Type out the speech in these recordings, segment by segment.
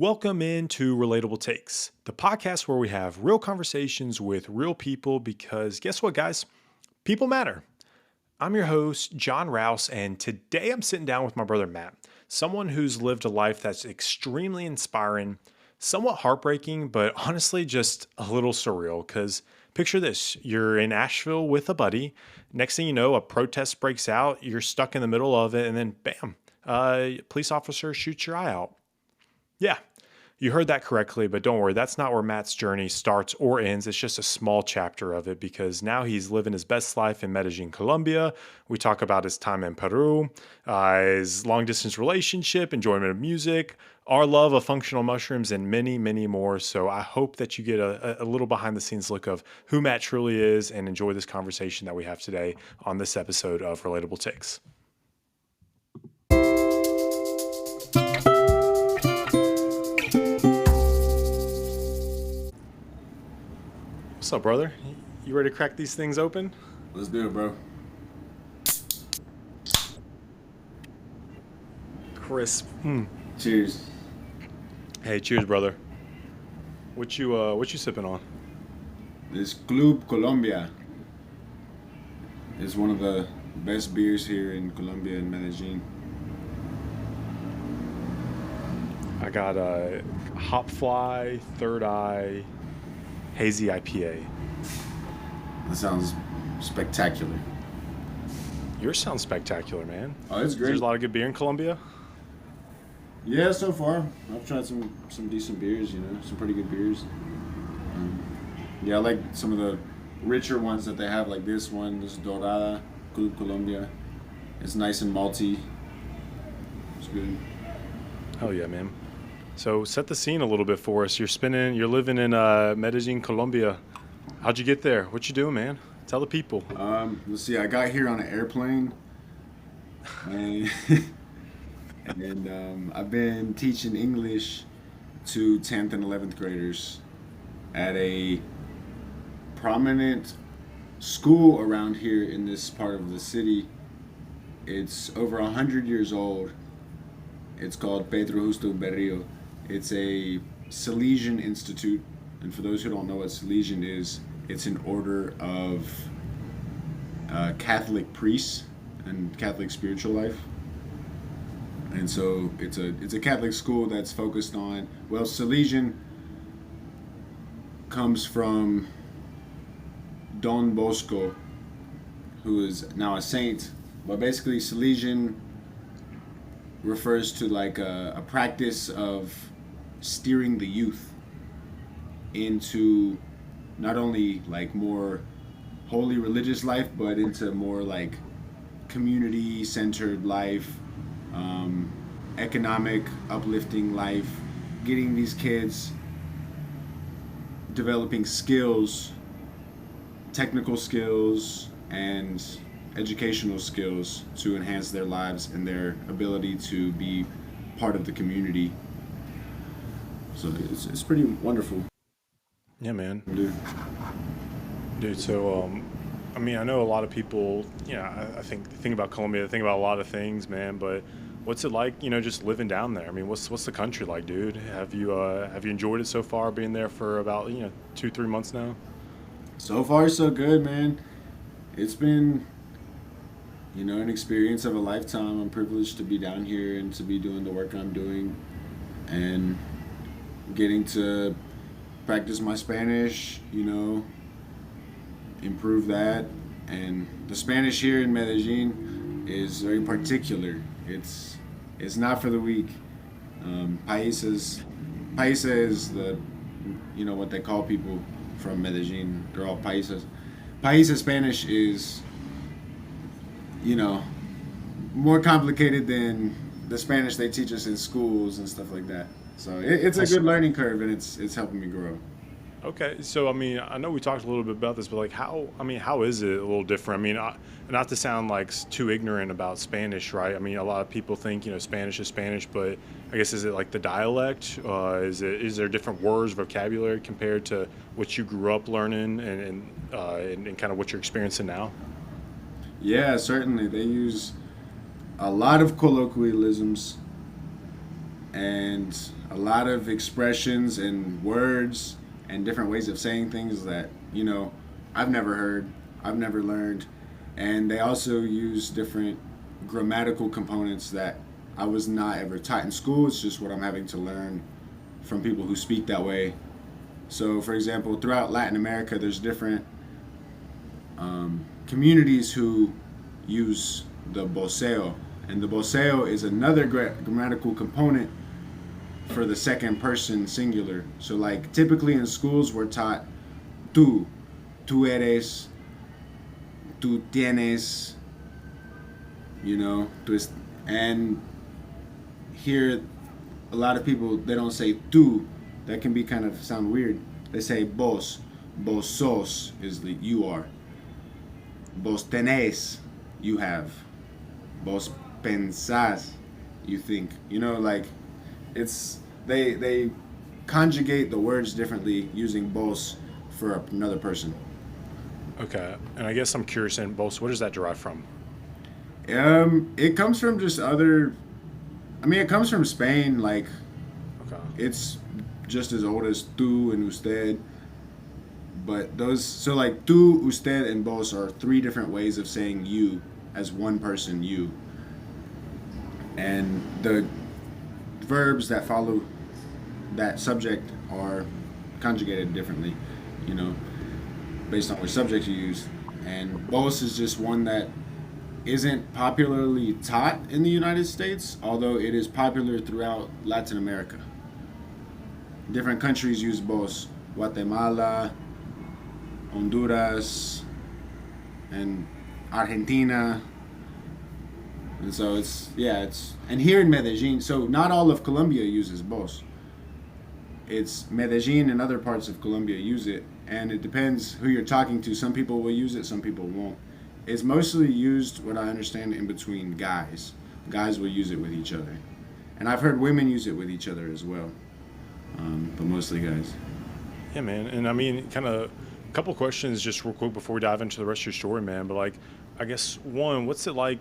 Welcome into Relatable Takes, the podcast where we have real conversations with real people because guess what, guys? People matter. I'm your host, John Rous, and today I'm sitting down with my brother Matt, someone who's lived a life that's extremely inspiring, somewhat heartbreaking, but honestly just a little surreal. Because picture this, you're in Asheville with a buddy. Next thing you know, a protest breaks out, you're stuck in the middle of it, and then bam, police officer shoots your eye out. Yeah, you heard that correctly, but don't worry, that's not where Matt's journey starts or ends. It's just a small chapter of it because now he's living his best life in Medellin, Colombia. We talk about his time in Peru, his long distance relationship, enjoyment of music, our love of functional mushrooms, and many, many more. So I hope that you get a little behind the scenes look of who Matt truly is and enjoy this conversation that we have today on this episode of Relatable Takes. What's up, brother? You ready to crack these things open? Let's do it, bro. Crisp. Cheers. Hey, cheers, brother. What you sipping on? This Club Colombia is one of the best beers here in Colombia and Medellin. I got a Hopfly Third Eye Hazy IPA. That sounds spectacular. Yours sounds spectacular, man. Oh, it's great. There's a lot of good beer in Colombia. Yeah, so far I've tried some decent beers. Some pretty good beers. Yeah, I like some of the richer ones that they have, like this one. This Dorada Club Colombia. It's nice and malty. It's good. Hell yeah, man. So set the scene a little bit for us. You're living in Medellin, Colombia. How'd you get there? What you doing, man? Tell the people. Let's see. I got here on an airplane, and, I've been teaching English to 10th and 11th graders at a prominent school around here in this part of the city. It's over 100 years old. It's called Pedro Justo Berrio. It's a Salesian institute, and for those who don't know what Salesian is, it's an order of Catholic priests and Catholic spiritual life. And so it's a Catholic school that's focused on, well, Salesian comes from Don Bosco, who is now a saint, but basically Salesian refers to like a practice of steering the youth into not only like more holy religious life, but into more like community centered life, economic uplifting life, getting these kids developing skills, technical skills and educational skills to enhance their lives and their ability to be part of the community. So it's pretty wonderful. Yeah, man. Dude. So, I mean, I know a lot of people, I think about Colombia, I think about a lot of things, man, but what's it like, just living down there? I mean, what's the country like, dude? Have you enjoyed it so far, being there for about, 2-3 months now? So far, so good, man. It's been, an experience of a lifetime. I'm privileged to be down here and to be doing the work I'm doing and getting to practice my Spanish, improve that. And the Spanish here in Medellin is very particular. It's not for the weak. Paisa is the, what they call people from Medellin. They're all paisas. Paisa Spanish is, more complicated than the Spanish they teach us in schools and stuff like that. So it's a good learning curve, and it's helping me grow. Okay, so I mean, I know we talked a little bit about this, but like, how is it a little different? I mean, not to sound like too ignorant about Spanish, right? I mean, a lot of people think Spanish is Spanish, but I guess is it like the dialect? Is there different words, vocabulary compared to what you grew up learning and kind of what you're experiencing now? Yeah, certainly. They use a lot of colloquialisms, and a lot of expressions and words and different ways of saying things that I've never heard, I've never learned, and they also use different grammatical components that I was not ever taught in school. It's just what I'm having to learn from people who speak that way. So, for example, throughout Latin America, there's different communities who use the boseo, and the boseo is another grammatical component for the second person singular. So, like, typically in schools, we're taught tú, tú eres, tú tienes, and here a lot of people, they don't say tú. That can be kind of sound weird. They say vos. Vos sos is the you are. Vos tenés, you have. Vos pensás, you think. Like, it's they conjugate the words differently using vos for another person. Okay, and I guess I'm curious, and both, where does that derive from? It comes from just other. I mean, it comes from Spain. Like, Okay. it's just as old as tú and usted. But those, so like tú, usted, and vos are three different ways of saying you as one person, you. And the verbs that follow that subject are conjugated differently, you know, based on which subject you use. And vos is just one that isn't popularly taught in the United States, although it is popular throughout Latin America. Different countries use vos. Guatemala, Honduras, and Argentina. And so and here in Medellin, so not all of Colombia uses vos. It's Medellin and other parts of Colombia use it, and it depends who you're talking to. Some people will use it, some people won't. It's mostly used, what I understand, in between guys. Guys will use it with each other. And I've heard women use it with each other as well, but mostly guys. Yeah, man. And I mean, kind of a couple questions just real quick before we dive into the rest of your story, man. But like, I guess one, what's it like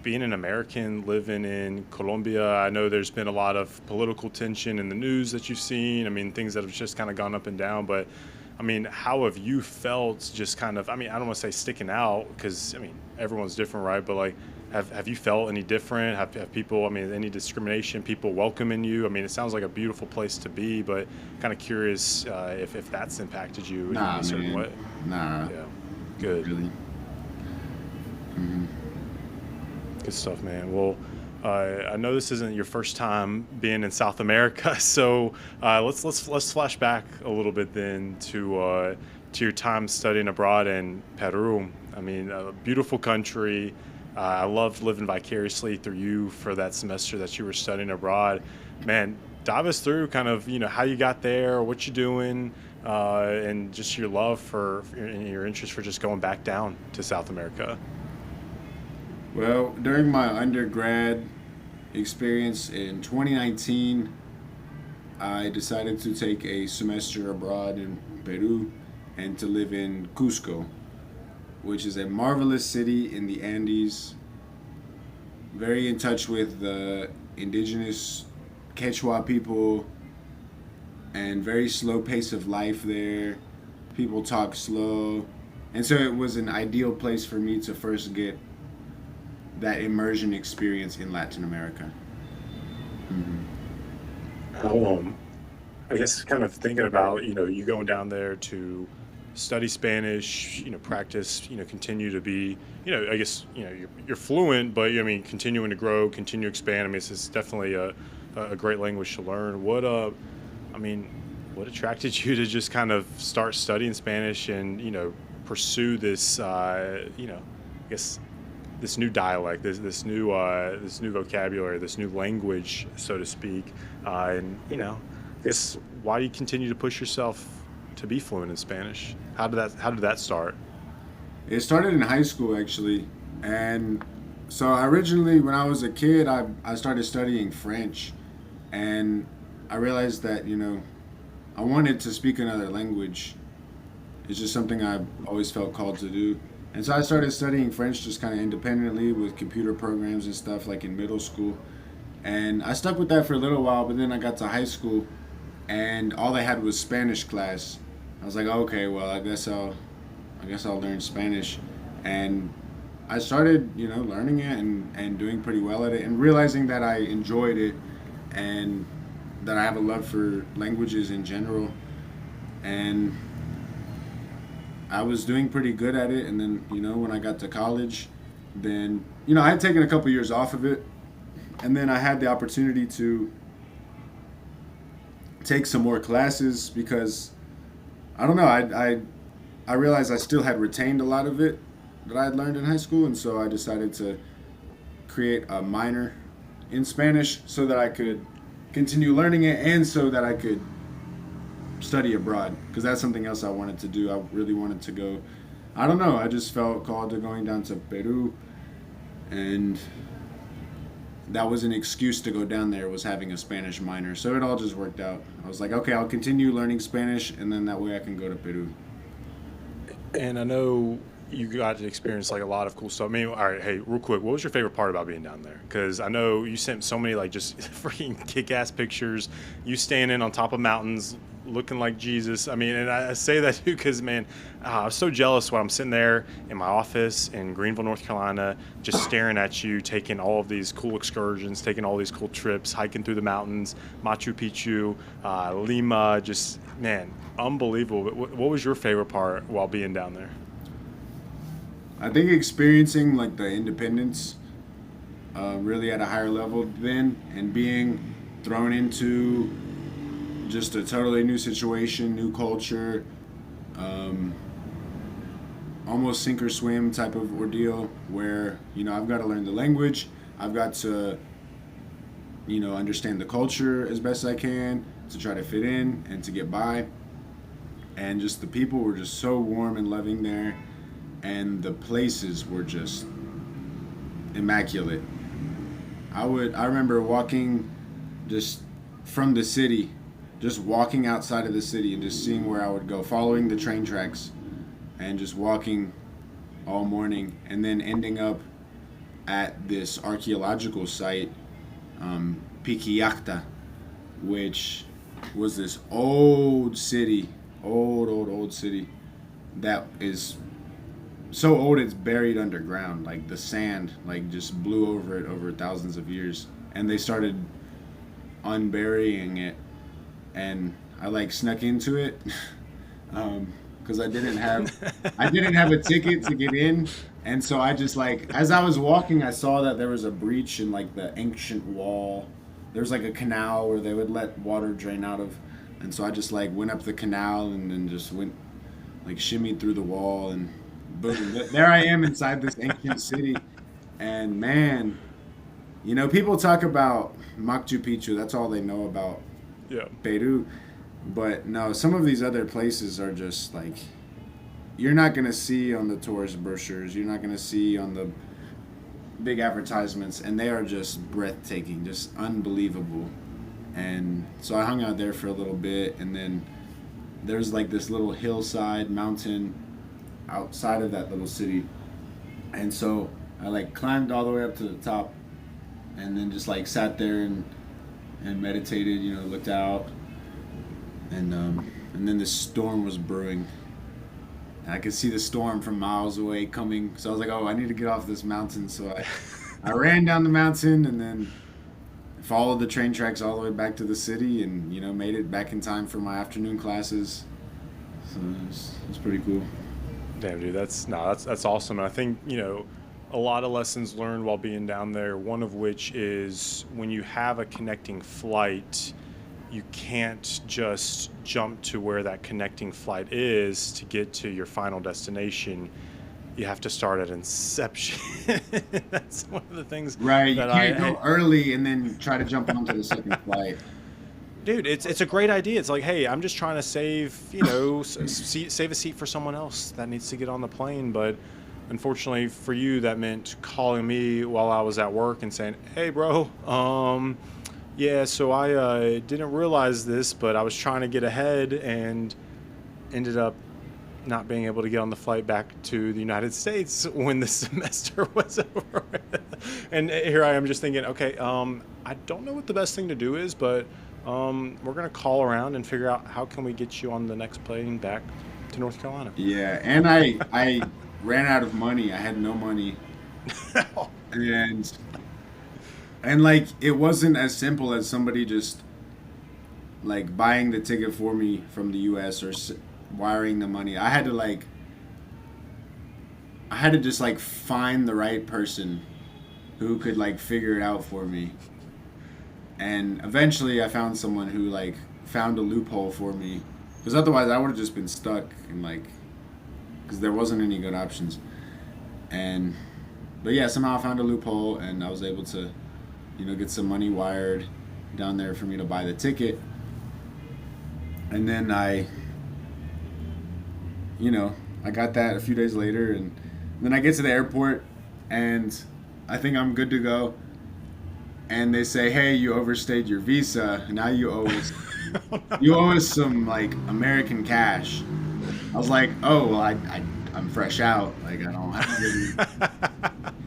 being an American living in Colombia? I know there's been a lot of political tension in the news that you've seen. I mean, things that have just kind of gone up and down. But I mean, how have you felt just kind of, I mean, I don't want to say sticking out because, I mean, everyone's different, right? But like, have you felt any different? Have people, I mean, any discrimination, people welcoming you? I mean, it sounds like a beautiful place to be, but kind of curious if that's impacted you in Nah, a certain man. way. Nah, Yeah, good. really. Hmm. Good stuff, man. Well, I know this isn't your first time being in South America, so let's flash back a little bit then to your time studying abroad in Peru. I mean, a beautiful country. I loved living vicariously through you for that semester that you were studying abroad. Man, dive us through kind of how you got there, what you're doing, and just your love and your interest for just going back down to South America. Well, during my undergrad experience in 2019, I decided to take a semester abroad in Peru and to live in Cusco, which is a marvelous city in the Andes, very in touch with the indigenous Quechua people, and very slow pace of life there. People talk slow. And so it was an ideal place for me to first get that immersion experience in Latin America. Hmm. Um, I guess kind of thinking about, you going down there to study Spanish, practice, continue to be, I guess, you're fluent, but I mean, continuing to grow, continue to expand. I mean, it's definitely a great language to learn. I mean, what attracted you to just kind of start studying Spanish and, pursue this, I guess this new dialect, this new vocabulary, this new language, so to speak, and I guess why do you continue to push yourself to be fluent in Spanish? How did that start? It started in high school, actually. And so originally, when I was a kid, I started studying French. And I realized that, I wanted to speak another language. It's just something I've always felt called to do. And so I started studying French just kind of independently with computer programs and stuff like in middle school. And I stuck with that for a little while, but then I got to high school and all they had was Spanish class. I was like, okay, well, I guess I'll learn Spanish. And I started, learning it and doing pretty well at it and realizing that I enjoyed it and that I have a love for languages in general. And I was doing pretty good at it. And then, when I got to college, then, I had taken a couple years off of it. And then I had the opportunity to take some more classes because I don't know, I realized I still had retained a lot of it that I had learned in high school, and so I decided to create a minor in Spanish so that I could continue learning it and so that I could study abroad because that's something else I wanted to do. I really wanted to go. I don't know. I just felt called to going down to Peru, and that was an excuse to go down there was having a Spanish minor. So it all just worked out. I was like, okay, I'll continue learning Spanish, and then that way I can go to Peru. And I know you got to experience like a lot of cool stuff. I mean, all right, hey, real quick, what was your favorite part about being down there? Because I know you sent so many like just freaking kick-ass pictures. You standing on top of mountains, looking like Jesus. I mean, and I say that too because man, I was so jealous when I'm sitting there in my office in Greenville, North Carolina, just staring at you, taking all of these cool excursions, taking all these cool trips, hiking through the mountains, Machu Picchu, Lima. Just man, unbelievable. But what was your favorite part while being down there? I think experiencing like the independence really at a higher level then and being thrown into just a totally new situation, new culture, um, almost sink or swim type of ordeal where, I've got to learn the language, I've got to, understand the culture as best I can to try to fit in and to get by. And just the people were just so warm and loving there, and the places were just immaculate. I remember walking just from the city, just walking outside of the city and just seeing where I would go, following the train tracks and just walking all morning and then ending up at this archaeological site, Piquillacta, which was this old city, old city that is so old it's buried underground. Like the sand, like just blew over it over thousands of years, and they started unburying it, and I like snuck into it because I didn't have a ticket to get in, and so I just like as I was walking, I saw that there was a breach in like the ancient wall. There was like a canal where they would let water drain out of, and so I just like went up the canal and then just went like shimmied through the wall and boom, there I am inside this ancient city. And man, people talk about Machu Picchu. That's all they know about Yeah. Peru. But no, some of these other places are just like you're not gonna see on the tourist brochures. You're not gonna see on the big advertisements, and they are just breathtaking, just unbelievable. And so I hung out there for a little bit, and then there's like this little hillside mountain outside of that little city, and so I like climbed all the way up to the top, and then just like sat there and meditated, looked out, and then this storm was brewing. And I could see the storm from miles away coming, so I was like, oh, I need to get off this mountain. So I ran down the mountain and then followed the train tracks all the way back to the city, and made it back in time for my afternoon classes. So it was pretty cool. Damn, dude, that's awesome. And I think a lot of lessons learned while being down there. One of which is when you have a connecting flight, you can't just jump to where that connecting flight is to get to your final destination. You have to start at inception. That's one of the things Right, you that can't go early and then try to jump onto the second flight. dude, it's a great idea. It's like, hey, I'm just trying to save, save a seat for someone else that needs to get on the plane. But unfortunately for you, that meant calling me while I was at work and saying, hey, bro, yeah, so I didn't realize this, but I was trying to get ahead and ended up not being able to get on the flight back to the United States when the semester was over. And here I am just thinking, okay, I don't know what the best thing to do is, but we're gonna call around and figure out how can we get you on the next plane back to North Carolina. Yeah, and I ran out of money. I had no money, and like it wasn't as simple as somebody just like buying the ticket for me from the U.S. or wiring the money. I had to just like find the right person who could like figure it out for me. And eventually I found someone who like found a loophole for me because otherwise I would have just been stuck in like because there wasn't any good options. And but yeah, somehow I found a loophole and I was able to, get some money wired down there for me to buy the ticket. And then I got that a few days later, and then I get to the airport, and I think I'm good to go. And they say, "Hey, you overstayed your visa. Now you owe us some like American cash." I was like, "Oh, well, I'm fresh out. Like I don't have any."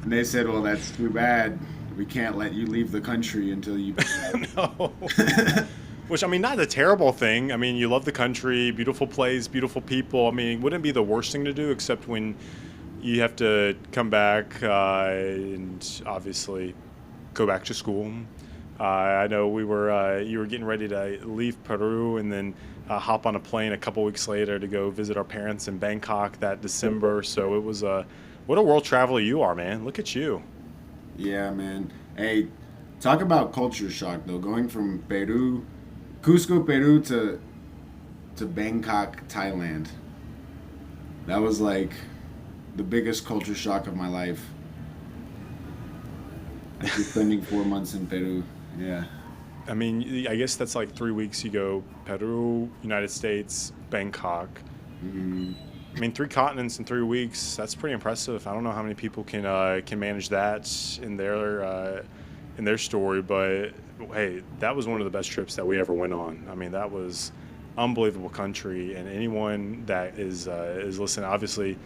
And they said, "Well, that's too bad. We can't let you leave the country until you." No. Which, I mean, not a terrible thing. I mean, you love the country, beautiful place, beautiful people. I mean, it wouldn't be the worst thing to do, except when you have to come back and obviously go back to school. I know you were getting ready to leave Peru and then hop on a plane a couple weeks later to go visit our parents in Bangkok that December. So it was what a world traveler you are, man. Look at you. Yeah, man. Hey, talk about culture shock though. Going from Cusco, Peru to Bangkok, Thailand. That was like the biggest culture shock of my life. After spending 4 months in Peru. Yeah. I mean, I guess that's like 3 weeks. You go Peru, United States, Bangkok. Mm, I mean, 3 continents in 3 weeks. That's pretty impressive. I don't know how many people can manage that in their story, but hey, that was one of the best trips that we ever went on. I mean, that was unbelievable country, and anyone that is listening, obviously,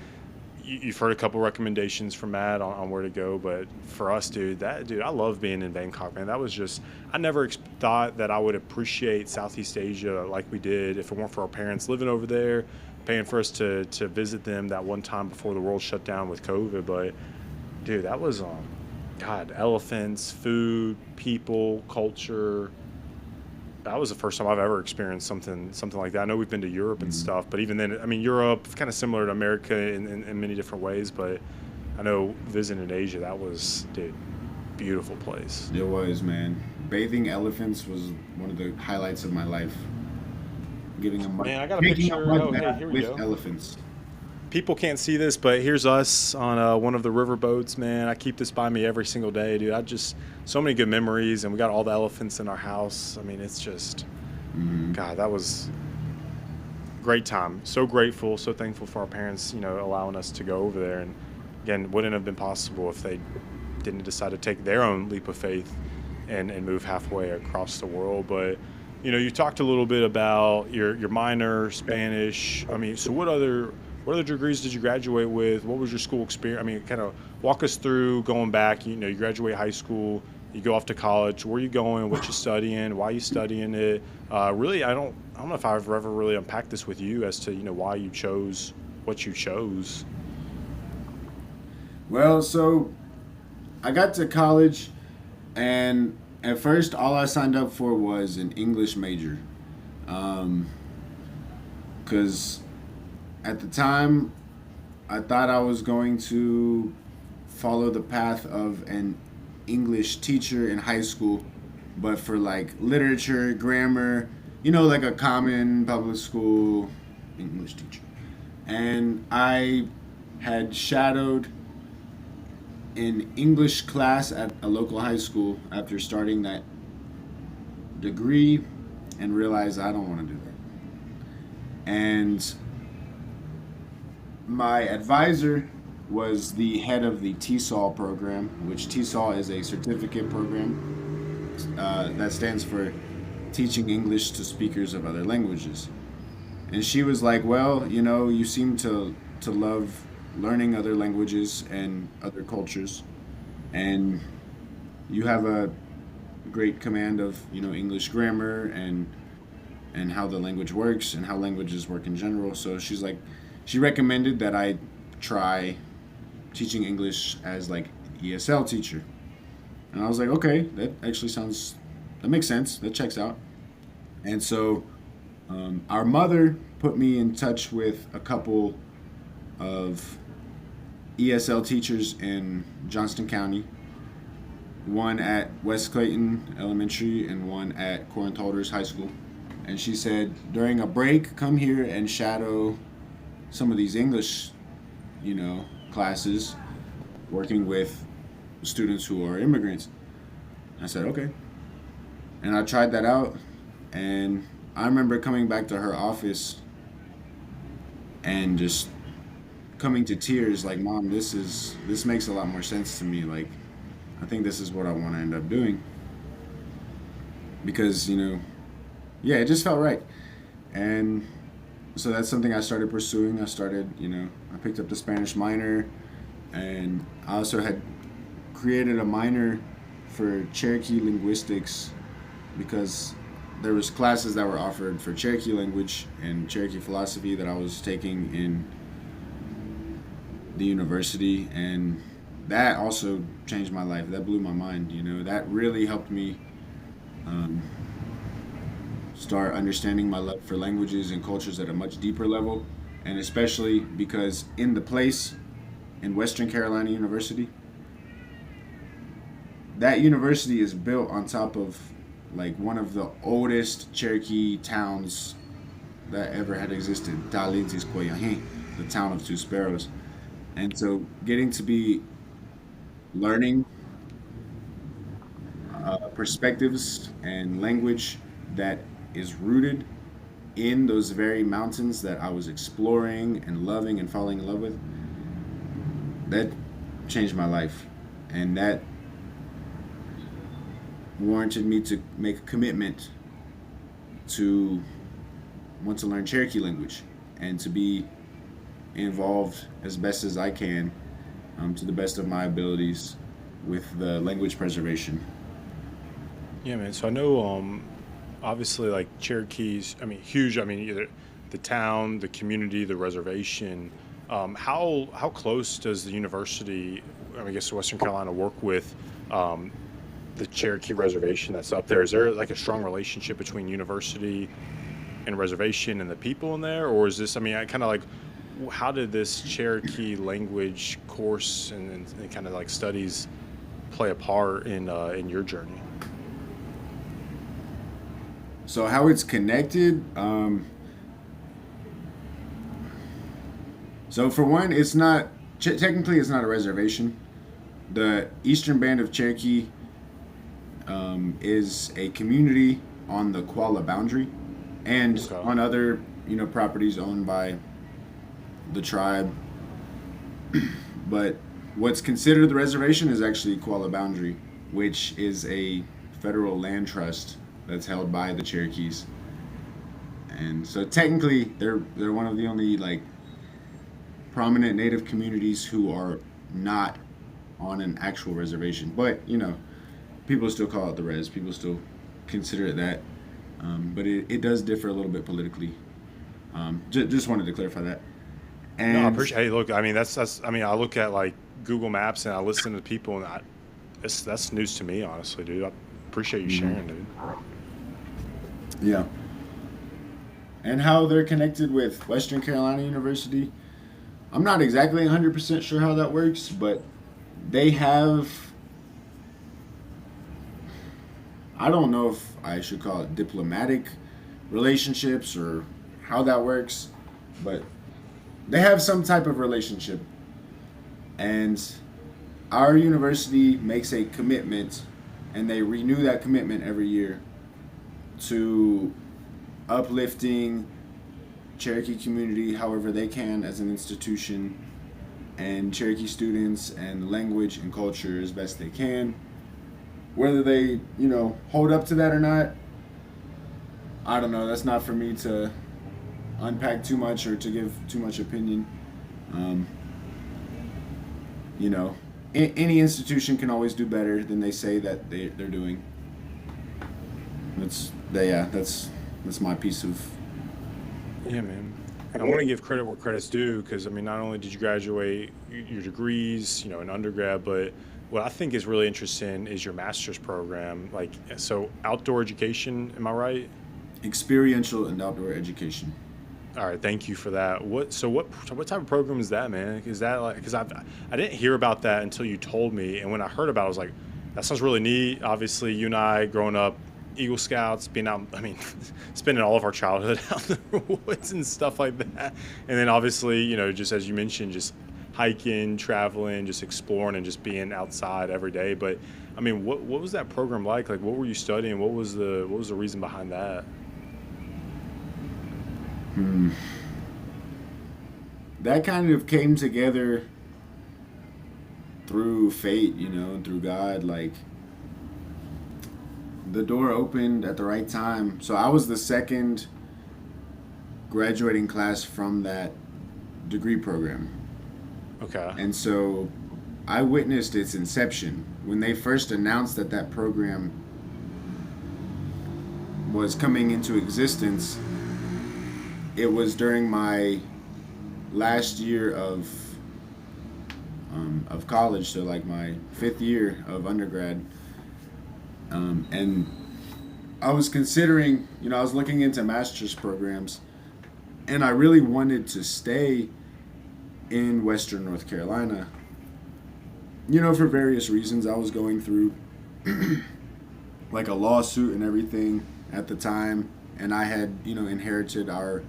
you've heard a couple recommendations from Matt on where to go, but for us, dude, I love being in Bangkok, man. That was just, I never thought that I would appreciate Southeast Asia like we did if it weren't for our parents living over there, paying for us to visit them that one time before the world shut down with COVID. But dude, that was God, elephants, food, people, culture. That was the first time I've ever experienced something like that. I know we've been to Europe and mm. stuff, but even then, I mean, Europe kind of similar to America in many different ways. But I know visiting in Asia, that was, dude, beautiful place. It was, man. Bathing elephants was one of the highlights of my life. Man, I got a Taking a picture. mud Oh, hey, bath here we with go. elephants. People can't see this, but here's us on one of the river boats, man. I keep this by me every single day, dude. So many good memories, and we got all the elephants in our house. I mean, it's just, Mm-hmm. God, that was great time. So grateful, so thankful for our parents, allowing us to go over there. And again, wouldn't have been possible if they didn't decide to take their own leap of faith and move halfway across the world. But you talked a little bit about your minor, Spanish. I mean, so what other degrees did you graduate with? What was your school experience? I mean, kind of walk us through going back. You graduate high school, you go off to college. Where you going? What you studying? Why you studying it? Really, I don't know if I've ever really unpacked this with you as to why you chose what you chose. Well, so I got to college, and at first, all I signed up for was an English major. Because at the time, I thought I was going to follow the path of an English teacher in high school, but for like literature, grammar, like a common public school English teacher. And I had shadowed an English class at a local high school after starting that degree and realized I don't want to do that. And my advisor was the head of the TESOL program, which TESOL is a certificate program that stands for Teaching English to Speakers of Other Languages. And she was like, "Well, you seem to love learning other languages and other cultures, and you have a great command of English grammar and how the language works and how languages work in general." So she's like, she recommended that I try teaching English as like ESL teacher, and I was like, okay, that makes sense, that checks out. And so our mother put me in touch with a couple of ESL teachers in Johnston County, one at West Clayton Elementary and one at Corinth High School. And she said, during a break, come here and shadow some of these English, classes, working with students who are immigrants. I said, okay. And I tried that out. And I remember coming back to her office and just coming to tears like, Mom, this makes a lot more sense to me. Like, I think this is what I want to end up doing. Because, yeah, it just felt right. And so that's something I started pursuing. I picked up the Spanish minor, and I also had created a minor for Cherokee linguistics because there was classes that were offered for Cherokee language and Cherokee philosophy that I was taking in the university, and that also changed my life. That blew my mind. That really helped me um, start understanding my love for languages and cultures at a much deeper level, and especially because in the place in Western Carolina University, that university is built on top of like one of the oldest Cherokee towns that ever had existed, Talintis Koyahin, the town of Two Sparrows. And so getting to be learning perspectives and language that is rooted in those very mountains that I was exploring and loving and falling in love with, that changed my life. And that warranted me to make a commitment to want to learn Cherokee language and to be involved as best as I can, to the best of my abilities, with the language preservation. Yeah, man. So I know, obviously, like Cherokees. I mean, huge. I mean, either the town, the community, the reservation. How close does the university, I guess, Western Carolina, work with the Cherokee reservation that's up there? Is there like a strong relationship between university and reservation and the people in there, or is this? I mean, I kind of like, how did this Cherokee language course and kind of like studies play a part in your journey? So how it's connected? So for one, it's not technically it's not a reservation. The Eastern Band of Cherokee is a community on the Qualla boundary and Okay. on other properties owned by the tribe. But what's considered the reservation is actually Qualla boundary, which is a federal land trust that's held by the Cherokees. And so technically they're one of the only like prominent native communities who are not on an actual reservation. But people still call it the res. People still consider it that. But it does differ a little bit politically. Just wanted to clarify that. No, I And appreciate. Hey, look, I mean, that's. I mean, I look at like Google Maps and I listen to people, and that's news to me, honestly, dude. I appreciate you Mhm. sharing, dude. Yeah, and how they're connected with Western Carolina University, I'm not exactly 100% sure how that works, but they have, I don't know if I should call it diplomatic relationships or how that works, but they have some type of relationship. And our university makes a commitment, and they renew that commitment every year to uplifting Cherokee community however they can as an institution, and Cherokee students and language and culture as best they can. Whether they, hold up to that or not, I don't know. That's not for me to unpack too much or to give too much opinion. Um, you know, any institution can always do better than they say that they're doing. That's my piece of. Yeah, man. And I want to give credit where credit's due because, I mean, not only did you graduate your degrees, in undergrad, but what I think is really interesting is your master's program. Like, so outdoor education, am I right? Experiential and outdoor education. All right, thank you for that. What type of program is that, man? Is that like because I didn't hear about that until you told me, and when I heard about it, I was like, that sounds really neat. Obviously, you and I growing up, Eagle Scouts, being out, I mean, spending all of our childhood out in the woods and stuff like that, and then obviously, just as you mentioned, just hiking, traveling, just exploring, and just being outside every day. But I mean, what was that program like? Like, what were you studying? What was the reason behind that? Hmm. That kind of came together through fate, and through God. Like the door opened at the right time. So I was the second graduating class from that degree program. Okay. And so I witnessed its inception. When they first announced that that program was coming into existence, it was during my last year of college, so like my fifth year of undergrad, and I was considering, I was looking into master's programs, and I really wanted to stay in Western North Carolina. For various reasons, I was going through like a lawsuit and everything at the time, and I had, inherited our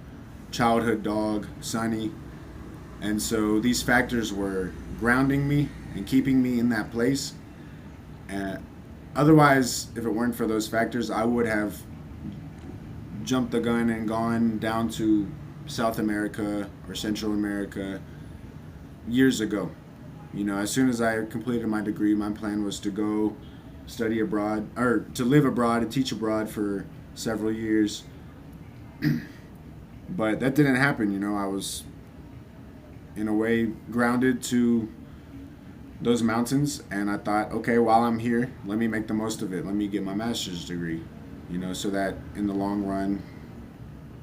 childhood dog, Sunny. And so these factors were grounding me and keeping me in that place. Otherwise, if it weren't for those factors, I would have jumped the gun and gone down to South America or Central America years ago. As soon as I completed my degree, my plan was to go study abroad or to live abroad and teach abroad for several years. But that didn't happen. I was in a way grounded to those mountains, and I thought, okay, while I'm here, let me make the most of it. Let me get my master's degree, so that in the long run,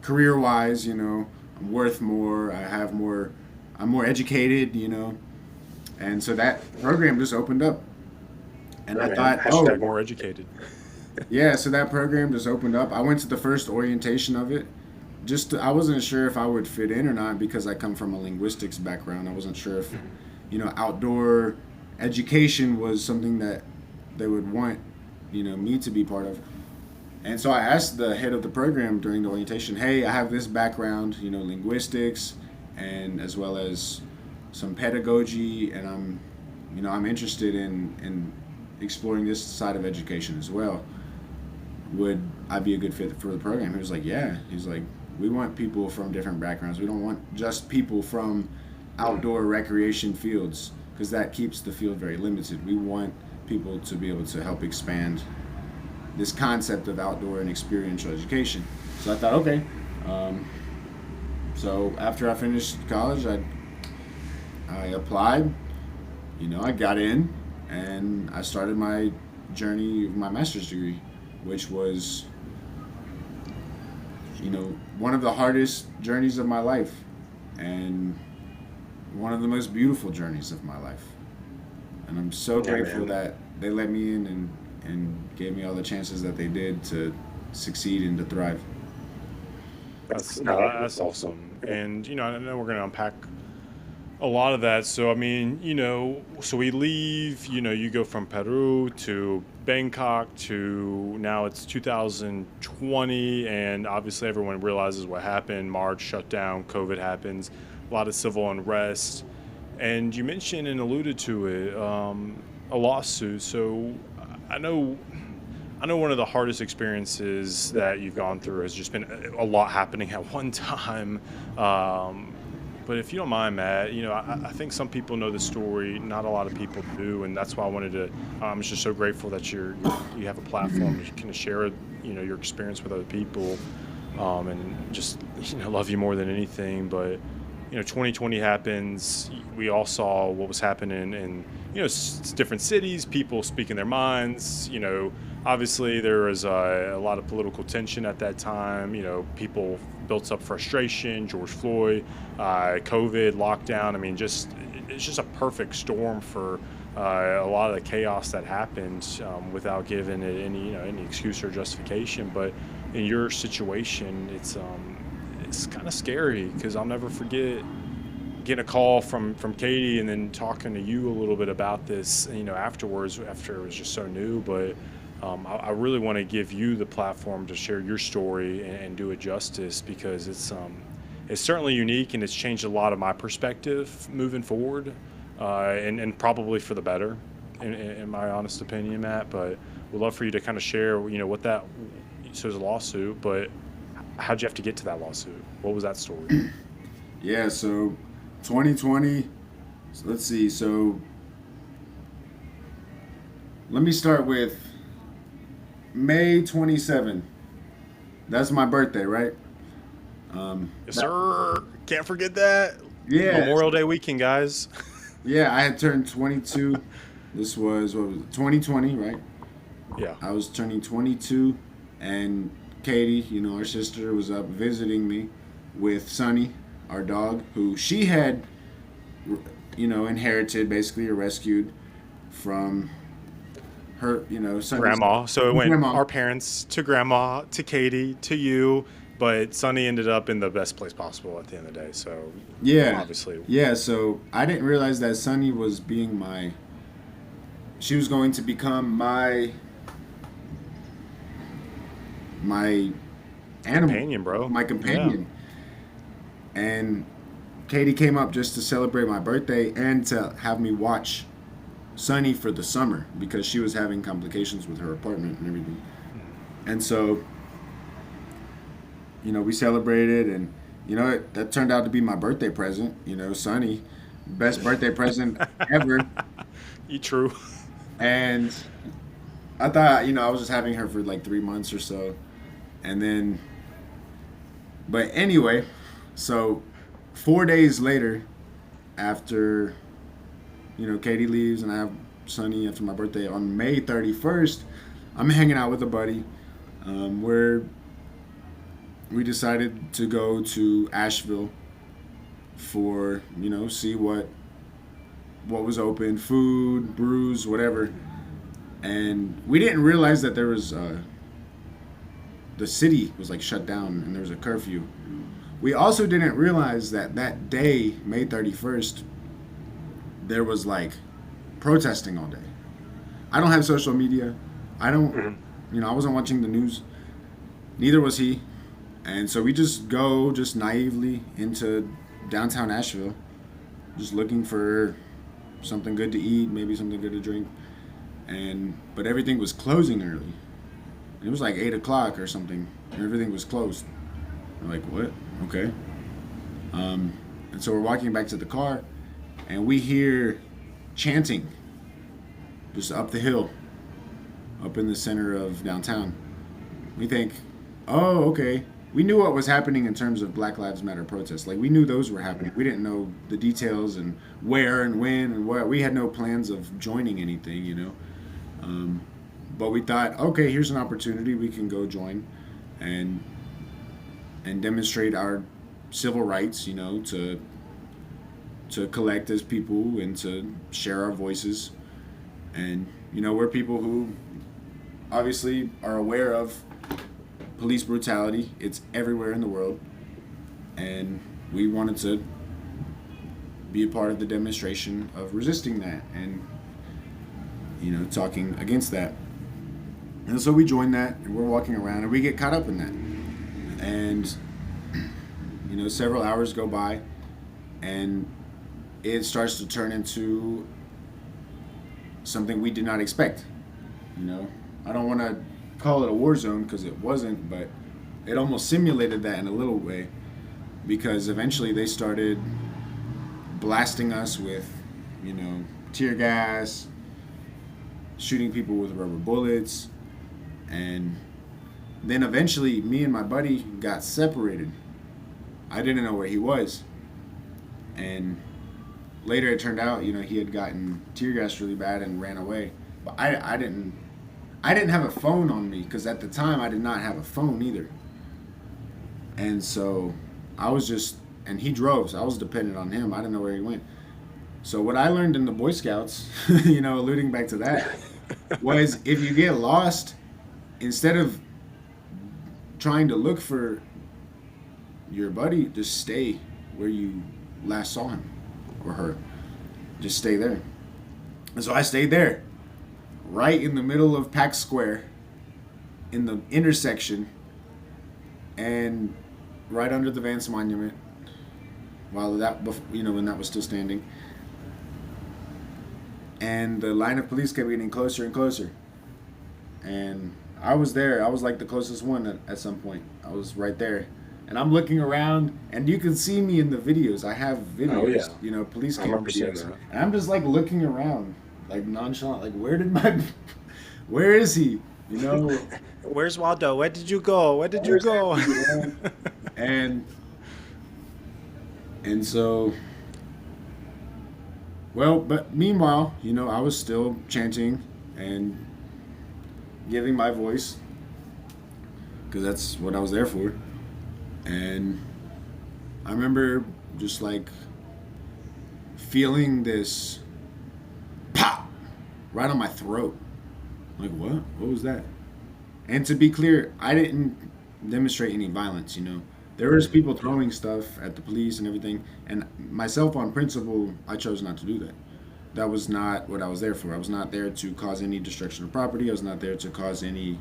career wise, I'm worth more, I'm more educated, and so that program just opened up. And Yeah, I man. thought, Hashtag more educated. yeah, so that program just opened up. I went to the first orientation of it. I wasn't sure if I would fit in or not because I come from a linguistics background. I wasn't sure if, outdoor education was something that they would want, me to be part of. And so I asked the head of the program during the orientation, hey, I have this background, linguistics, and as well as some pedagogy, and I'm interested in exploring this side of education as well. Would I be a good fit for the program? He was like, yeah. He's like, we want people from different backgrounds. We don't want just people from outdoor recreation fields because that keeps the field very limited. We want people to be able to help expand this concept of outdoor and experiential education. So I thought, okay. So after I finished college, I applied. I got in, and I started my journey, my master's degree, which was, one of the hardest journeys of my life, and one of the most beautiful journeys of my life. And I'm so Yeah, grateful man. that they let me in and gave me all the chances that they did to succeed and to thrive. That's awesome. And I know we're gonna unpack a lot of that. So I mean, so we leave. You go from Peru to Bangkok to now it's 2020, and obviously everyone realizes what happened. March shut down, COVID happens, a lot of civil unrest, and you mentioned and alluded to it, a lawsuit. So I know. I know one of the hardest experiences that you've gone through has just been a lot happening at one time. Um, but if you don't mind, Matt, I think some people know the story. Not a lot of people do, and that's why I wanted to. I'm just so grateful that you have a platform to kind of share, your experience with other people. and just, love you more than anything. But 2020 happens. We all saw what was happening in different cities, people speaking their minds. Obviously there was a lot of political tension at that time. People built up frustration. George Floyd, COVID, lockdown. I mean, it's just a perfect storm for a lot of the chaos that happened, without giving it any excuse or justification. But in your situation, it's kind of scary, because I'll never forget getting a call from Katie, and then talking to you a little bit about this, afterwards, after it was just so new. But I really want to give you the platform to share your story, and do it justice, because it's certainly unique, and it's changed a lot of my perspective moving forward, and probably for the better, in my honest opinion, Matt. But we'd love for you to kind of share, what that. So there's a lawsuit, but how'd you have to get to that lawsuit? What was that story? Yeah, so 2020, let's see. So let me start with May 27. That's my birthday, right? Yes, sir. Can't forget that. Yeah, Memorial Day weekend, guys. yeah, I had turned 22. This was, what was it, 2020, right? Yeah. I was turning 22, and Katie, our sister, was up visiting me with Sunny, our dog, who she had, inherited, basically, or rescued from her, Sunny's Grandma. So it went grandma. our parents to grandma to Katie to you, but Sonny ended up in the best place possible at the end of the day. So Yeah, obviously, yeah. So I didn't realize that Sunny was being she was going to become my animal, companion, bro. my Yeah. companion. And Katie came up just to celebrate my birthday and to have me watch Sunny for the summer, because she was having complications with her apartment and everything. And so, we celebrated, and that turned out to be my birthday present. Sunny, best birthday present ever. You true. And I thought, I was just having her for like 3 months or so. And then, but anyway, so 4 days later, after, Katie leaves and I have Sunny after my birthday on May 31st, I'm hanging out with a buddy, where we decided to go to Asheville for, see what was open, food, brews, whatever. And we didn't realize that there was the city was like shut down and there was a curfew. We also didn't realize that day, May 31st, there was like protesting all day. I don't have social media. I don't, I wasn't watching the news. Neither was he. And so we just go just naively into downtown Asheville, just looking for something good to eat, maybe something good to drink. But everything was closing early. It was like 8 o'clock or something, and everything was closed. I'm like, what? Okay. And so we're walking back to the car, and we hear chanting just up the hill, up in the center of downtown. We think, oh, okay. We knew what was happening in terms of Black Lives Matter protests. Like, we knew those were happening. We didn't know the details and where and when and what. We had no plans of joining anything. But we thought, okay, here's an opportunity. We can go join and demonstrate our civil rights, to collect as people and to share our voices. And, we're people who obviously are aware of police brutality. It's everywhere in the world. And we wanted to be a part of the demonstration of resisting that and, talking against that. And so we join that, and we're walking around, and we get caught up in that. And, several hours go by, and it starts to turn into something we did not expect. I don't want to call it a war zone, because it wasn't, but it almost simulated that in a little way, because eventually they started blasting us with, tear gas, shooting people with rubber bullets, and Then eventually, me and my buddy got separated. I didn't know where he was, and later it turned out, he had gotten tear gassed really bad and ran away. But I didn't have a phone on me because at the time I did not have a phone either. And so I was just, and he drove, so I was dependent on him. I didn't know where he went. So what I learned in the Boy Scouts, alluding back to that, was if you get lost, instead of trying to look for your buddy, just stay where you last saw him or her. Just stay there. And so I stayed there, right in the middle of Pack Square, in the intersection, and right under the Vance Monument, when that was still standing. And the line of police kept getting closer and closer. And I was there. I was like the closest one at some point. I was right there. And I'm looking around, and you can see me in the videos. I have videos, Oh, yeah. police I cam remember seeing videos. that. And I'm just like looking around, like nonchalant, like where is he? Where's Waldo? Where did you go? Where did you Where's go? Andy, man? And so, well, but meanwhile, I was still chanting and giving my voice because that's what I was there for. And I remember just like feeling this pop right on my throat. Like, what? What was that? And to be clear, I didn't demonstrate any violence, There was people throwing stuff at the police and everything. And myself, on principle, I chose not to do that. That was not what I was there for. I was not there to cause any destruction of property. I was not there to cause any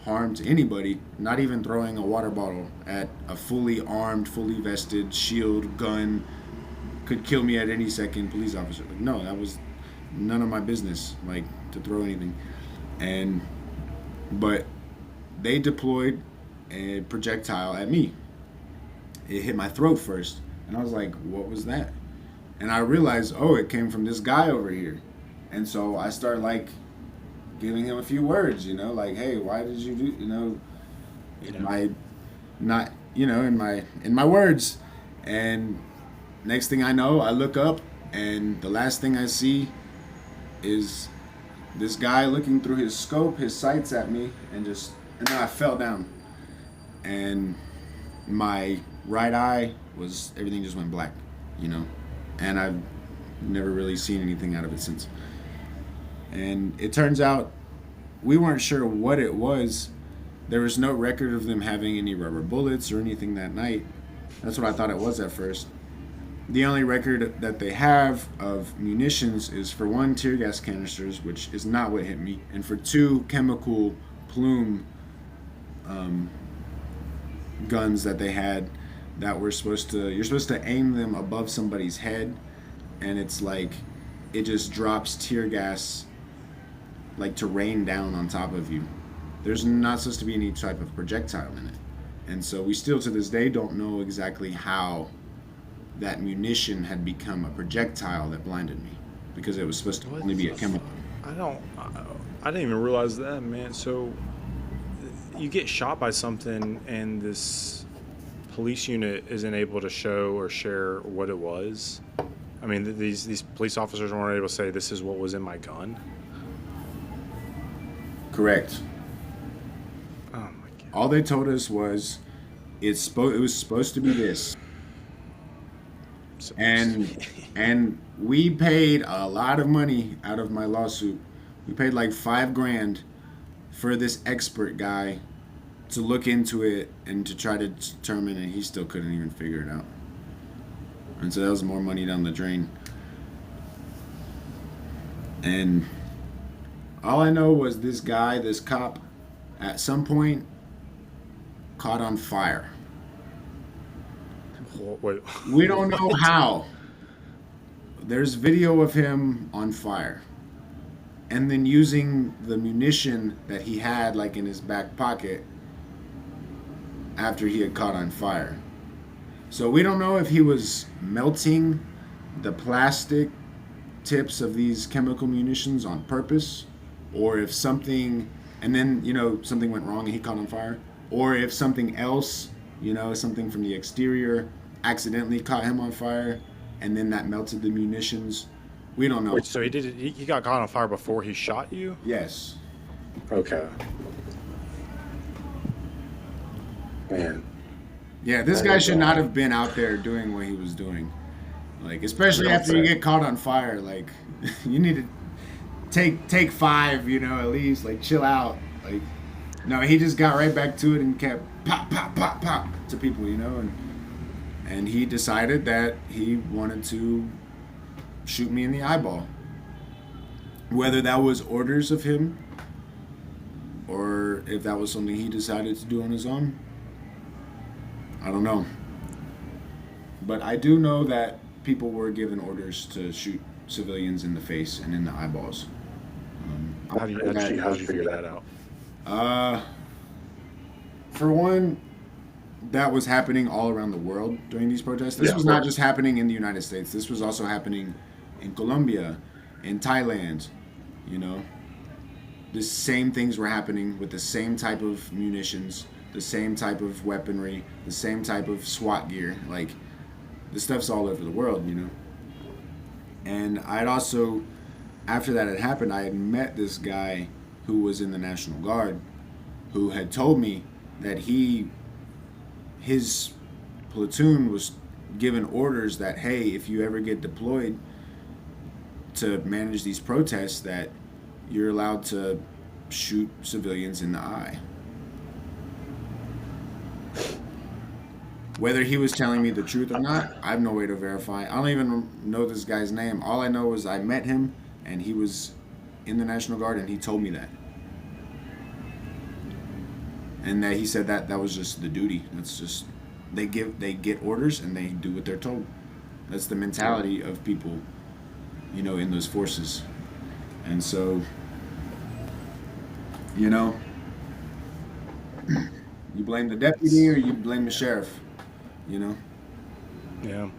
harm to anybody, not even throwing a water bottle at a fully armed, fully vested, shield, gun, could kill me at any second police officer. Like, no, that was none of my business, like, to throw anything. But they deployed a projectile at me. It hit my throat first, and I was like, what was that? And I realized, it came from this guy over here. And so I started, like, giving him a few words, like, hey, why did you do, in my words. And next thing I know, I look up, and the last thing I see is this guy looking through his scope, his sights at me, and then I fell down. And my right eye everything just went black, and I've never really seen anything out of it since. And it turns out we weren't sure what it was. There was no record of them having any rubber bullets or anything that night. That's what I thought it was at first. The only record that they have of munitions is for 1, tear gas canisters, which is not what hit me, and for 2 chemical plume guns that they had that you're supposed to aim them above somebody's head, and it's like it just drops tear gas like to rain down on top of you. There's not supposed to be any type of projectile in it. And so we still to this day don't know exactly how that munition had become a projectile that blinded me, because it was supposed to only be a chemical. I didn't even realize that, man. So you get shot by something, and this police unit isn't able to show or share what it was. I mean, these police officers weren't able to say this is what was in my gun. Correct. Oh my god! All they told us was it was supposed to be this, and we paid a lot of money out of my lawsuit. We paid like $5,000 for this expert guy to look into it and to try to determine, and he still couldn't even figure it out. And so that was more money down the drain. And all I know was this cop, at some point, caught on fire. Wait. We don't know how. There's video of him on fire. And then using the munition that he had like in his back pocket after he had caught on fire. So we don't know if he was melting the plastic tips of these chemical munitions on purpose, or if something went wrong and he caught on fire. or if something else, something from the exterior accidentally caught him on fire, and then that melted the munitions. We don't know. Wait, so he got caught on fire before he shot you? Yes. Okay. Man. Yeah, this guy should not have been out there doing what he was doing. Like, especially after you get caught on fire, like, you need to take 5, at least, like, chill out. Like, no, he just got right back to it and kept pop, pop, pop, pop to people, and he decided that he wanted to shoot me in the eyeball. Whether that was orders of him or if that was something he decided to do on his own, I don't know. But I do know that people were given orders to shoot civilians in the face and in the eyeballs. How did you figure that out? For one, that was happening all around the world during these protests. This was not just happening in the United States. This was also happening in Colombia, in Thailand, The same things were happening with the same type of munitions, the same type of weaponry, the same type of SWAT gear. Like, this stuff's all over the world, And I'd also, after that had happened, I had met this guy who was in the National Guard who had told me that his platoon was given orders that, hey, if you ever get deployed to manage these protests, that you're allowed to shoot civilians in the eye. Whether he was telling me the truth or not, I have no way to verify. I don't even know this guy's name. All I know is I met him, and he was in the National Guard, and he told me that. And that he said that was just the duty. That's just, they get orders, and they do what they're told. That's the mentality of people, in those forces. And so, you blame the deputy or you blame the sheriff, Yeah,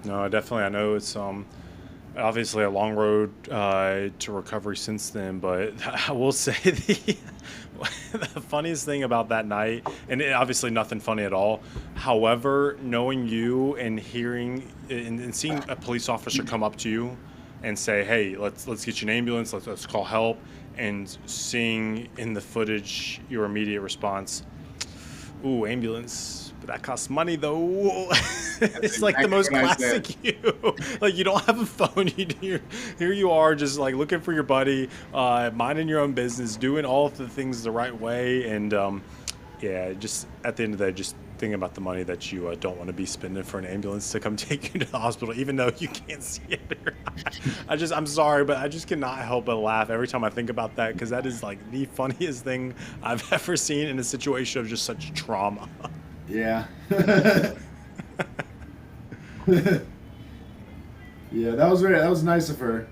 no, definitely. I know it's obviously a long road to recovery since then, but I will say the funniest thing about that night, and obviously nothing funny at all. However, knowing you and hearing and seeing a police officer come up to you and say, "Hey, let's get you an ambulance. Let's call help," and seeing in the footage your immediate response, "Ooh, ambulance, but that costs money though." It's like the most classic you. Like, you don't have a phone. Here you are, just like looking for your buddy, minding your own business, doing all of the things the right way, and yeah, just at the end of the day, just thinking about the money that you don't want to be spending for an ambulance to come take you to the hospital, even though you can't see it. I'm sorry, but I just cannot help but laugh every time I think about that, because that is like the funniest thing I've ever seen in a situation of just such trauma. Yeah. Yeah, that was nice of her.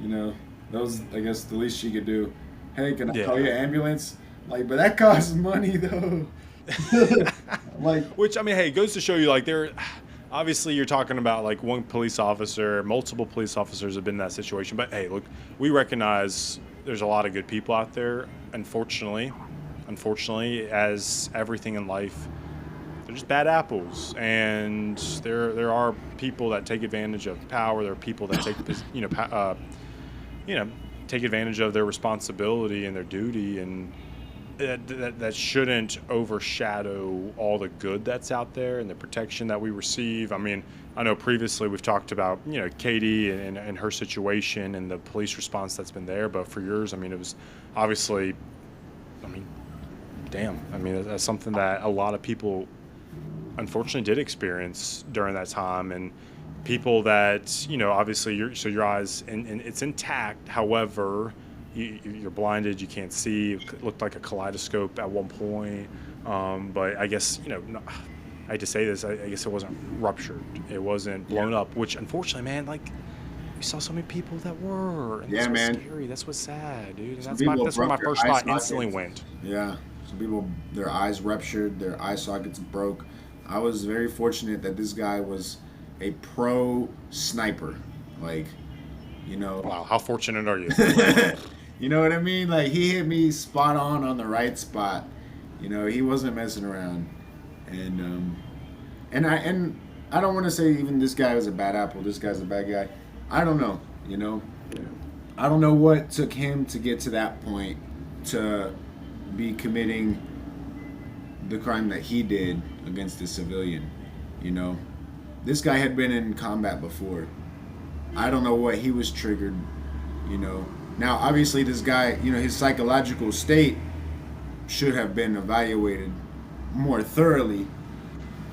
That was, I guess, the least she could do. Hey, can I call you an ambulance? Like, but that costs money though. Like, which, I mean, hey, it goes to show you, like, there, obviously you're talking about like one police officer, multiple police officers have been in that situation, but hey, look, we recognize there's a lot of good people out there. Unfortunately, as everything in life, they're just bad apples, and there are people that take advantage of power. There are people that take take advantage of their responsibility and their duty, and that shouldn't overshadow all the good that's out there and the protection that we receive. I mean, I know previously we've talked about Katie and her situation and the police response that's been there, but for yours, I mean, it was obviously, I mean, damn. I mean, that's something that a lot of people unfortunately did experience during that time, and people that obviously your eyes and it's intact. However, you're blinded, you can't see. It looked like a kaleidoscope at one point, but I guess I hate to say this, I guess it wasn't ruptured, it wasn't blown up, which unfortunately, man, like, we saw so many people that were, and that's what's scary. That's what's sad, dude. And that's where my first thought instantly went. Yeah, some people, their eyes ruptured, their eye sockets broke. I was very fortunate that this guy was a pro sniper. Like, Wow, how fortunate are you? You know what I mean? Like, he hit me spot on the right spot. He wasn't messing around, and I don't want to say even this guy was a bad apple. This guy's a bad guy. I don't know. I don't know what took him to get to that point to be committing the crime that he did against a civilian. You know, this guy had been in combat before. I don't know what he was triggered. You know, now obviously this guy, his psychological state should have been evaluated more thoroughly,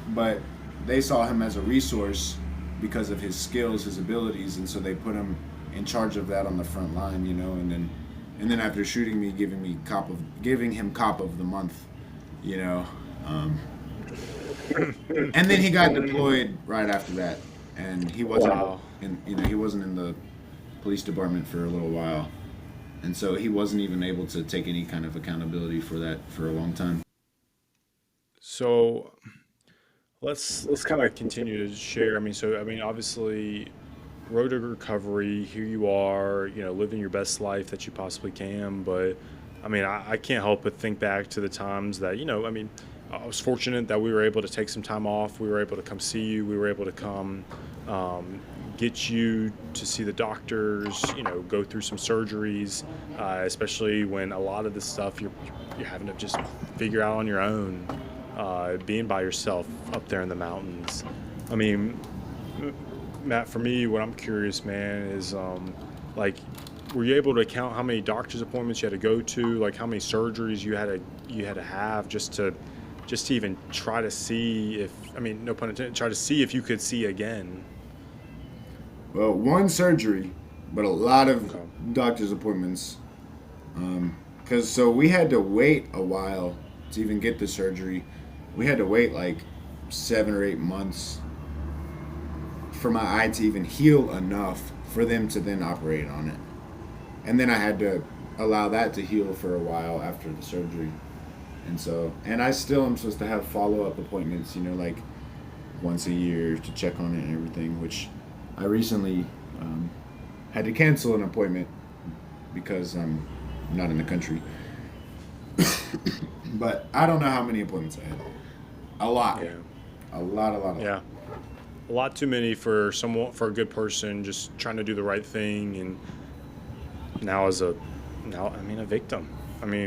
but they saw him as a resource because of his skills, his abilities, and so they put him in charge of that on the front line, and then after shooting me, giving him cop of the month, you know, um, and then he got deployed right after that, and Wow. he wasn't in the police department for a little while, and so he wasn't even able to take any kind of accountability for that for a long time. So let's kind of continue to share. Obviously, road to recovery. Here you are, living your best life that you possibly can. But I can't help but think back to the times that I was fortunate that we were able to take some time off. We were able to come see you. We were able to come um, get you to see the doctors. Go through some surgeries, especially when a lot of this stuff you're having to just figure out on your own, being by yourself up there in the mountains. I mean, Matt, for me, what I'm curious, man, is like, were you able to count how many doctor's appointments you had to go to, like how many surgeries you had to have just to even try to see if, no pun intended, try to see if you could see again. Well, one surgery, but a lot of Okay. doctor's appointments. Because so we had to wait a while to even get the surgery. We had to wait like 7 or 8 months for my eye to even heal enough for them to then operate on it. And then I had to allow that to heal for a while after the surgery. And I still am supposed to have follow up appointments, like once a year to check on it and everything, which I recently had to cancel an appointment because I'm not in the country. But I don't know how many appointments I had. A lot. Yeah. A lot. Yeah. A lot too many for a good person just trying to do the right thing, and now as a now a victim.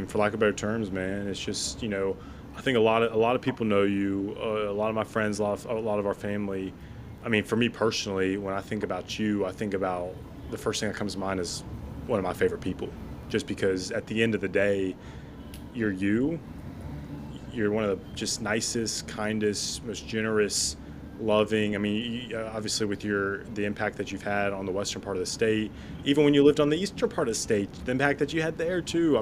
For lack of better terms, man, it's just I think a lot of people know you. A lot of my friends, a lot of our family. For me personally, when I think about you, I think about the first thing that comes to mind is one of my favorite people. Just because at the end of the day, you're you. You're one of the just nicest, kindest, most generous, loving. Obviously with the impact that you've had on the western part of the state, even when you lived on the eastern part of the state, the impact that you had there too.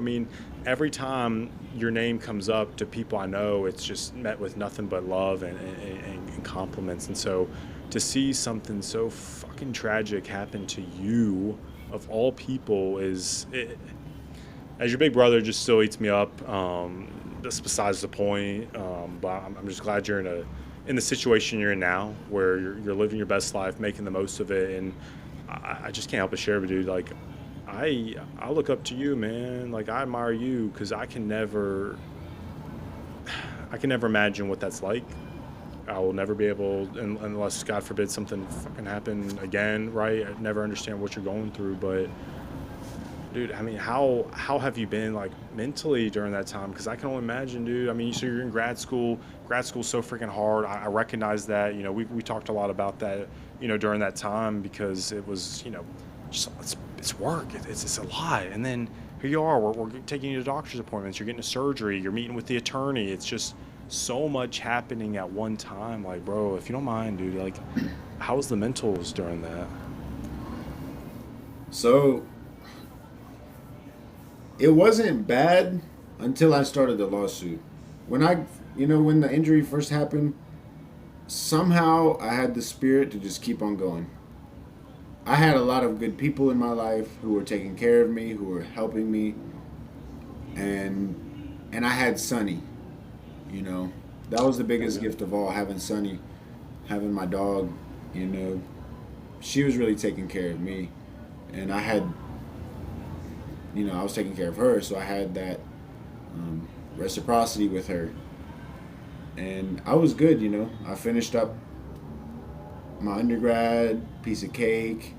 Every time your name comes up to people I know, it's just met with nothing but love and compliments. And so to see something so fucking tragic happen to you, of all people, as your big brother, just still eats me up. That's besides the point. But I'm just glad you're in the situation you're in now, where you're living your best life, making the most of it, and I just can't help but share with you, dude. Like, I look up to you, man. Like, I admire you because I can never imagine what that's like. I will never be able, unless God forbid something fucking happen again, right? I never understand what you're going through, but dude, how have you been like mentally during that time? Because I can only imagine, dude. So you're in grad school. Grad school's so freaking hard. I recognize that. We talked a lot about that, during that time, because it was, just it's work. It's a lot. And then here you are. We're taking you to doctor's appointments. You're getting a surgery. You're meeting with the attorney. It's just so much happening at one time. Like, bro, if you don't mind, dude, like, how was the mentals during that? So it wasn't bad until I started the lawsuit. When the injury first happened, somehow I had the spirit to just keep on going. I had a lot of good people in my life who were taking care of me, who were helping me, and I had Sunny. You know, that was the biggest Okay. gift of all, having Sunny, having my dog. You know, she was really taking care of me, and I was taking care of her, so I had that reciprocity with her, and I was good. I finished up my undergrad, piece of cake.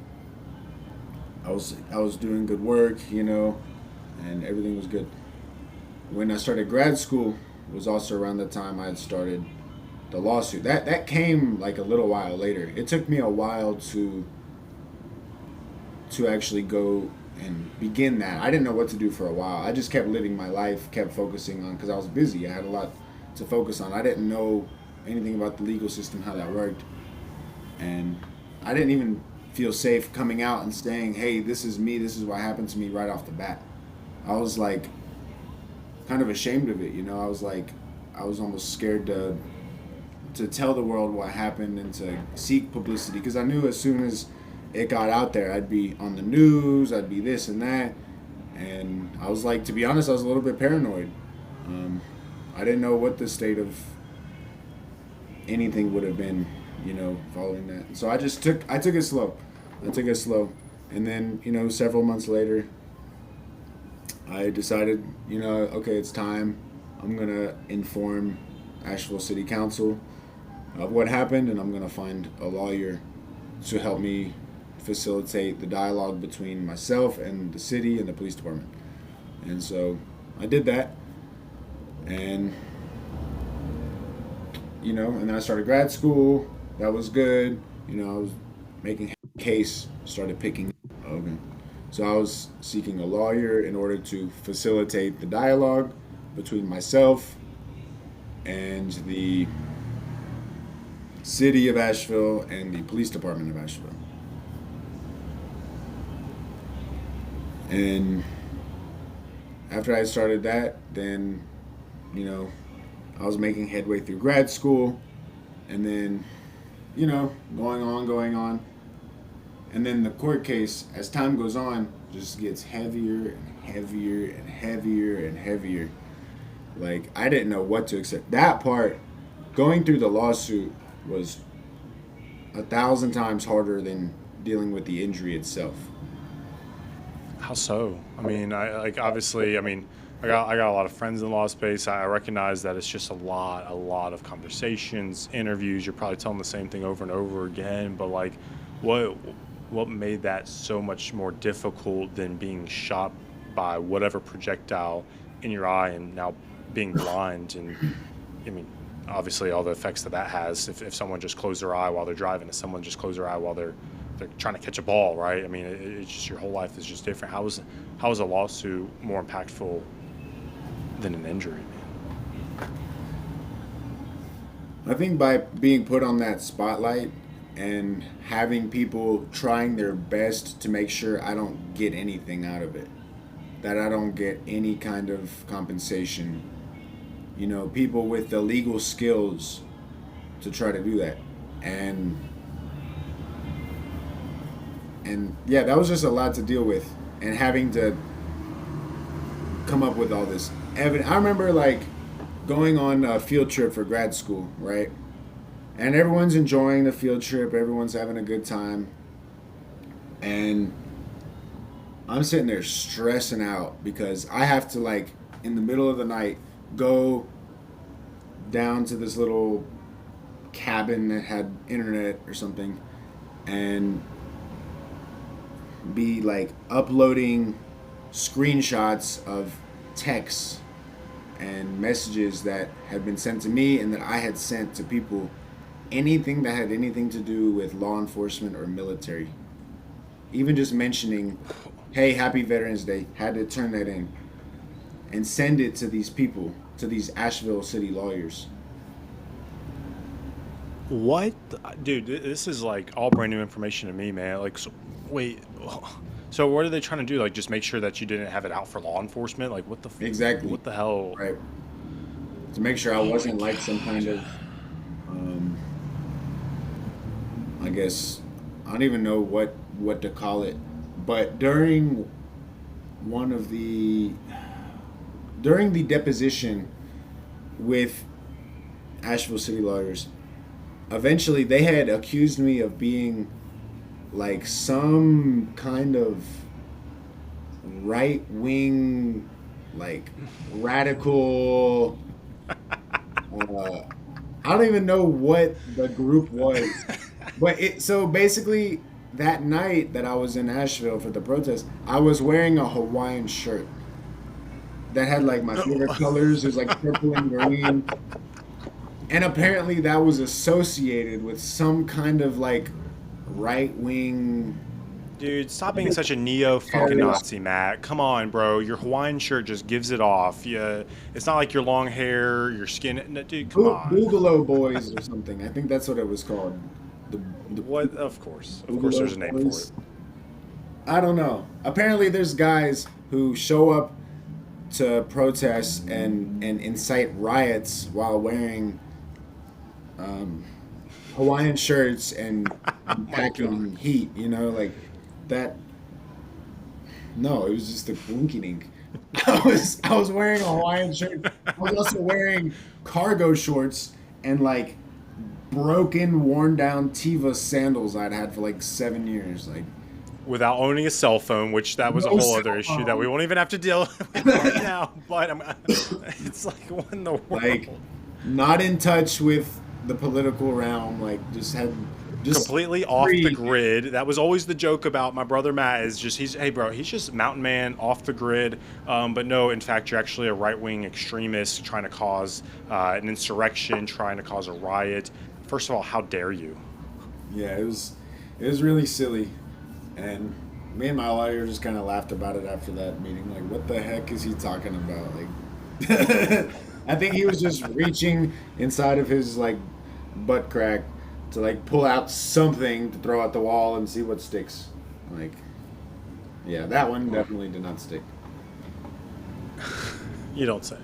I was doing good work, and everything was good. When I started grad school, was also around the time I had started the lawsuit. That came like a little while later. It took me a while to actually go and begin that. I didn't know what to do for a while. I just kept living my life, kept focusing on, because I was busy. I had a lot to focus on. I didn't know anything about the legal system, how that worked, and I didn't even feel safe coming out and saying, "Hey, this is me. This is what happened to me," right off the bat. I was like kind of ashamed of it. I was like, I was almost scared to tell the world what happened and to seek publicity, because I knew as soon as it got out there, I'd be on the news, I'd be this and that, and I was like, to be honest, I was a little bit paranoid. I didn't know what the state of anything would have been, following that. So I took it slow. I took it slow, and then several months later, I decided, okay, it's time. I'm gonna inform Asheville City Council of what happened, and I'm gonna find a lawyer to help me facilitate the dialogue between myself and the city and the police department. And so I did that, and and then I started grad school. That was good. I was making case, started picking. Okay. So I was seeking a lawyer in order to facilitate the dialogue between myself and the city of Asheville and the police department of Asheville. And after I started that, then, I was making headway through grad school, and then, going on. And then the court case, as time goes on, just gets heavier and heavier and heavier and heavier. Like, I didn't know what to accept. That part, going through the lawsuit, was 1,000 times harder than dealing with the injury itself. How so? I mean, I like obviously. I mean, I got a lot of friends in the law space. I recognize that it's just a lot of conversations, interviews. You're probably telling the same thing over and over again. But like, what made that so much more difficult than being shot by whatever projectile in your eye and now being blind? And I mean, obviously, all the effects that has. If someone just closed their eye while they're driving, if someone just closed their eye while they're trying to catch a ball, right? I mean, it's just your whole life is just different. How is a lawsuit more impactful than an injury, man? I think by being put on that spotlight and having people trying their best to make sure I don't get anything out of it, that I don't get any kind of compensation, people with the legal skills to try to do that. And yeah, that was just a lot to deal with, and having to come up with all this evidence. I remember like going on a field trip for grad school, right? And everyone's enjoying the field trip, everyone's having a good time, and I'm sitting there stressing out because I have to, like, in the middle of the night, go down to this little cabin that had internet or something and be like uploading screenshots of texts and messages that had been sent to me and that I had sent to people, anything that had anything to do with law enforcement or military. Even just mentioning, hey, happy Veterans Day, had to turn that in and send it to these people, to these Asheville city lawyers. What, dude? This is like all brand new information to me, man. Like, so, wait, so what are they trying to do? Like, just make sure that you didn't have it out for law enforcement? Like, Exactly. what the hell? Right. To make sure I wasn't like some kind of, I guess, I don't even know what to call it, but during the deposition with Asheville city lawyers, eventually they had accused me of being like some kind of right wing like radical. Uh, I don't even know what the group was, but so basically that night that I was in Asheville for the protest, I was wearing a Hawaiian shirt that had like my favorite colors. It was like purple and green, and apparently that was associated with some kind of like right wing Dude, stop being such a neo fucking terrorist. Nazi, Matt. Come on, bro. Your Hawaiian shirt just gives it off. Yeah, it's not like your long hair, your skin. No, dude, come on. Boogaloo Boys or something. I think that's what it was called. The What? Of course, there's Boogaloo a name for it. Boys. I don't know. Apparently, there's guys who show up to protest and incite riots while wearing um, Hawaiian shirts Oh and my god. packing heat. You know, like that. No, it was just a blinking. I was wearing a Hawaiian shirt. I was also wearing cargo shorts and like broken, worn down Tiva sandals I'd had for like 7 years. Like Without owning a cell phone, which that was a no whole cell other issue that we phone. won't even have to deal with right now. But it's like, what in the Like world? not in touch with the political realm. Like just had just Completely off the free. grid. That was always the joke about my brother Matt. Is just hey bro, he's just mountain man off the grid. But no, in fact, you're actually a right wing extremist trying to cause an insurrection, trying to cause a riot. First of all, how dare you? Yeah, it was really silly, and me and my lawyer just kind of laughed about it after that meeting. Like, what the heck is he talking about? Like, I think he was just reaching inside of his like butt crack to like pull out something to throw at the wall and see what sticks. Like, yeah, that one definitely did not stick. You don't say.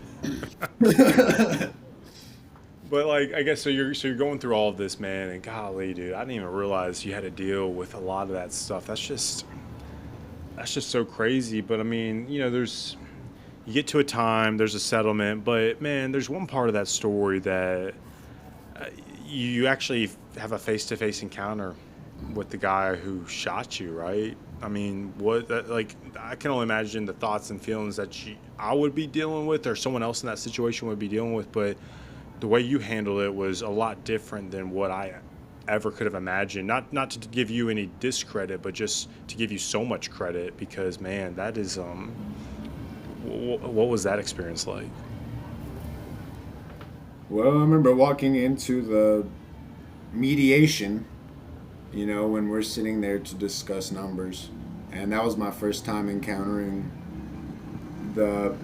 But like, I guess so you're going through all of this, man, and golly, dude, I didn't even realize you had to deal with a lot of that stuff. That's just so crazy. But I mean, there's you get to a time, there's a settlement, but man, there's one part of that story that uh, you actually have a face-to-face encounter with the guy who shot you, right? I mean, like I can only imagine the thoughts and feelings that I would be dealing with, or someone else in that situation would be dealing with. But the way you handled it was a lot different than what I ever could have imagined. Not to give you any discredit, but just to give you so much credit because man, that is what was that experience like? Well, I remember walking into the mediation, when we're sitting there to discuss numbers, and that was my first time encountering the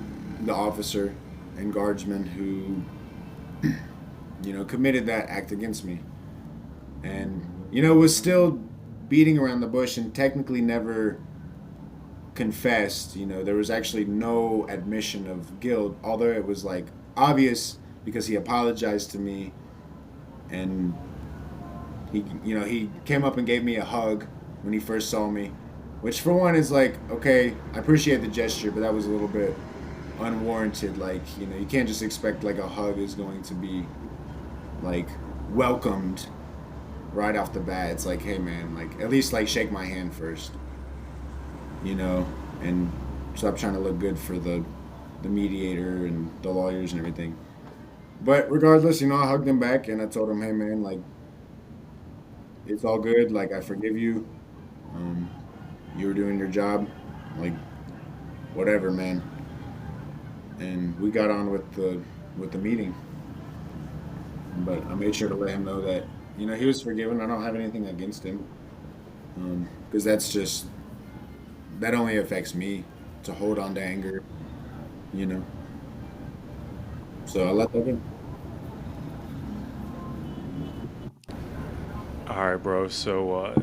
the officer and guardsman who committed that act against me, and was still beating around the bush and technically never confessed. There was actually no admission of guilt, although it was like obvious because he apologized to me, and he came up and gave me a hug when he first saw me, which for one is like, okay, I appreciate the gesture, but that was a little bit unwarranted. Like, you can't just expect like a hug is going to be like welcomed right off the bat. It's like, hey man, like at least like shake my hand first, and stop trying to look good for the mediator and the lawyers and everything. But regardless, I hugged him back and I told him, hey man, like it's all good. Like I forgive you. Um, you were doing your job. Like whatever, man. And we got on with the meeting. But I made sure to let him know that he was forgiven. I don't have anything against him, because that only affects me to hold on to anger, you know. So I let that in. All right, bro. So,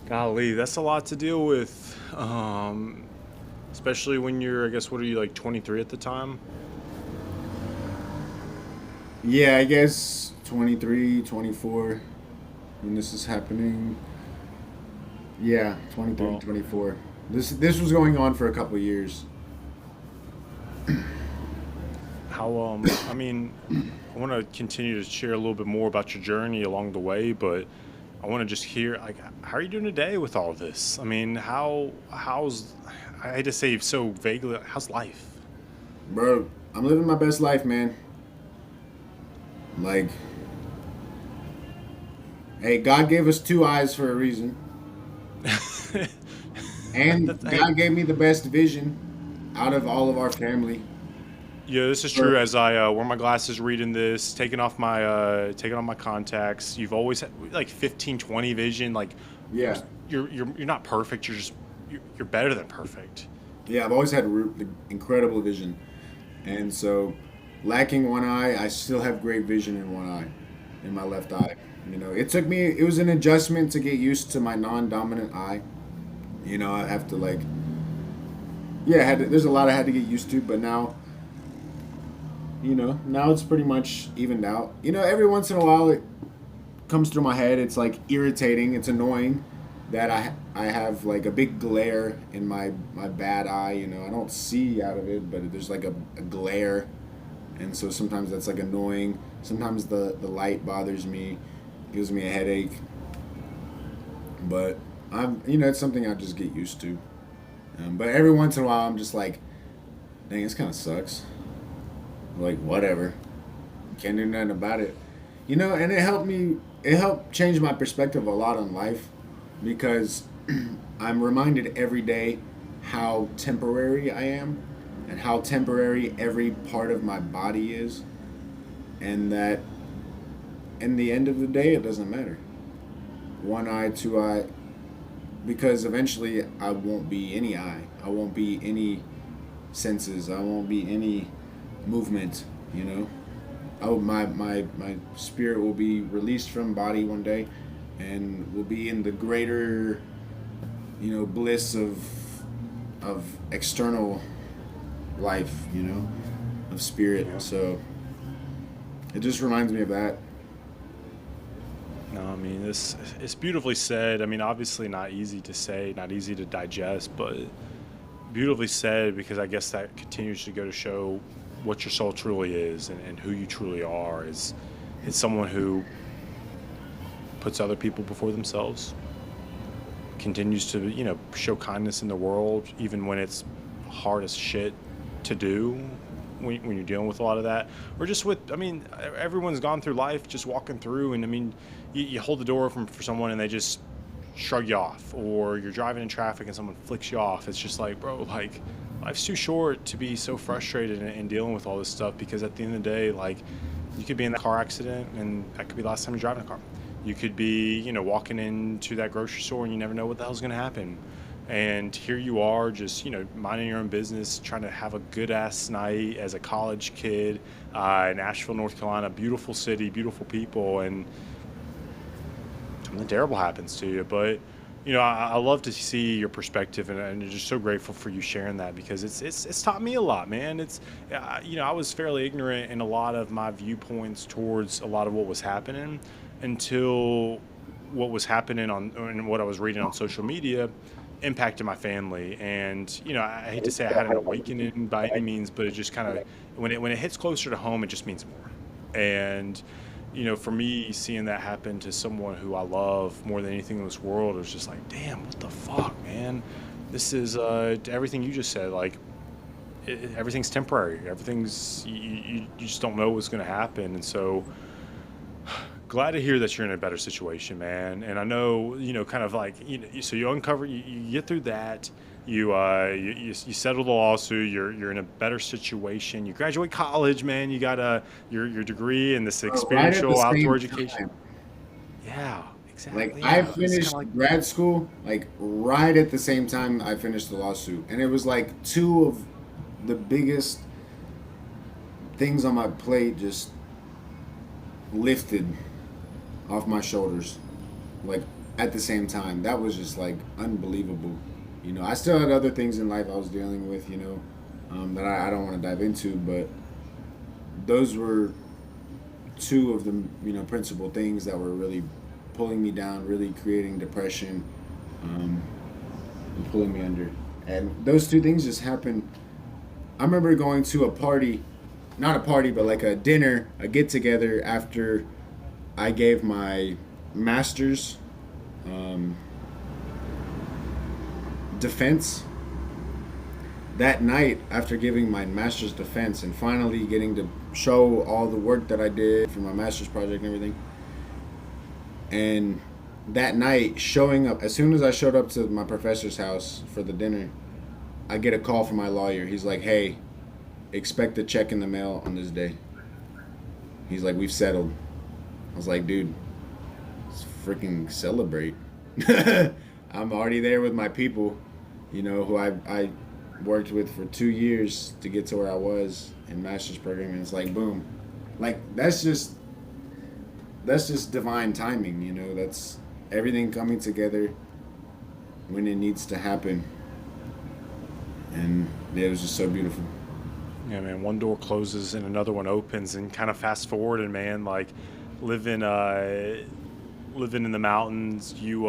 golly, that's a lot to deal with. Especially when you're, I guess, what are you like 23 at the time? Yeah, I guess 23, 24 when this is happening. Yeah, 23 and Well, 24. This was going on for a couple of years. how I mean, I want to continue to share a little bit more about your journey along the way, but I want to just hear, like, how are you doing today with all of this? I mean, how's, I hate to say so vaguely, how's life? Bro, I'm living my best life, man. Like, hey, God gave us two eyes for a reason, and Hey, God gave me the best vision out of all of our family. yeah, this is So, true. As I wear my glasses, reading this, taking off my contacts. You've always had like 15, 20 vision. Like, you're yeah, you're not perfect. You're better than perfect. yeah, I've always had incredible vision, and so lacking one eye, I still have great vision in one eye, in my left eye. It took me. It was an adjustment to get used to my non-dominant eye. I have to like, yeah, there's a lot I had to get used to, but now it's pretty much evened out. Every once in a while it comes through my head. It's like irritating. It's annoying that I have like a big glare in my bad eye. I don't see out of it, but there's like a glare, and so sometimes that's like annoying. Sometimes the light bothers me, gives me a headache. But it's something I just get used to. But every once in a while, I'm just like, dang, this kind of sucks. Like, whatever. Can't do nothing about it. And it helped me, it helped change my perspective a lot on life because I'm reminded every day how temporary I am and how temporary every part of my body is. And that in the end of the day, it doesn't matter. One eye, two eye, because eventually I won't be any eye. I won't be any senses. I won't be any movement. My spirit will be released from body one day, and will be in the greater, bliss of external life. Of spirit. Yeah. So it just reminds me of that. No, I mean, this it's beautifully said. I mean, obviously not easy to say, not easy to digest, but beautifully said because I guess that continues to go to show what your soul truly is and who you truly are is someone who puts other people before themselves, continues to, show kindness in the world, even when it's hard as shit to do when you're dealing with a lot of that. Or just with, I mean, everyone's gone through life just walking through, and I mean, you hold the door open for someone and they just shrug you off, or you're driving in traffic and someone flicks you off. It's just like, bro, like, life's too short to be so frustrated and dealing with all this stuff, because at the end of the day, like, you could be in that car accident and that could be the last time you're driving a car. You could be, walking into that grocery store and you never know what the hell's going to happen. And here you are just, minding your own business, trying to have a good ass night as a college kid in Asheville, North Carolina, beautiful city, beautiful people, and something terrible happens to you. But I love to see your perspective, and I'm just so grateful for you sharing that, because it's taught me a lot, man. It's I was fairly ignorant in a lot of my viewpoints towards a lot of what was happening until what was happening on and what I was reading on social media impacted my family. And I hate to say I had an awakening by any means, but it just kind of, when it hits closer to home, it just means more. And for me, seeing that happen to someone who I love more than anything in this world, it was just like, damn, what the fuck, man. This is everything you just said. Like, everything's temporary. Everything's, you just don't know what's going to happen. And so glad to hear that you're in a better situation, man. And I know, kind of like, so you uncover, you get through that. You settle the lawsuit. You're in a better situation. You graduate college, man. You got your degree and this Right at the experiential outdoor same education. time. Yeah, Like exactly. I Yeah, it's kind of finished like, grad school, like right at the same time I finished the lawsuit, and it was like two of the biggest things on my plate just lifted off my shoulders, like at the same time. That was just like unbelievable. I still had other things in life I was dealing with, that I don't want to dive into, but those were two of the principal things that were really pulling me down, really creating depression, um, and pulling me under. And those two things just happened. I remember going to a party, not a party, but like a dinner, a get together after I gave my master's um, defense. That night, after giving my master's defense and finally getting to show all the work that I did for my master's project and everything, and that night, showing up, as soon as I showed up to my professor's house for the dinner, I get a call from my lawyer. He's like, hey, expect a check in the mail on this day. He's like, we've settled. I was like, dude, let's freaking celebrate. I'm already there with my people, who I worked with for 2 years to get to where I was in master's program. And it's like, boom. Like, that's just divine timing. That's everything coming together when it needs to happen. And yeah, it was just so beautiful. Yeah, man. One door closes and another one opens, and kind of fast forward, and man, like living living in the mountains, you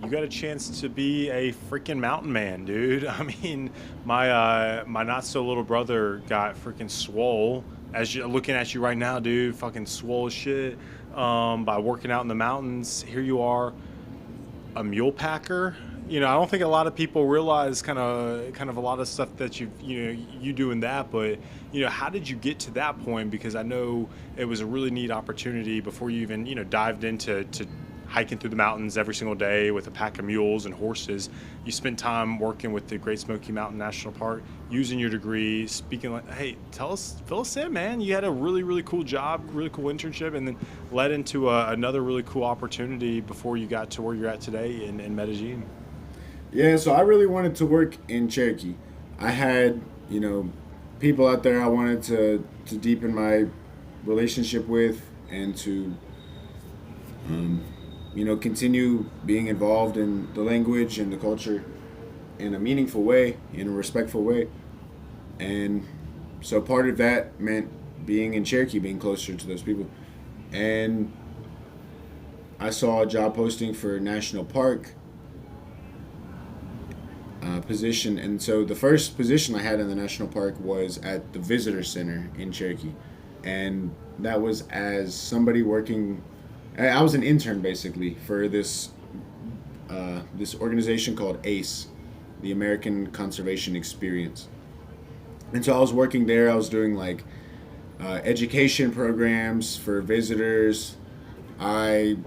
got a chance to be a freaking mountain man, dude. I mean, my not so little brother got freaking swole. As you looking at you right now, dude, fucking swole as shit. By working out in the mountains, here you are, a mule packer. I don't think a lot of people realize kind of a lot of stuff that you doing that, but how did you get to that point? Because I know it was a really neat opportunity before you even dived into hiking through the mountains every single day with a pack of mules and horses. You spent time working with the Great Smoky Mountain National Park, using your degree, speaking like, hey, fill us in, man. You had a really, really cool job, really cool internship, and then led into another really cool opportunity before you got to where you're at today in Medellin. Yeah, so I really wanted to work in Cherokee. I had, people out there I wanted to deepen my relationship with and to, continue being involved in the language and the culture in a meaningful way, in a respectful way. And so part of that meant being in Cherokee, being closer to those people. And I saw a job posting for National Park position, and so the first position I had in the national park was at the visitor center in Cherokee, and that was as somebody working. I was an intern basically for this organization called ACE, the American Conservation Experience, and so I was working there. I was doing like education programs for visitors. I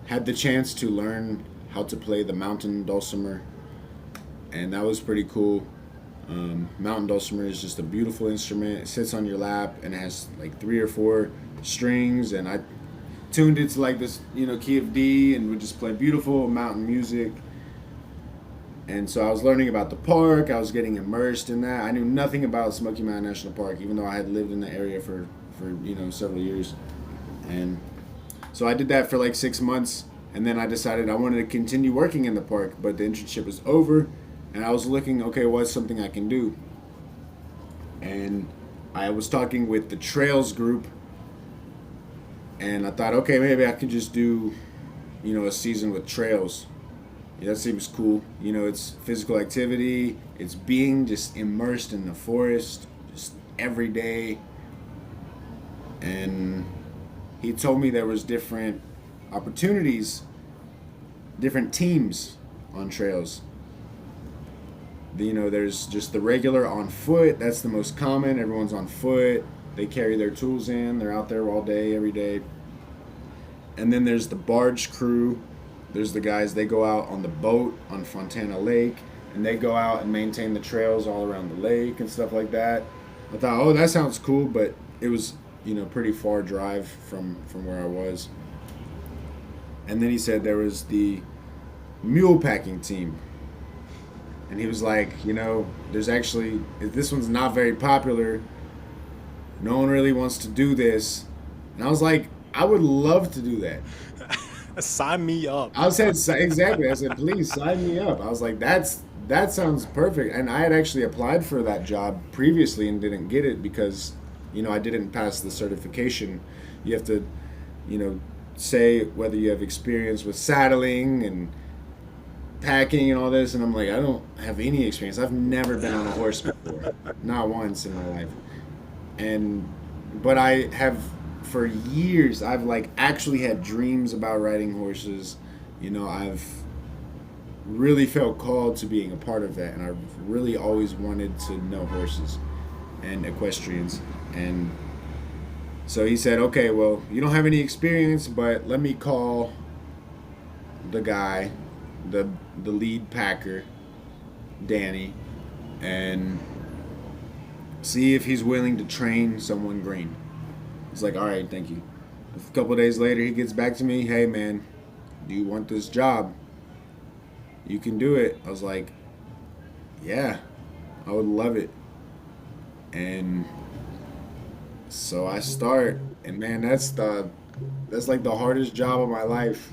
had the chance to learn how to play the mountain dulcimer, and that was pretty cool. Mountain dulcimer is just a beautiful instrument. It sits on your lap and it has like 3 or 4 strings, and I tuned it to like this, key of D, and would just play beautiful mountain music. And so I was learning about the park. I was getting immersed in that. I knew nothing about Smoky Mountain National Park, even though I had lived in the area for several years. And so I did that for like 6 months, and then I decided I wanted to continue working in the park, but the internship was over. And I was looking, okay, what's something I can do? And I was talking with the trails group, and I thought, okay, maybe I could just do, a season with trails. Yeah, that seems cool. It's physical activity. It's being just immersed in the forest, just every day. And he told me there was different opportunities, different teams on trails. There's just the regular on foot. That's the most common. Everyone's on foot. They carry their tools in. They're out there all day, every day. And then there's the barge crew. There's the guys, they go out on the boat on Fontana Lake, and they go out and maintain the trails all around the lake and stuff like that. I thought, oh, that sounds cool, but it was, pretty far drive from where I was. And then he said there was the mule packing team. And he was like, there's actually, this one's not very popular. No one really wants to do this. And I was like, I would love to do that. Sign me up. I said, exactly. I said, please sign me up. I was like, that sounds perfect. And I had actually applied for that job previously and didn't get it because, I didn't pass the certification. You have to, say whether you have experience with saddling and packing and all this, and I'm like, I don't have any experience. I've never been on a horse before, not once in my life. But I have, for years, I've like actually had dreams about riding horses. I've really felt called to being a part of that, and I've really always wanted to know horses and equestrians. And so he said, okay, well, you don't have any experience, but let me call the guy, the the lead packer, Danny, and see if he's willing to train someone green. It's like, all right, thank you. A couple of days later, he gets back to me, hey man, do you want this job? You can do it. I was like, yeah, I would love it. And so I start, and man, that's like the hardest job of my life.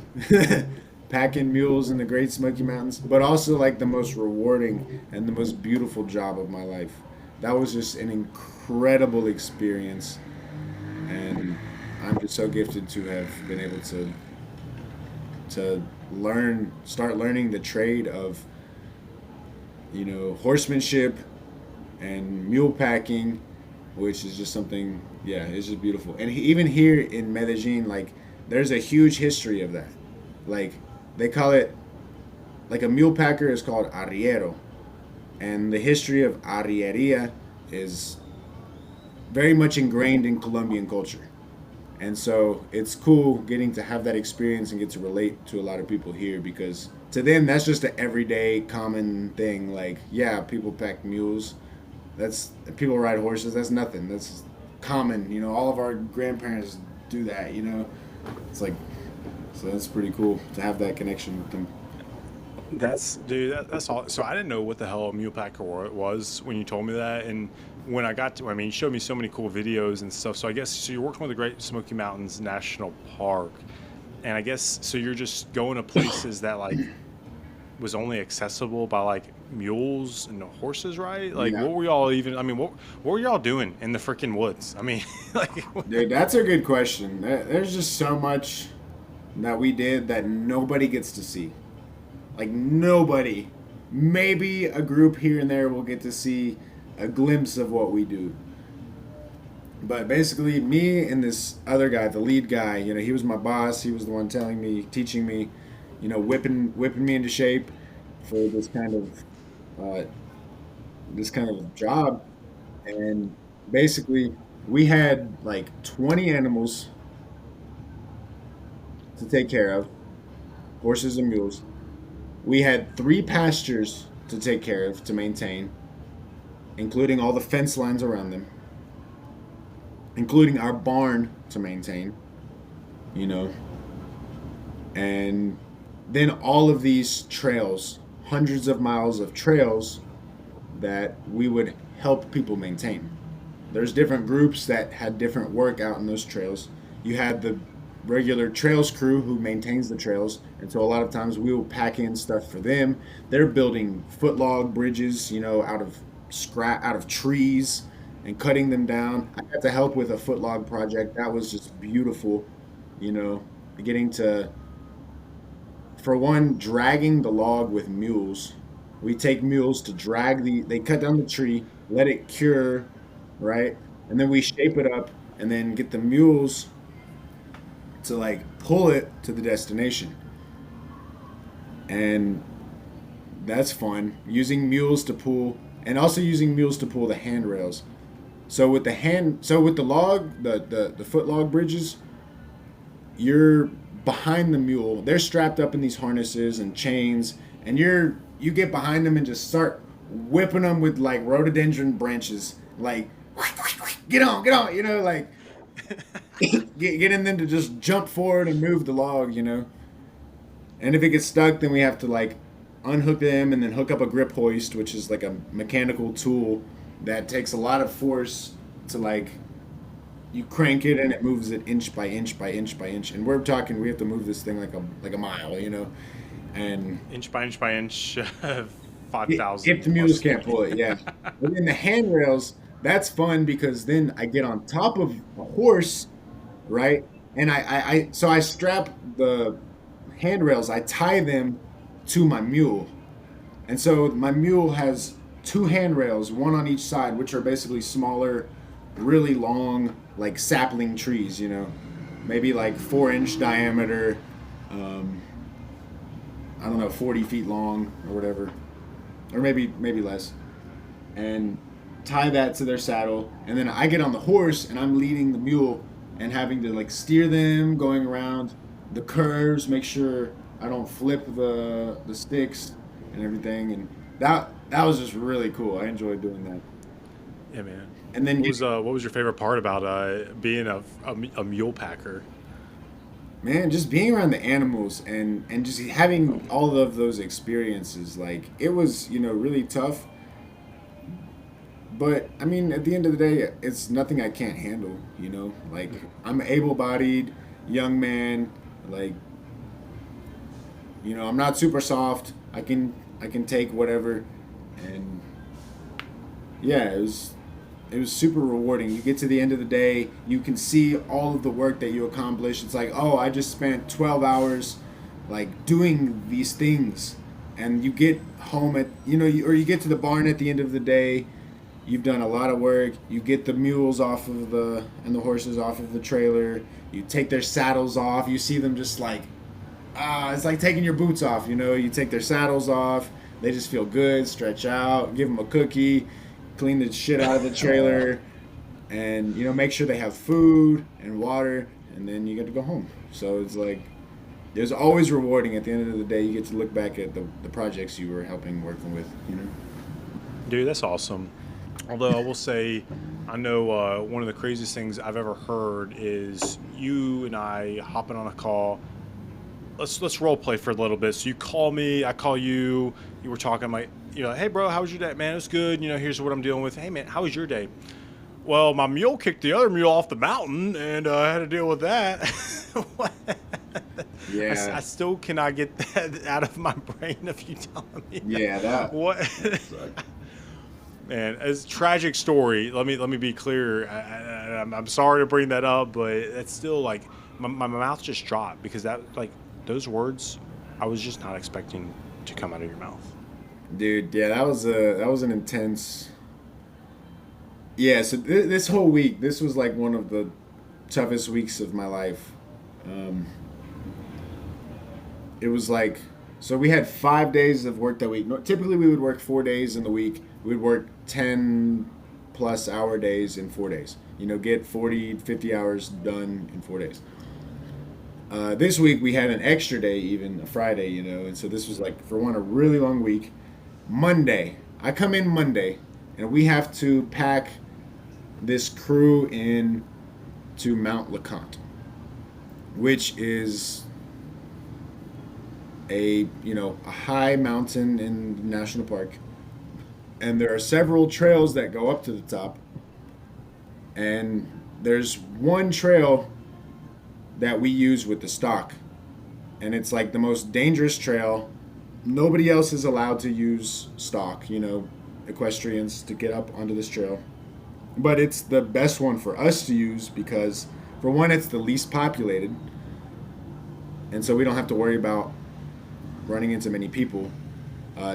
Packing mules in the Great Smoky Mountains, but also like the most rewarding and the most beautiful job of my life. That was just an incredible experience, and I'm just so gifted to have been able to start learning the trade of horsemanship and mule packing, which is just something. Yeah, it's just beautiful. And even here in Medellin, like there's a huge history of that. Like they call it like a mule packer is called arriero, and the history of arriería is very much ingrained in Colombian culture. And so it's cool getting to have that experience and get to relate to a lot of people here because to them that's just an everyday common thing. Like, yeah, people pack mules. That's people ride horses. That's nothing. That's common. All of our grandparents do that. It's like so that's pretty cool to have that connection with them. That's dude. That's all. So I didn't know what the hell a mule packer was when you told me that, and when I got to, I mean, you showed me so many cool videos and stuff. So I guess so you're working with the Great Smoky Mountains National Park, and I guess so you're just going to places that like was only accessible by like mules and horses, right? Like, Yeah. what were y'all even? I mean, what were y'all doing in the freaking woods? I mean, like, Dude, that's a good question. There's just so much that we did that nobody gets to see. Like nobody. Maybe a group here and there will get to see a glimpse of what we do. But basically, me and this other guy, the lead guy, he was my boss. He was the one telling me, teaching me, whipping me into shape for uh, this kind of job. And basically, we had like 20 animals to take care of, horses and mules. We had three pastures to take care of, to maintain, including all the fence lines around them, including our barn to maintain, you know, and then all of these trails, hundreds of miles of trails that we would help people maintain. There's different groups that had different work out in those trails. You had the regular trails crew who maintains the trails, and so a lot of times we will pack in stuff for them. They're building footlog bridges, out of out of trees and cutting them down. I got to help with a footlog project that was just beautiful, you know, getting to, for one, dragging the log with mules. We take mules to they cut down the tree, let it cure, right? And then we shape it up and then get the mules to like pull it to the destination. And that's fun. Using mules to pull and also using mules to pull the handrails. So with the log, the foot log bridges, you're behind the mule. They're strapped up in these harnesses and chains, and you get behind them and just start whipping them with like rhododendron branches, like get on, like getting them to just jump forward and move the log. And if it gets stuck, then we have to like unhook them and then hook up a grip hoist, which is like a mechanical tool that takes a lot of force to like you crank it and it moves it inch by inch by inch by inch. And we're talking we have to move this thing like a mile. And inch by inch by inch, 5,000 if the mules plus can't 20. pull it, yeah. But then the handrails, that's fun because then I get on top of a horse, right? And so I strap the handrails, I tie them to my mule. And so my mule has two handrails, one on each side, which are basically smaller, really long, like sapling trees, maybe like 4-inch diameter, um, I don't know, 40 feet long or whatever, or maybe less, and tie that to their saddle, and then I get on the horse and I'm leading the mule and having to like steer them going around the curves, make sure I don't flip the sticks and everything, and that was just really cool. I enjoyed doing that. Yeah, man. And then What was your favorite part about being a mule packer? man, just being around the animals and just having all of those experiences, like it was, really tough. But I mean, at the end of the day, it's nothing I can't handle. Like I'm an able-bodied young man. Like, I'm not super soft. I can take whatever, and yeah, it was super rewarding. You get to the end of the day, you can see all of the work that you accomplished. It's like, oh, I just spent 12 hours like doing these things, and you get home at or you get to the barn at the end of the day. You've done a lot of work. You get the mules off of and the horses off of the trailer. You take their saddles off. You see them just like, it's like taking your boots off. You take their saddles off. They just feel good, stretch out, give them a cookie, clean the shit out of the trailer, and make sure they have food and water, and then you get to go home. So it's like it's always rewarding. At the end of the day, you get to look back at the projects you were helping working with. Dude, that's awesome. Although I will say, I know one of the craziest things I've ever heard is you and I hopping on a call. Let's role play for a little bit. So you call me, I call you. You were talking like, hey bro, how was your day? Man, it was good. Here's what I'm dealing with. Hey man, how was your day? Well, my mule kicked the other mule off the mountain, and I had to deal with that. Yeah. I still cannot get that out of my brain of you telling me that. Yeah, that. What? Man, it's a tragic story. Let me be clear. I'm sorry to bring that up, but it's still like my mouth just dropped because that like those words I was just not expecting to come out of your mouth. Dude, yeah, that was an intense. Yeah, so this whole week, this was like one of the toughest weeks of my life. Um, it was like, so we had 5 days of work that week. Typically, we would work 4 days in the week. We'd work 10 plus hour days in 4 days. Get 40, 50 hours done in 4 days. This week we had an extra day, even a Friday, and so this was like, for one, a really long week. Monday, I come in Monday, and we have to pack this crew in to Mount LeConte, which is a high mountain in the national park, and there are several trails that go up to the top, and there's one trail that we use with the stock, and it's like the most dangerous trail. Nobody else is allowed to use stock, equestrians, to get up onto this trail, but it's the best one for us to use because, for one, it's the least populated, and so we don't have to worry about running into many people.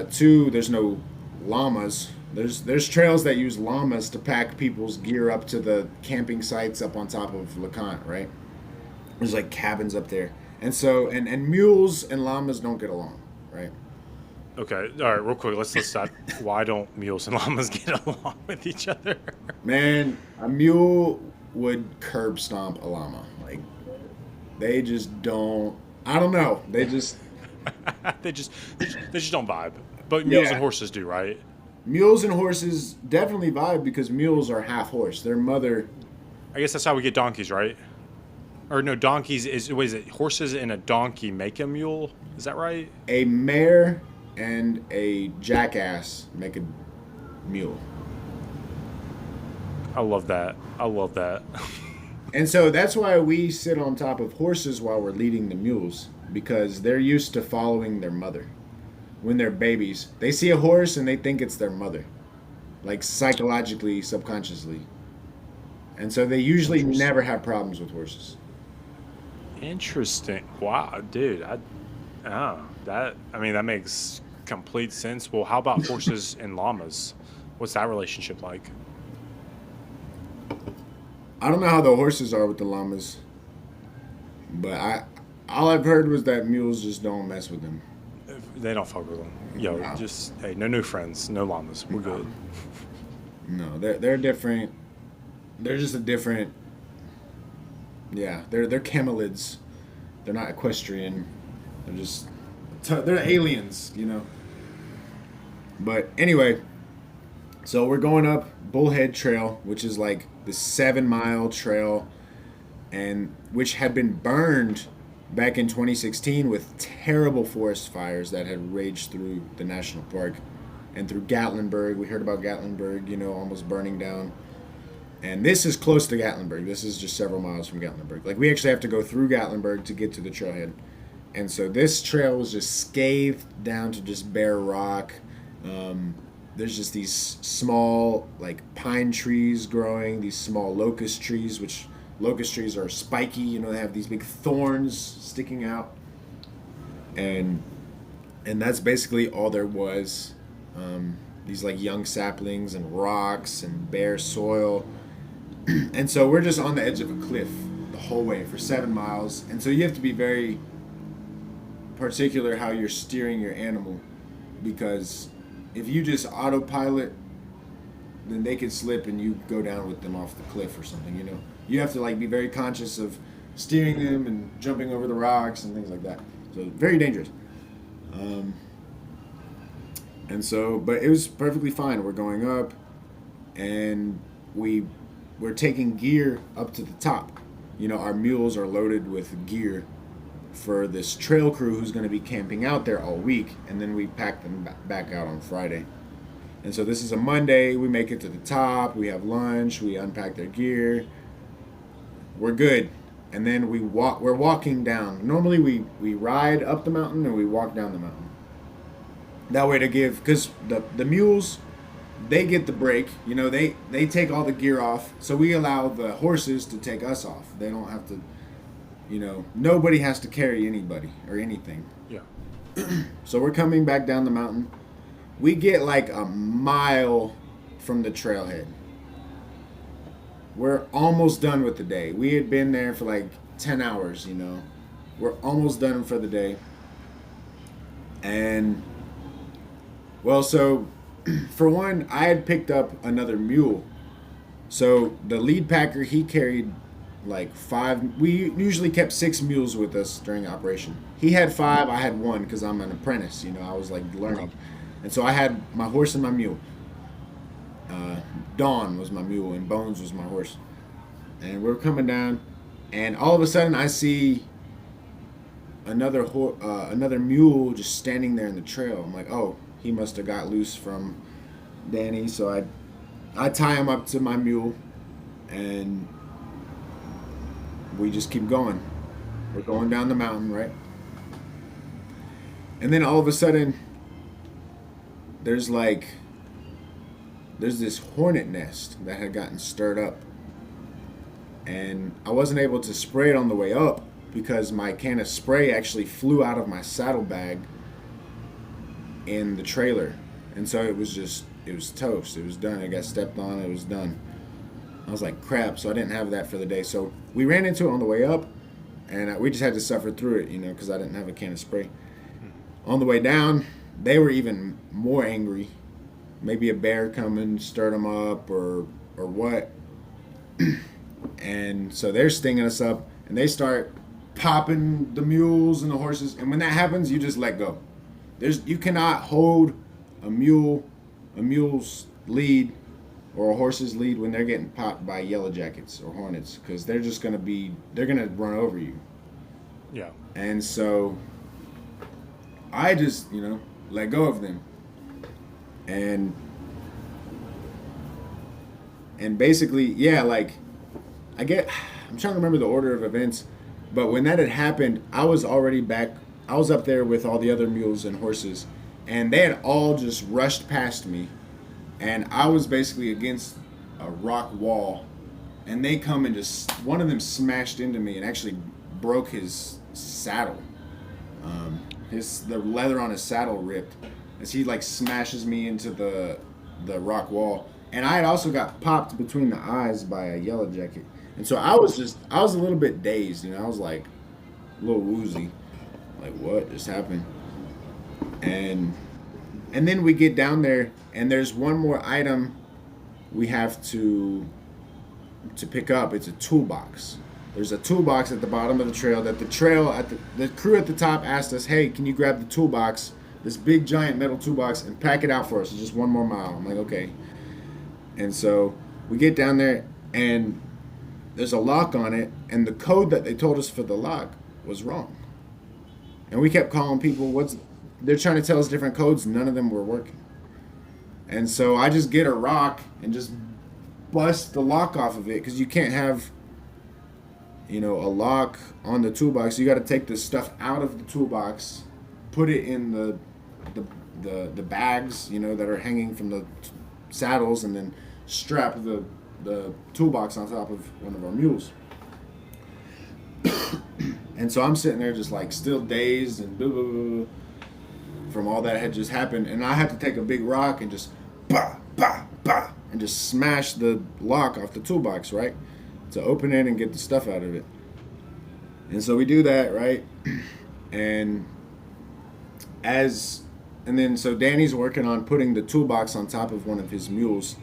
Two, there's no llamas. There's trails that use llamas to pack people's gear up to the camping sites up on top of LeConte, right? There's like cabins up there, and so and mules and llamas don't get along, right? Okay, all right, real quick, let's start. Why don't mules and llamas get along with each other? Man, a mule would curb stomp a llama. Like, they just don't. I don't know. They just they just don't vibe. But mules Yeah. and horses do, right? Mules and horses definitely vibe because mules are half horse. Their mother. I guess that's how we get donkeys, right? Or no, donkeys what is it? Horses and a donkey make a mule. Is that right? A mare and a jackass make a mule. I love that. I love that. And so that's why we sit on top of horses while we're leading the mules, because they're used to following their mother. When they're babies, they see a horse and they think it's their mother, like psychologically, subconsciously. And so they usually Interesting. never have problems with horses. Interesting. Wow, dude. That makes complete sense. Well, how about horses and llamas? What's that relationship like? I don't know how the horses are with the llamas, but all I've heard was that mules just don't mess with them. They don't fuck with them. Yo, No, just hey, no new friends, no llamas. We're no, good. no. They're different. They're just a different. Yeah, they're camelids. They're not equestrian. They're just they're aliens, you know. But anyway, so we're going up Bullhead Trail, which is like the 7 mile trail, and which had been burned back in 2016 with terrible forest fires that had raged through the national park and through Gatlinburg. We heard about Gatlinburg, you know, almost burning down. And this is close to Gatlinburg. This is just several miles from Gatlinburg. Like, we actually have to go through Gatlinburg to get to the trailhead. And so this trail was just scathed down to just bare rock. There's just these small, like, pine trees growing, these small locust trees, which locust trees are spiky. You know, they have these big thorns sticking out. And that's basically all there was. These, like, young saplings and rocks and bare soil. And so we're just on the edge of a cliff the whole way for 7 miles. And so you have to be very particular how you're steering your animal, because if you just autopilot, then they could slip and you go down with them off the cliff or something, you know. You have to, like, be very conscious of steering them and jumping over the rocks and things like that. So very dangerous. And so, but it was perfectly fine. We're going up, and we're taking gear up to the top. You know, our mules are loaded with gear for this trail crew who's going to be camping out there all week, and then we pack them back out on Friday. And so this is a Monday. We make it to the top. We have lunch. We unpack their gear. We're good. And then we're walking down. Normally we ride up the mountain and we walk down the mountain. That way to give, because the mules, they get the break. You know, they take all the gear off. So we allow the horses to take us off. They don't have to, you know, nobody has to carry anybody or anything. Yeah. So we're coming back down the mountain. We get like a mile from the trailhead. We're almost done with the day. We had been there for like 10 hours, you know. We're almost done for the day. And, well, so for one, I had picked up another mule. So the lead packer, he carried like 5. We usually kept 6 mules with us during the operation. He had 5, I had 1 because I'm an apprentice, you know. I was like learning. And so I had my horse and my mule. Dawn was my mule and Bones was my horse. And we're coming down, and all of a sudden I see another mule just standing there in the trail. I'm like, oh, he must have got loose from Danny. So I tie him up to my mule, and we just keep going. We're going down the mountain, right? And then all of a sudden, there's this hornet nest that had gotten stirred up. And I wasn't able to spray it on the way up because my can of spray actually flew out of my saddlebag in the trailer. And so it was toast. It was done. It got stepped on. It was done. I was like, crap. So I didn't have that for the day. So we ran into it on the way up, and we just had to suffer through it, you know, because I didn't have a can of spray. On the way down, they were even more angry. Maybe a bear coming, stirred them up, or what. And so they're stinging us up, and they start popping the mules and the horses. And when that happens, you just let go. You cannot hold a mule's lead or a horse's lead when they're getting popped by yellow jackets or hornets, because they're gonna run over you. Yeah. And so I just, you know, let go of them. And basically, yeah, like, I'm trying to remember the order of events, but when that had happened, I was already back. I was up there with all the other mules and horses, and they had all just rushed past me, and I was basically against a rock wall, and they come and just, one of them smashed into me and actually broke his saddle. The leather on his saddle ripped as he like smashes me into the rock wall. And I had also got popped between the eyes by a yellow jacket. And so I was a little bit dazed, you know. I was like a little woozy. Like, what just happened? and and then we get down there, and there's one more item we have to pick up. It's a toolbox. There's a toolbox at the bottom of the trail that the crew at the top asked us, hey, can you grab the toolbox, this big giant metal toolbox, and pack it out for us? It's just one more mile. I'm like, okay. And so we get down there, and there's a lock on it, and the code that they told us for the lock was wrong. And we kept calling people, they're trying to tell us different codes, none of them were working. And so I just get a rock and just bust the lock off of it, because you can't have, a lock on the toolbox. You got to take the stuff out of the toolbox, put it in the bags, that are hanging from the saddles, and then strap the toolbox on top of one of our mules. And so I'm sitting there just like still dazed and blah, blah, blah, from all that had just happened, and I had to take a big rock and just bah, bah, bah, and just smash the lock off the toolbox, right? To open it and get the stuff out of it. And so we do that, right? And so Danny's working on putting the toolbox on top of one of his mules.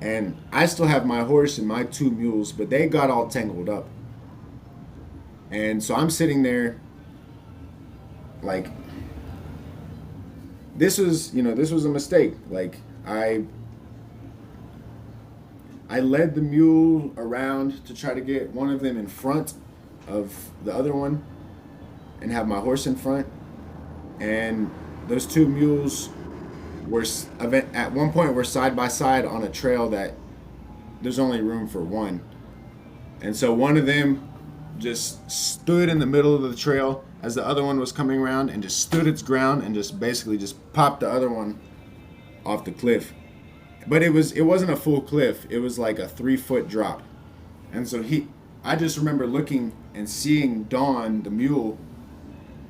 And I still have my horse and my two mules, but they got all tangled up. And so I'm sitting there like, this was a mistake. Like, I led the mule around to try to get one of them in front of the other one and have my horse in front. And those two mules at one point were side by side on a trail that there's only room for one. And so one of them just stood in the middle of the trail as the other one was coming around, and just stood its ground and just basically just popped the other one off the cliff. But it wasn't a full cliff. It was like a 3-foot drop. And so I just remember looking and seeing Dawn, the mule,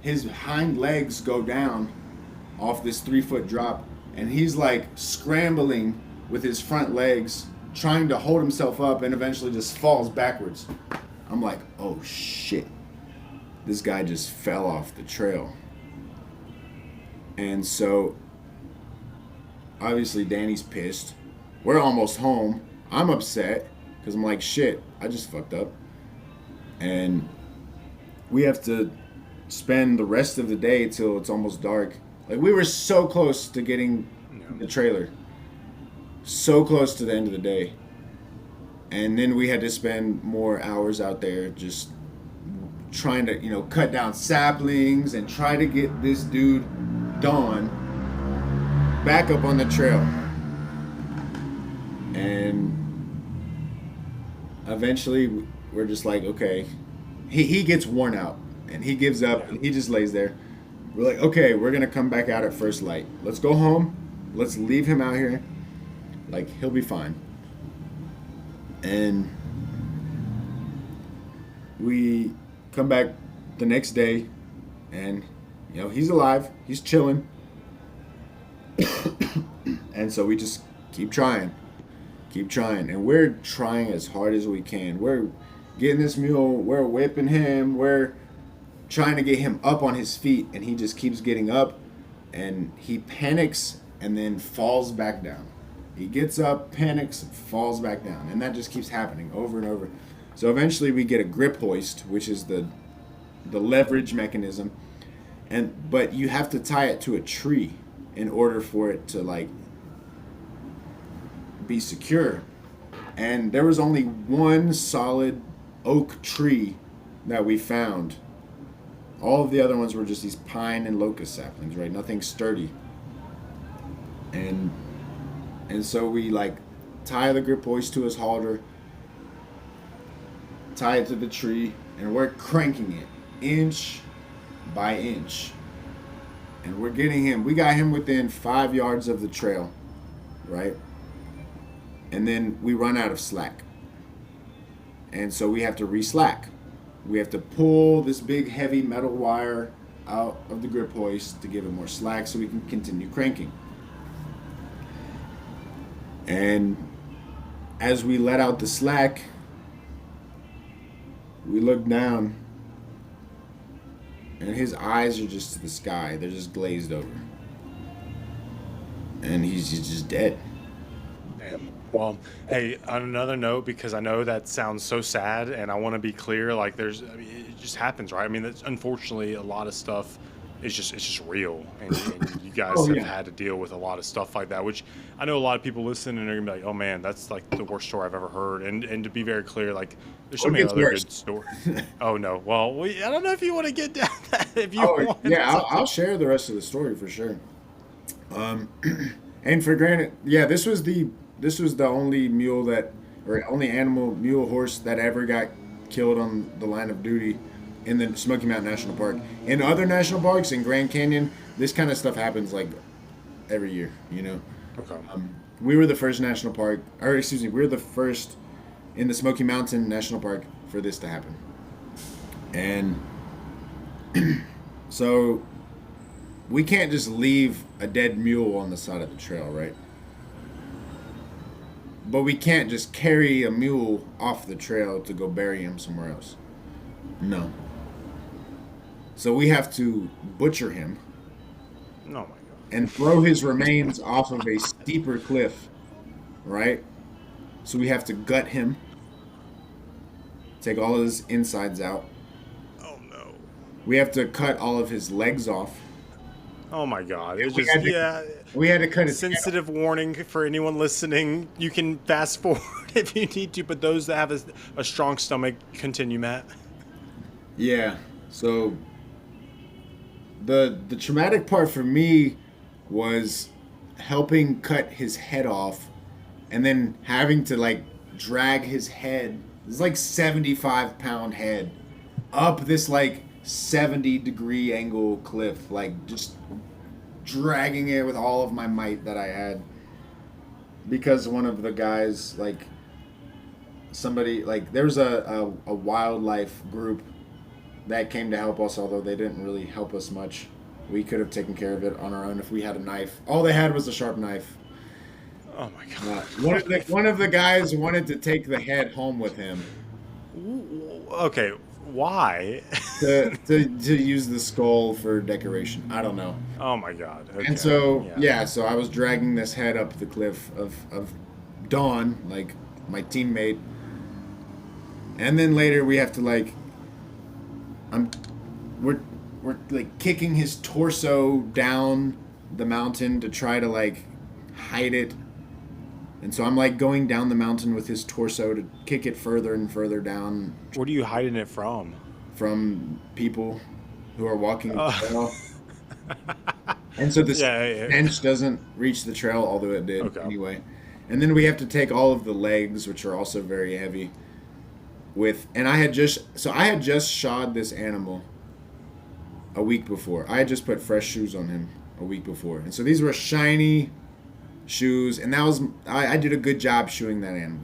his hind legs go down off this 3-foot drop, and he's like scrambling with his front legs, trying to hold himself up, and eventually just falls backwards. I'm like, oh shit. This guy just fell off the trail. And so obviously Danny's pissed. We're almost home. I'm upset because I'm like, shit, I just fucked up. And we have to spend the rest of the day till it's almost dark. Like, we were so close to getting the trailer. So close to the end of the day. And then we had to spend more hours out there just trying to, cut down saplings and try to get this dude, Dawn, back up on the trail. And eventually we're just like, okay. He gets worn out and he gives up and he just lays there. We're like, okay, we're going to come back out at first light. Let's go home. Let's leave him out here. Like, he'll be fine. And we come back the next day and, he's alive. He's chilling. And so we just keep trying. And we're trying as hard as we can. We're getting this mule. We're whipping him. We're trying to get him up on his feet, and he just keeps getting up, and he panics and then falls back down. He gets up, panics, falls back down, and that just keeps happening over and over. So eventually we get a grip hoist, which is the leverage mechanism, but you have to tie it to a tree in order for it to be secure. And there was only one solid oak tree that we found. All of the other ones were just these pine and locust saplings, right? Nothing sturdy. And so we tie the grip hoist to his halter, tie it to the tree, and we're cranking it inch by inch. And we got him within 5 yards of the trail, right? And then we run out of slack. And so we have to re-slack. We have to pull this big heavy metal wire out of the grip hoist to give it more slack so we can continue cranking. And as we let out the slack, we look down and his eyes are just to the sky. They're just glazed over. and he's just dead. Damn. Well, hey, on another note, because I know that sounds so sad, and I want to be clear, like I mean, it just happens, right? I mean, that's unfortunately a lot of stuff it's just real, and you guys Oh have yeah. had to deal with a lot of stuff like that, which I know a lot of people listen and they're gonna be like, oh man, that's like the worst story I've ever heard, and to be very clear, like there's so What many gets other worse? good stories. Oh no, well, I don't know if you want to get down that if you Oh want yeah, to. I'll share the rest of the story for sure. Um, and for granted, yeah, this was the only mule that, or only animal, mule, horse that ever got killed on the line of duty in the Smoky Mountain National Park. In other national parks in Grand Canyon, this kind of stuff happens like every year. Okay. We were the first national park, or excuse me, we were the first in the Smoky Mountain National Park for this to happen. And so we can't just leave a dead mule on the side of the trail, right? But we can't just carry a mule off the trail to go bury him somewhere else. No. So we have to butcher him Oh my god. and throw his remains off of a steeper cliff, right? So we have to gut him, take all of his insides out. Oh no. We have to cut all of his legs off. Oh my god. It's We just had to, yeah. we had to cut his head off. Sensitive warning for anyone listening. You can fast forward if you need to, but those that have a strong stomach, continue, Matt. Yeah. So the traumatic part for me was helping cut his head off and then having to like drag his head, this like 75-pound head, up this like 70-degree angle cliff, like just dragging it with all of my might that I had, because one of the guys, like somebody, like there was a wildlife group that came to help us, although they didn't really help us much. We could have taken care of it on our own if we had a knife. All they had was a sharp knife. Oh my god. One of the guys wanted to take the head home with him Okay, why? to use the skull for decoration. I don't know. Oh my god. Okay. And so yeah, so I was dragging this head up the cliff of Dawn, like my teammate. And then later we have to like I'm we're like kicking his torso down the mountain to try to like hide it. And so I'm like going down the mountain with his torso to kick it further and further down What are you hiding it from? from people who are walking the Oh. trail. And so the Yeah. stench doesn't reach the trail, although it did Okay. anyway. And then we have to take all of the legs, which are also very heavy. And I had just shod this animal a week before. I had just put fresh shoes on him a week before, and so these were shiny shoes, and that was I did a good job shoeing that animal.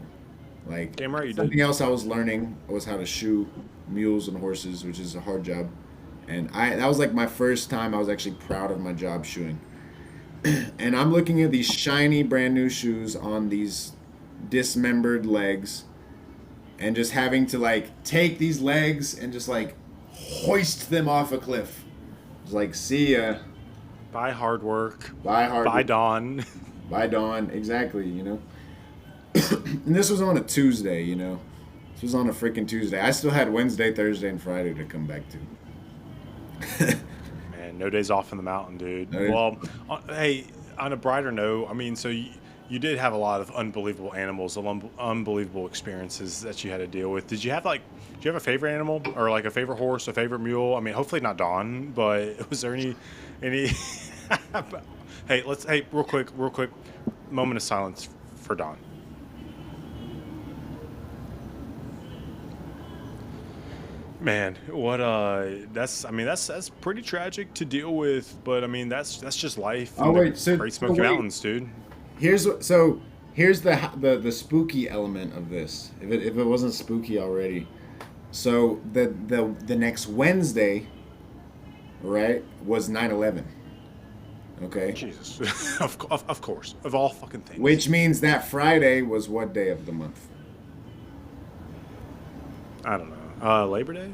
Like Damn right you something did. else I was learning was how to shoe mules and horses, which is a hard job. And that was like my first time I was actually proud of my job shoeing. And I'm looking at these shiny brand new shoes on these dismembered legs, and just having to like take these legs and just like hoist them off a cliff. It's like, see ya. Bye hard work. Bye hard. Bye dawn. Bye dawn. Exactly. And this was on a Tuesday. This was on a freaking Tuesday. I still had Wednesday, Thursday, and Friday to come back to. Man, no days off in the mountain, dude. No. Well, hey, on a brighter note, I mean, so you did have a lot of unbelievable animals, unbelievable experiences that you had to deal with. Do you have a favorite animal, or like a favorite horse, a favorite mule? I mean, hopefully not Dawn, but was there any? Hey, real quick, moment of silence for Dawn. Man, that's pretty tragic to deal with, but I mean that's just life Oh in the wait, Great Smoky Mountains, dude. Here's the spooky element of this. If it wasn't spooky already, so the next Wednesday, right, was 9/11. Okay. Jesus, of course, of all fucking things. Which means that Friday was what day of the month? I don't know. Labor Day?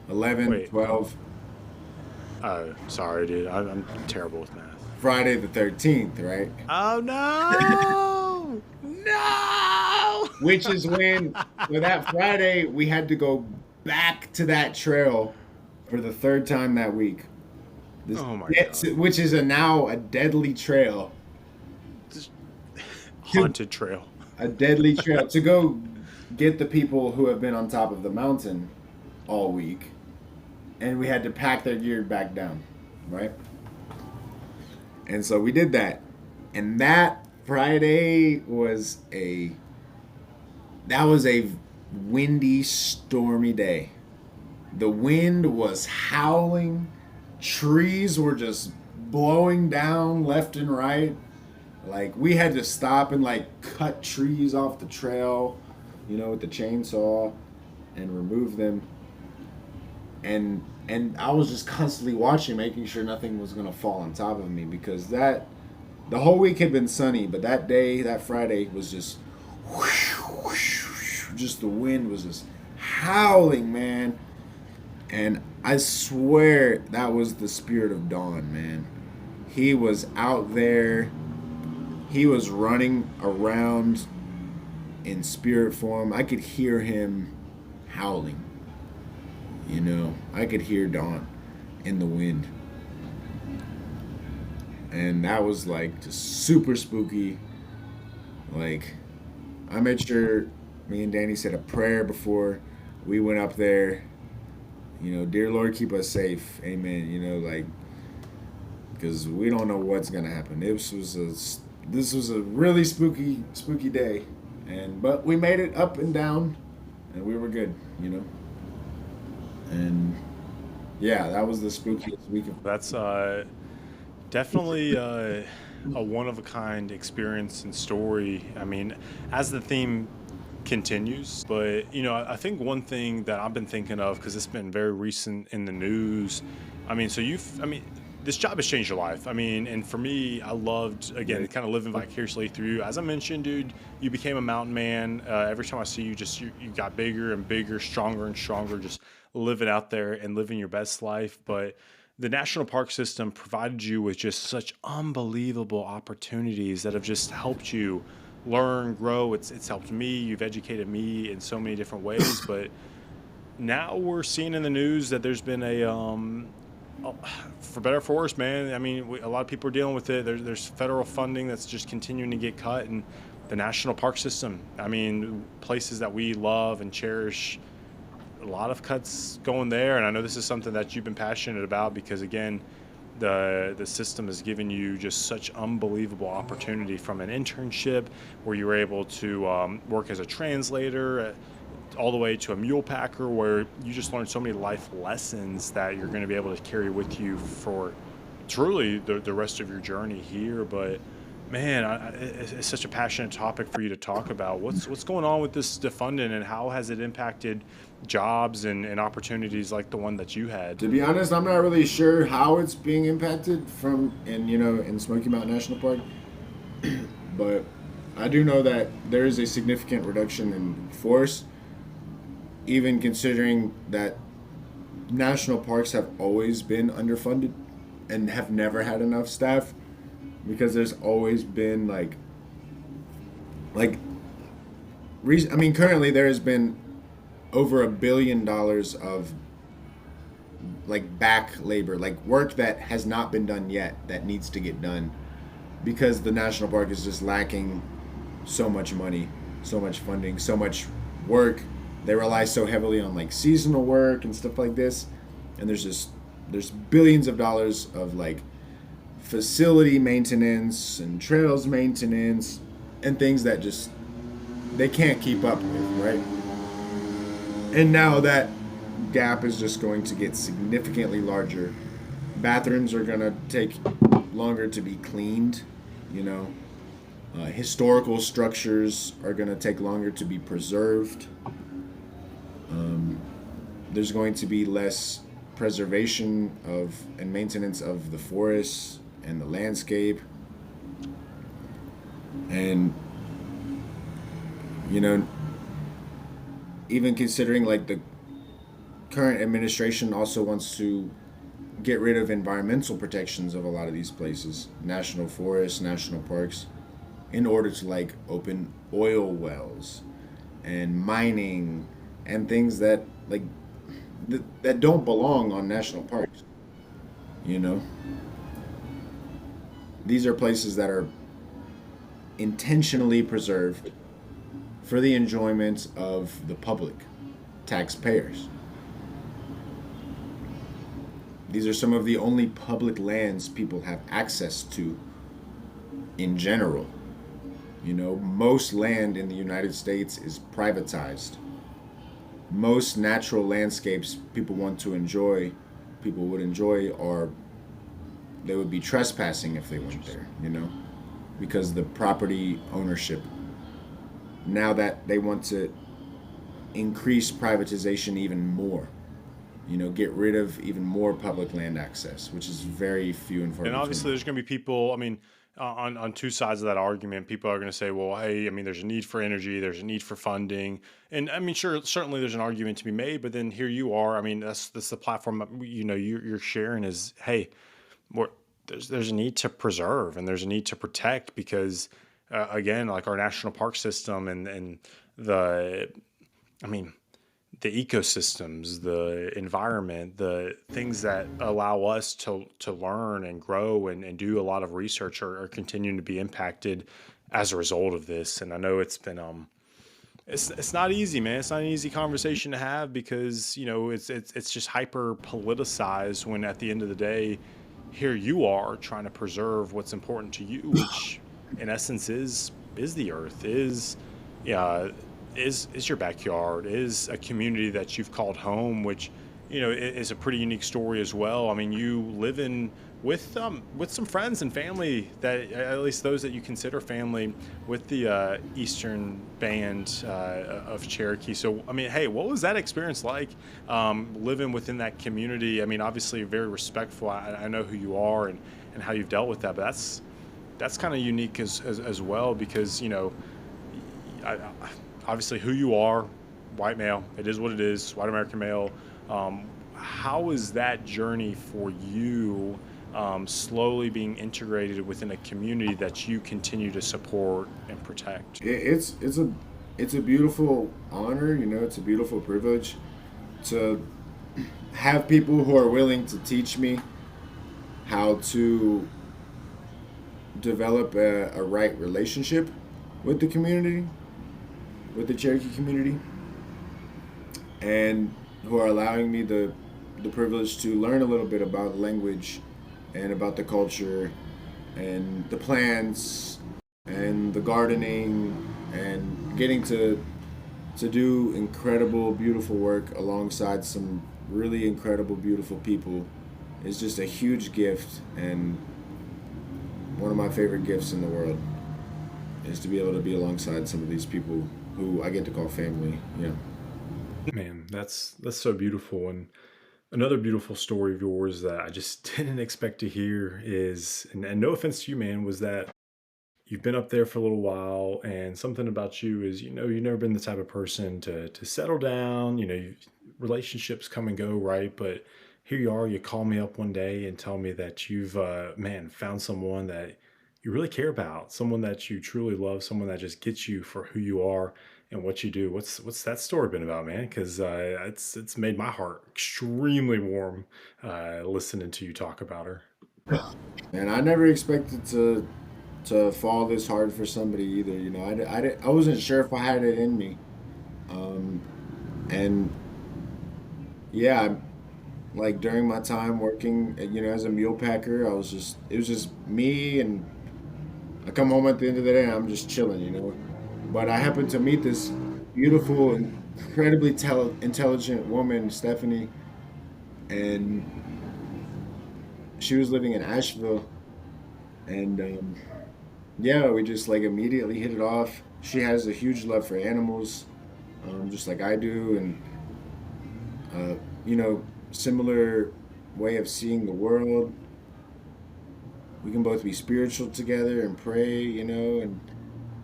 11, Wait. 12. Oh, sorry, dude. I'm terrible with math. Friday the 13th, right? Oh no! No! Which is when, for that Friday, we had to go back to that trail for the third time that week. This, Oh my god. which is now a deadly trail. Just To, haunted trail. a deadly trail to go get the people who have been on top of the mountain all week, and we had to pack their gear back down, right? And so we did that, and that Friday was a windy, stormy day. The wind was howling, trees were just blowing down left and right. Like we had to stop and like cut trees off the trail, with the chainsaw and remove them. And I was just constantly watching, making sure nothing was gonna fall on top of me because the whole week had been sunny, but that day, that Friday, was just just the wind was just howling, man. And I swear that was the spirit of dawn, man. He was out there. He was running around in spirit form. I could hear him howling. I could hear dawn in the wind. And that was like just super spooky. Like, I made sure me and Danny said a prayer before we went up there. Dear Lord, keep us safe. Amen. Because we don't know what's gonna happen. This was a really spooky day, but we made it up and down, and we were good. And yeah, that was the spookiest week of. That's definitely a one of a kind experience and story. I mean, as the theme continues, but I think one thing that I've been thinking of because it's been very recent in the news. I mean, this job has changed your life. I mean, and for me, I loved, again, kind of living vicariously through you. As I mentioned, dude, you became a mountain man. Every time I see you, you got bigger and bigger, stronger and stronger, just living out there and living your best life. But the national park system provided you with just such unbelievable opportunities that have just helped you learn, grow. It's helped me. You've educated me in so many different ways. But now we're seeing in the news that there's been for better or for worse, man. I mean, a lot of people are dealing with it. There's federal funding that's just continuing to get cut, and the national park system. I mean, places that we love and cherish, a lot of cuts going there. And I know this is something that you've been passionate about because, again, the system has given you just such unbelievable opportunity from an internship where you were able to work as a translator. All the way to a mule packer where you just learn so many life lessons that you're going to be able to carry with you for truly the rest of your journey here. But man, it's such a passionate topic for you to talk about. What's going on with this defunding and how has it impacted jobs and opportunities like the one that you had? To be honest, I'm not really sure how it's being impacted in Smoky Mountain National Park, but I do know that there is a significant reduction in force. Even considering that national parks have always been underfunded and have never had enough staff because there's always been currently there has been over $1 billion of back labor, work that has not been done yet that needs to get done because the national park is just lacking so much money, so much funding, so much work. They rely so heavily on seasonal work and stuff like this, and there's billions of dollars of facility maintenance and trails maintenance and things that just they can't keep up with, right? And now that gap is just going to get significantly larger. Bathrooms are gonna take longer to be cleaned, historical structures are gonna take longer to be preserved. There's going to be less preservation and maintenance of the forests and the landscape. And, even considering the current administration also wants to get rid of environmental protections of a lot of these places, national forests, national parks, in order to like open oil wells and mining and things that like that don't belong on national parks. You know, these are places that are intentionally preserved for the enjoyment of the public, taxpayers. These are some of the only public lands people have access to in general. You know, most land in the United States is privatized. Most natural landscapes people would enjoy, are they would be trespassing if they went there, you know, because the property ownership. Now that they want to increase privatization even more, you know, get rid of even more public land access, which is very few and far And between. obviously, there's going to be people. I mean, on two sides of that argument, people are going to say, "Well, hey, I mean, there's a need for energy, there's a need for funding," and I mean, sure, certainly there's an argument to be made. But then here you are. I mean, that's the platform that, you're sharing is, hey, we're, there's a need to preserve and there's a need to protect because, again, like our national park system and the, I mean, the ecosystems, the environment, the things that allow us to learn and grow and do a lot of research are continuing to be impacted as a result of this. And I know it's been it's not easy, man. It's not an easy conversation to have because it's just hyper politicized when at the end of the day, here you are trying to preserve what's important to you, which in essence is the earth, yeah, is your backyard, is a community that you've called home, which is a pretty unique story as well. I mean, you live in with some friends and family that at least those that you consider family with the Eastern Band of Cherokee. So, I mean, hey, what was that experience like living within that community? I mean, obviously very respectful. I know who you are and how you've dealt with that, but that's kind of unique as well because I, obviously who you are, white male. It is what it is, white American male. How is that journey for you, slowly being integrated within a community that you continue to support and protect? It's a beautiful honor, you know, it's a beautiful privilege to have people who are willing to teach me how to develop a right relationship with the community, with the Cherokee community, and who are allowing me the privilege to learn a little bit about language and about the culture and the plants and the gardening and getting to do incredible beautiful work alongside some really incredible beautiful people is just a huge gift, and one of my favorite gifts in the world is to be able to be alongside some of these people who I get to call family. Yeah. Man, that's so beautiful. And another beautiful story of yours that I just didn't expect to hear is, and no offense to you, man, was that you've been up there for a little while, and something about you is, you've never been the type of person to settle down. Relationships come and go, right? But here you are. You call me up one day and tell me that you've, man, found someone that you really care about, someone that you truly love, someone that just gets you for who you are and what you do. What's that story been about, man? Because it's made my heart extremely warm listening to you talk about her. And I never expected to fall this hard for somebody either. You know, I wasn't sure if I had it in me. Um, and yeah, like during my time working, you know, as a mule packer, it was just me, and I come home at the end of the day and I'm just chilling, you know. But I happened to meet this beautiful, incredibly intelligent woman, Stephanie, and she was living in Asheville, and yeah, we just like immediately hit it off. She has a huge love for animals, just like I do, and uh, you know, similar way of seeing the world. We can both be spiritual together and pray, you know, and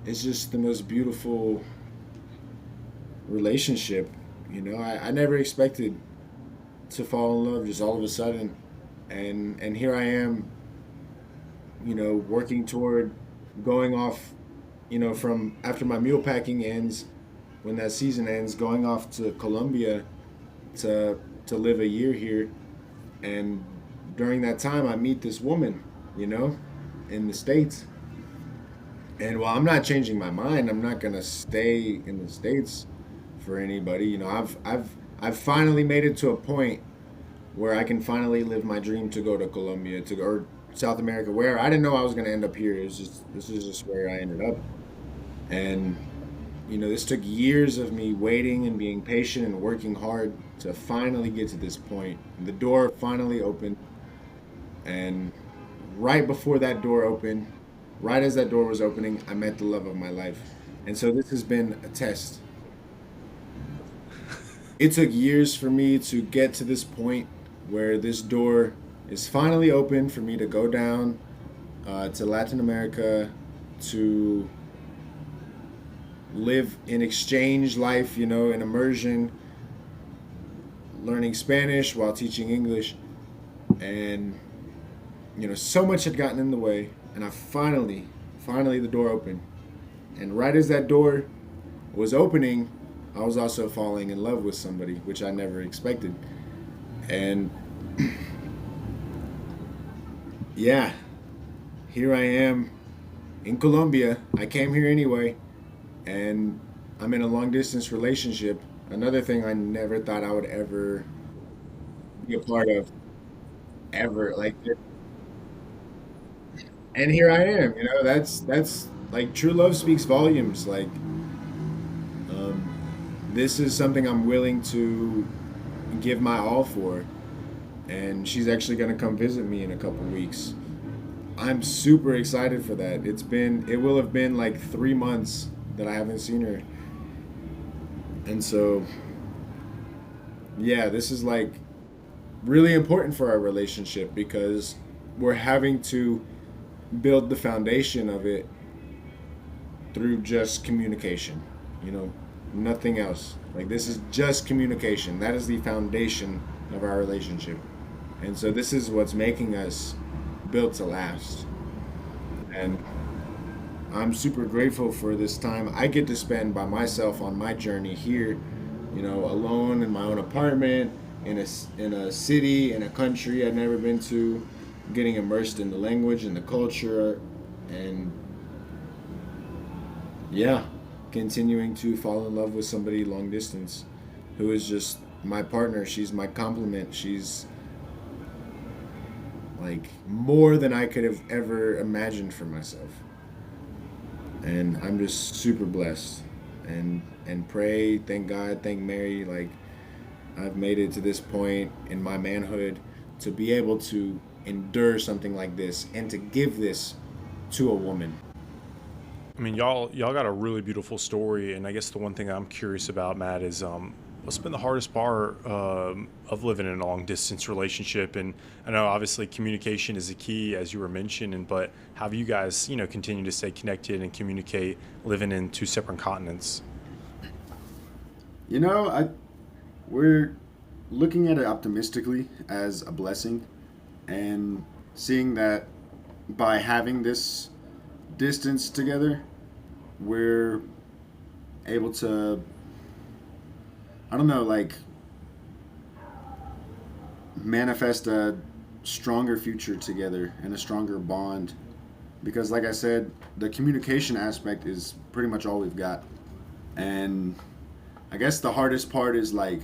it's just the most beautiful relationship. You know, I never expected to fall in love just all of a sudden. and here I am, working toward going off, from after my mule packing ends, when that season ends, going off to Colombia to live a year here. And during that time, I meet this woman, you know, in the States. And while I'm not changing my mind, I'm not gonna stay in the States for anybody. I've finally made it to a point where I can finally live my dream to go to Colombia, to go or South America, where I didn't know I was gonna end up here. It's just this is just where I ended up. And this took years of me waiting and being patient and working hard to finally get to this point. The door finally opened, and right before that door opened, right as that door was opening, I met the love of my life. And so this has been a test. It took years for me to get to this point where this door is finally open for me to go down to Latin America to live in exchange life, in immersion, learning Spanish while teaching English. And, so much had gotten in the way. And I finally, the door opened. And right as that door was opening, I was also falling in love with somebody, which I never expected. And yeah, here I am in Colombia. I came here anyway, and I'm in a long distance relationship. Another thing I never thought I would ever be a part of, ever. And here I am. That's like true love speaks volumes. This is something I'm willing to give my all for, and she's actually gonna come visit me in a couple weeks. I'm super excited for that. It will have been like 3 months that I haven't seen her, and so yeah, this is like really important for our relationship because we're having to build the foundation of it through just communication, you know, nothing else. Like, this is just communication. That is the foundation of our relationship. And so this is what's making us built to last. And I'm super grateful for this time I get to spend by myself on my journey here, alone in my own apartment, in a city, in a country I've never been to, getting immersed in the language and the culture, and yeah, continuing to fall in love with somebody long distance who is just my partner. She's my complement. She's like more than I could have ever imagined for myself. And I'm just super blessed, and pray, thank God, thank Mary, like I've made it to this point in my manhood to be able to endure something like this and to give this to a woman. I mean, y'all got a really beautiful story, and I guess the one thing I'm curious about, Matt, is what's been the hardest part of living in a long distance relationship? And I know obviously communication is the key, as you were mentioning, but how have you guys continue to stay connected and communicate living in two separate continents? You know, I we're looking at it optimistically as a blessing, and seeing that by having this distance together, we're able to, I don't know, like manifest a stronger future together and a stronger bond. Because, like I said, the communication aspect is pretty much all we've got. And I guess the hardest part is like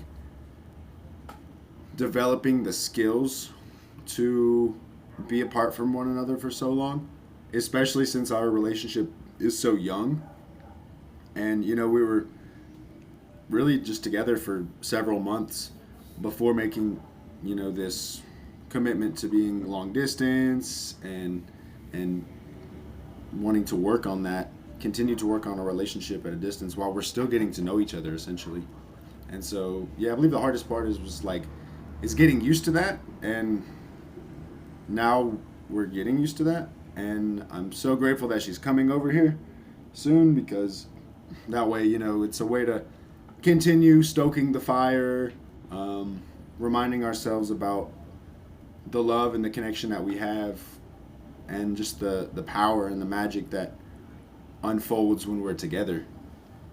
developing the skills to be apart from one another for so long, especially since our relationship is so young. And, we were really just together for several months before making, this commitment to being long distance, and wanting to work on that, continue to work on a relationship at a distance while we're still getting to know each other essentially. And so, yeah, I believe the hardest part is getting used to that, and now we're getting used to that, and I'm so grateful that she's coming over here soon, because that way, it's a way to continue stoking the fire, reminding ourselves about the love and the connection that we have, and just the power and the magic that unfolds when we're together.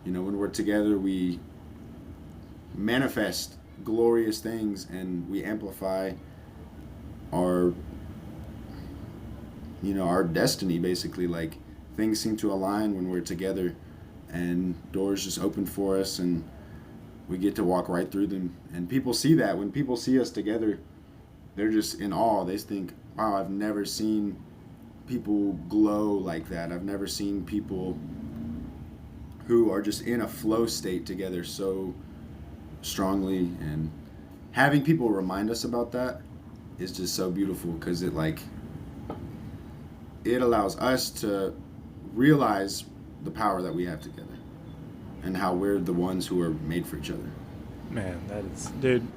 When we're together, we manifest glorious things, and we amplify our our destiny, basically. Like, things seem to align when we're together, and doors just open for us, and we get to walk right through them. And people see that. When people see us together, they're just in awe. They think, wow, I've never seen people glow like that. I've never seen people who are just in a flow state together so strongly. And having people remind us about that is just so beautiful, because it allows us to realize the power that we have together, and how we're the ones who are made for each other. Man, that is, dude,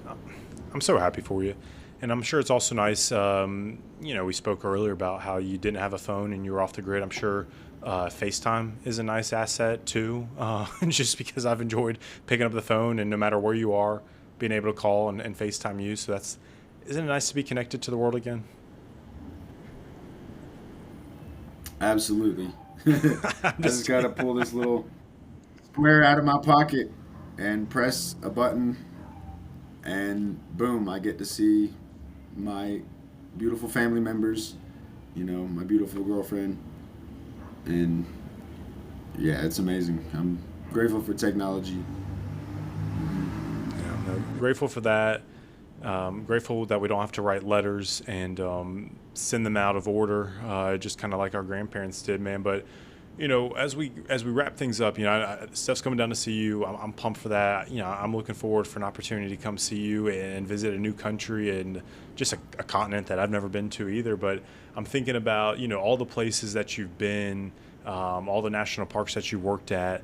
I'm so happy for you. And I'm sure it's also nice. We spoke earlier about how you didn't have a phone and you were off the grid. I'm sure FaceTime is a nice asset too, just because I've enjoyed picking up the phone and no matter where you are, being able to call and FaceTime you. So isn't it nice to be connected to the world again? Absolutely. I just got to pull this little square out of my pocket and press a button, and boom, I get to see my beautiful family members, my beautiful girlfriend. And yeah, it's amazing. I'm grateful for technology. Yeah, no, grateful for that. Grateful that we don't have to write letters and send them out of order, just kind of like our grandparents did, man. But as we wrap things up, Steph's coming down to see you. I'm pumped for that. I'm looking forward for an opportunity to come see you and visit a new country and just a continent that I've never been to either. But I'm thinking about all the places that you've been, all the national parks that you worked at.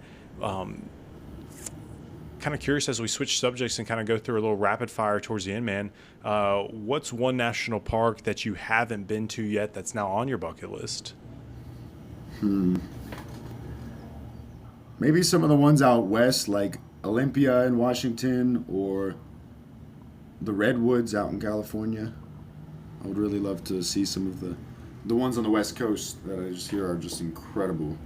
Kind of curious, as we switch subjects and kind of go through a little rapid fire towards the end, man. What's one national park that you haven't been to yet that's now on your bucket list? Maybe some of the ones out west, like Olympia in Washington, or the Redwoods out in California. I would really love to see some of the ones on the West Coast that I just hear are just incredible.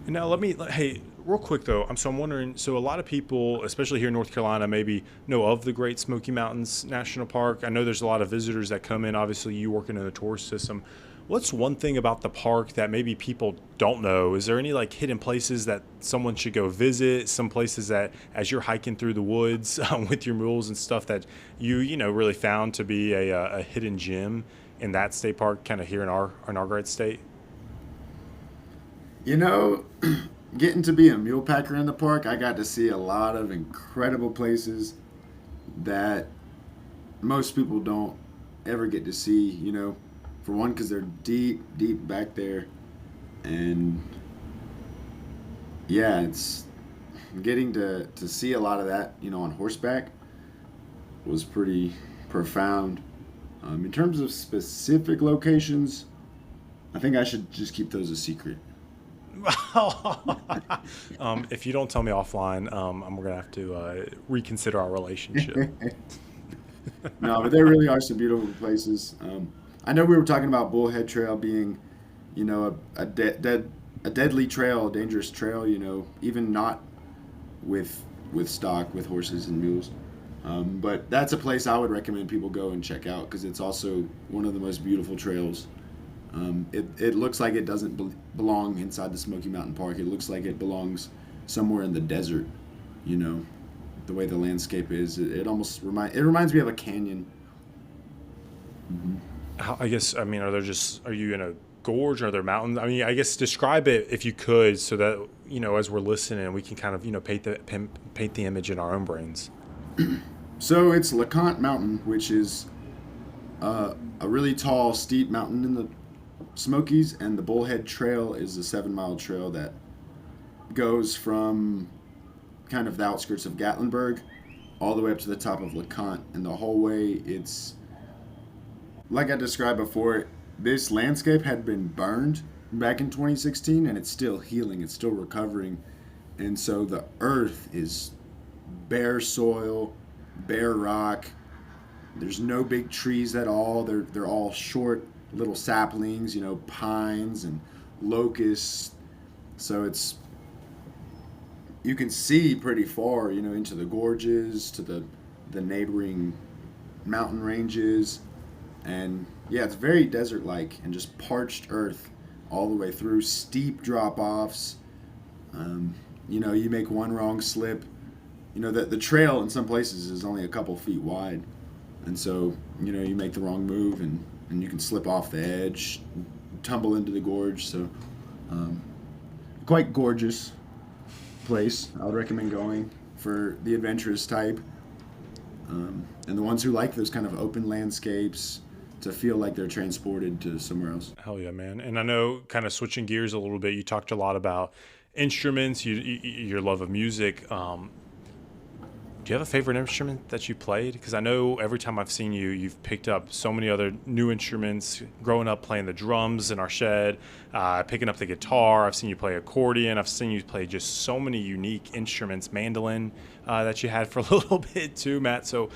And now hey, real quick though, I'm wondering, so a lot of people, especially here in North Carolina, maybe know of the Great Smoky Mountains National Park. I know there's a lot of visitors that come in, obviously you working in the tourist system. What's one thing about the park that maybe people don't know? Is there any like hidden places that someone should go visit? Some places that, as you're hiking through the woods with your mules and stuff, that you really found to be a hidden gem in that state park, kind of here in our great state? You know, Getting to be a mule packer in the park, I got to see a lot of incredible places that most people don't ever get to see. For one, because they're deep, deep back there, and yeah, it's getting to see a lot of that, on horseback was pretty profound. In terms of specific locations, I think I should just keep those a secret. If you don't tell me offline, I'm gonna have to reconsider our relationship. No, but there really are some beautiful places. I know we were talking about Bullhead Trail being, a deadly trail, a dangerous trail. Even not with stock, with horses and mules. But that's a place I would recommend people go and check out, because it's also one of the most beautiful trails. It looks like it doesn't belong inside the Smoky Mountain Park. It looks like it belongs somewhere in the desert. The way the landscape is. It almost reminds me of a canyon. Mm-hmm. I guess, are you in a gorge? Are there mountains? I guess describe it if you could, so that as we're listening, we can kind of paint the image in our own brains. So it's LeConte Mountain, which is a really tall, steep mountain in the Smokies, and the Bullhead Trail is a 7-mile trail that goes from kind of the outskirts of Gatlinburg all the way up to the top of LeConte. And the whole way, it's like I described before, this landscape had been burned back in 2016, and it's still healing, it's still recovering. And so the earth is bare soil, bare rock, There's no big trees at all. They're all short little saplings, pines and locusts. So you can see pretty far, into the gorges, to the neighboring mountain ranges, and yeah, it's very desert-like and just parched earth all the way through. Steep drop-offs. You make one wrong slip. The trail in some places is only a couple feet wide, and so you make the wrong move and you can slip off the edge, tumble into the gorge. So quite gorgeous place. I would recommend going for the adventurous type, and the ones who like those kind of open landscapes to feel like they're transported to somewhere else. Hell yeah, man. And I know, kind of switching gears a little bit, you talked a lot about instruments, your love of music. Do you have a favorite instrument that you played? Because I know every time I've seen you, you've picked up so many other new instruments. Growing up playing the drums in our shed, picking up the guitar. I've seen you play accordion. I've seen you play just so many unique instruments, mandolin that you had for a little bit too, Matt. So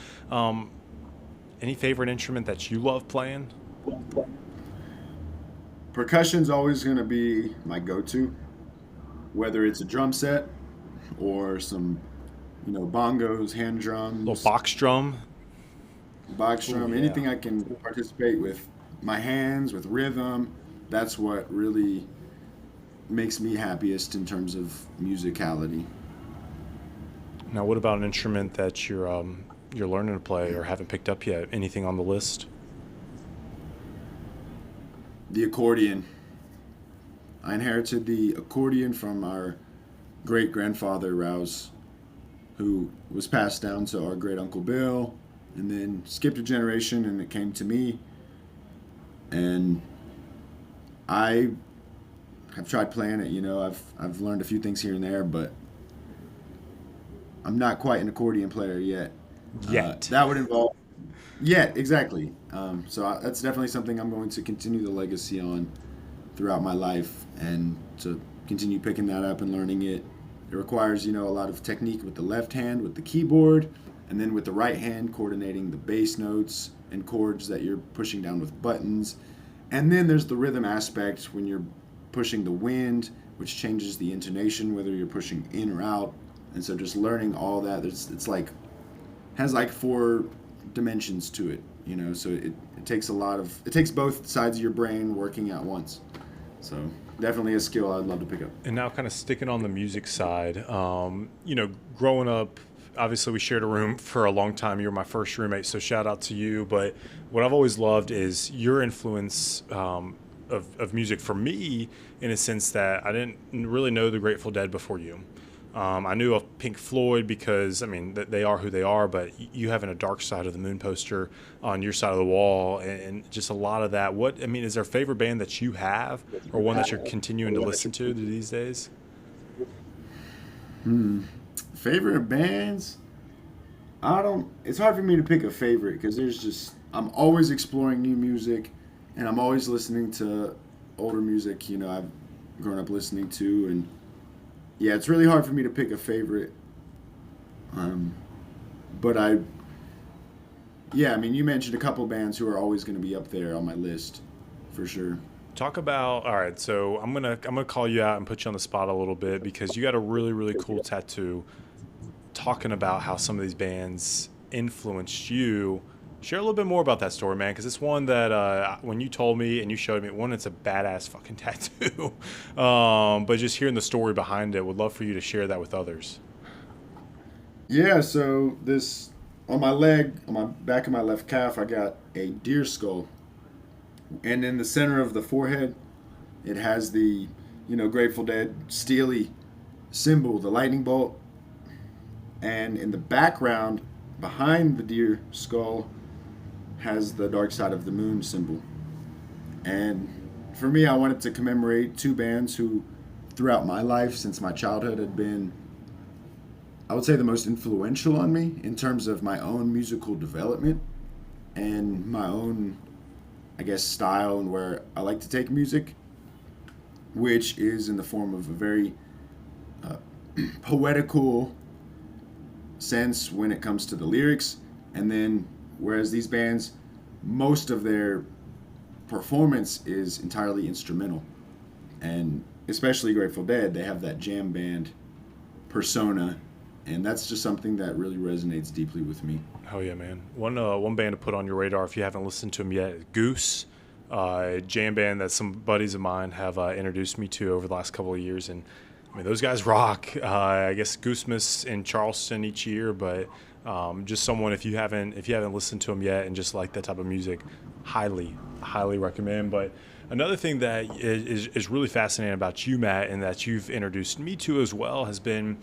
any favorite instrument that you love playing? Percussion's always going to be my go-to, whether it's a drum set or some, bongos, hand Little drums, box drum. box Oh drum, yeah. anything I can participate with my hands, with rhythm. That's what really makes me happiest in terms of musicality. Now, what about an instrument that you're learning to play or haven't picked up yet? Anything on the list? The accordion. I inherited the accordion from our great grandfather Rous, who was passed down to our great uncle Bill, and then skipped a generation and it came to me. And I have tried playing it. I've learned a few things here and there, but I'm not quite an accordion player yet. Yet. That would involve, yeah, exactly. That's definitely something I'm going to continue the legacy on throughout my life, and to continue picking that up and learning it. It requires, a lot of technique with the left hand, with the keyboard, and then with the right hand, coordinating the bass notes and chords that you're pushing down with buttons. And then there's the rhythm aspect when you're pushing the wind, which changes the intonation, whether you're pushing in or out. And so just learning all that, it's like, has like four dimensions to it, so it takes it takes both sides of your brain working at once. So definitely a skill I'd love to pick up. And now, kind of sticking on the music side, growing up, obviously we shared a room for a long time. You were my first roommate, so shout out to you. But what I've always loved is your influence of music for me, in a sense that I didn't really know the Grateful Dead before you. I knew of Pink Floyd because, I mean, they are who they are, but you having a Dark Side of the Moon poster on your side of the wall, and just a lot of that. Is there a favorite band that you have, or one that you're continuing to listen to these days? Favorite bands? It's hard for me to pick a favorite because I'm always exploring new music, and I'm always listening to older music, I've grown up listening to. And yeah, it's really hard for me to pick a favorite. But you mentioned a couple bands who are always going to be up there on my list, for sure. Talk about, all right, so I'm gonna call you out and put you on the spot a little bit, because you got a really, really cool tattoo talking about how some of these bands influenced you. Share a little bit more about that story, man, because it's one that when you told me and you showed me, one, it's a badass fucking tattoo. But just hearing the story behind it, would love for you to share that with others. Yeah, so this on my leg, on my back of my left calf, I got a deer skull, and in the center of the forehead, it has the Grateful Dead steely symbol, the lightning bolt, and in the background, behind the deer skull, has the Dark Side of the Moon symbol. And for me, I wanted to commemorate two bands who, throughout my life, since my childhood, had been, I would say, the most influential on me in terms of my own musical development and my own, I guess, style and where I like to take music, which is in the form of a very poetical sense when it comes to the lyrics, and then Whereas these bands, most of their performance is entirely instrumental. And especially Grateful Dead, they have that jam band persona, and that's just something that really resonates deeply with me. Oh yeah, man. One band to put on your radar if you haven't listened to them yet, Goose, jam band that some buddies of mine have introduced me to over the last couple of years, and I mean those guys rock. I guess Goosemas in Charleston each year, but just someone if you haven't listened to them yet and just like that type of music, highly recommend. But another thing that is really fascinating about you, Matt, and that you've introduced me to as well has been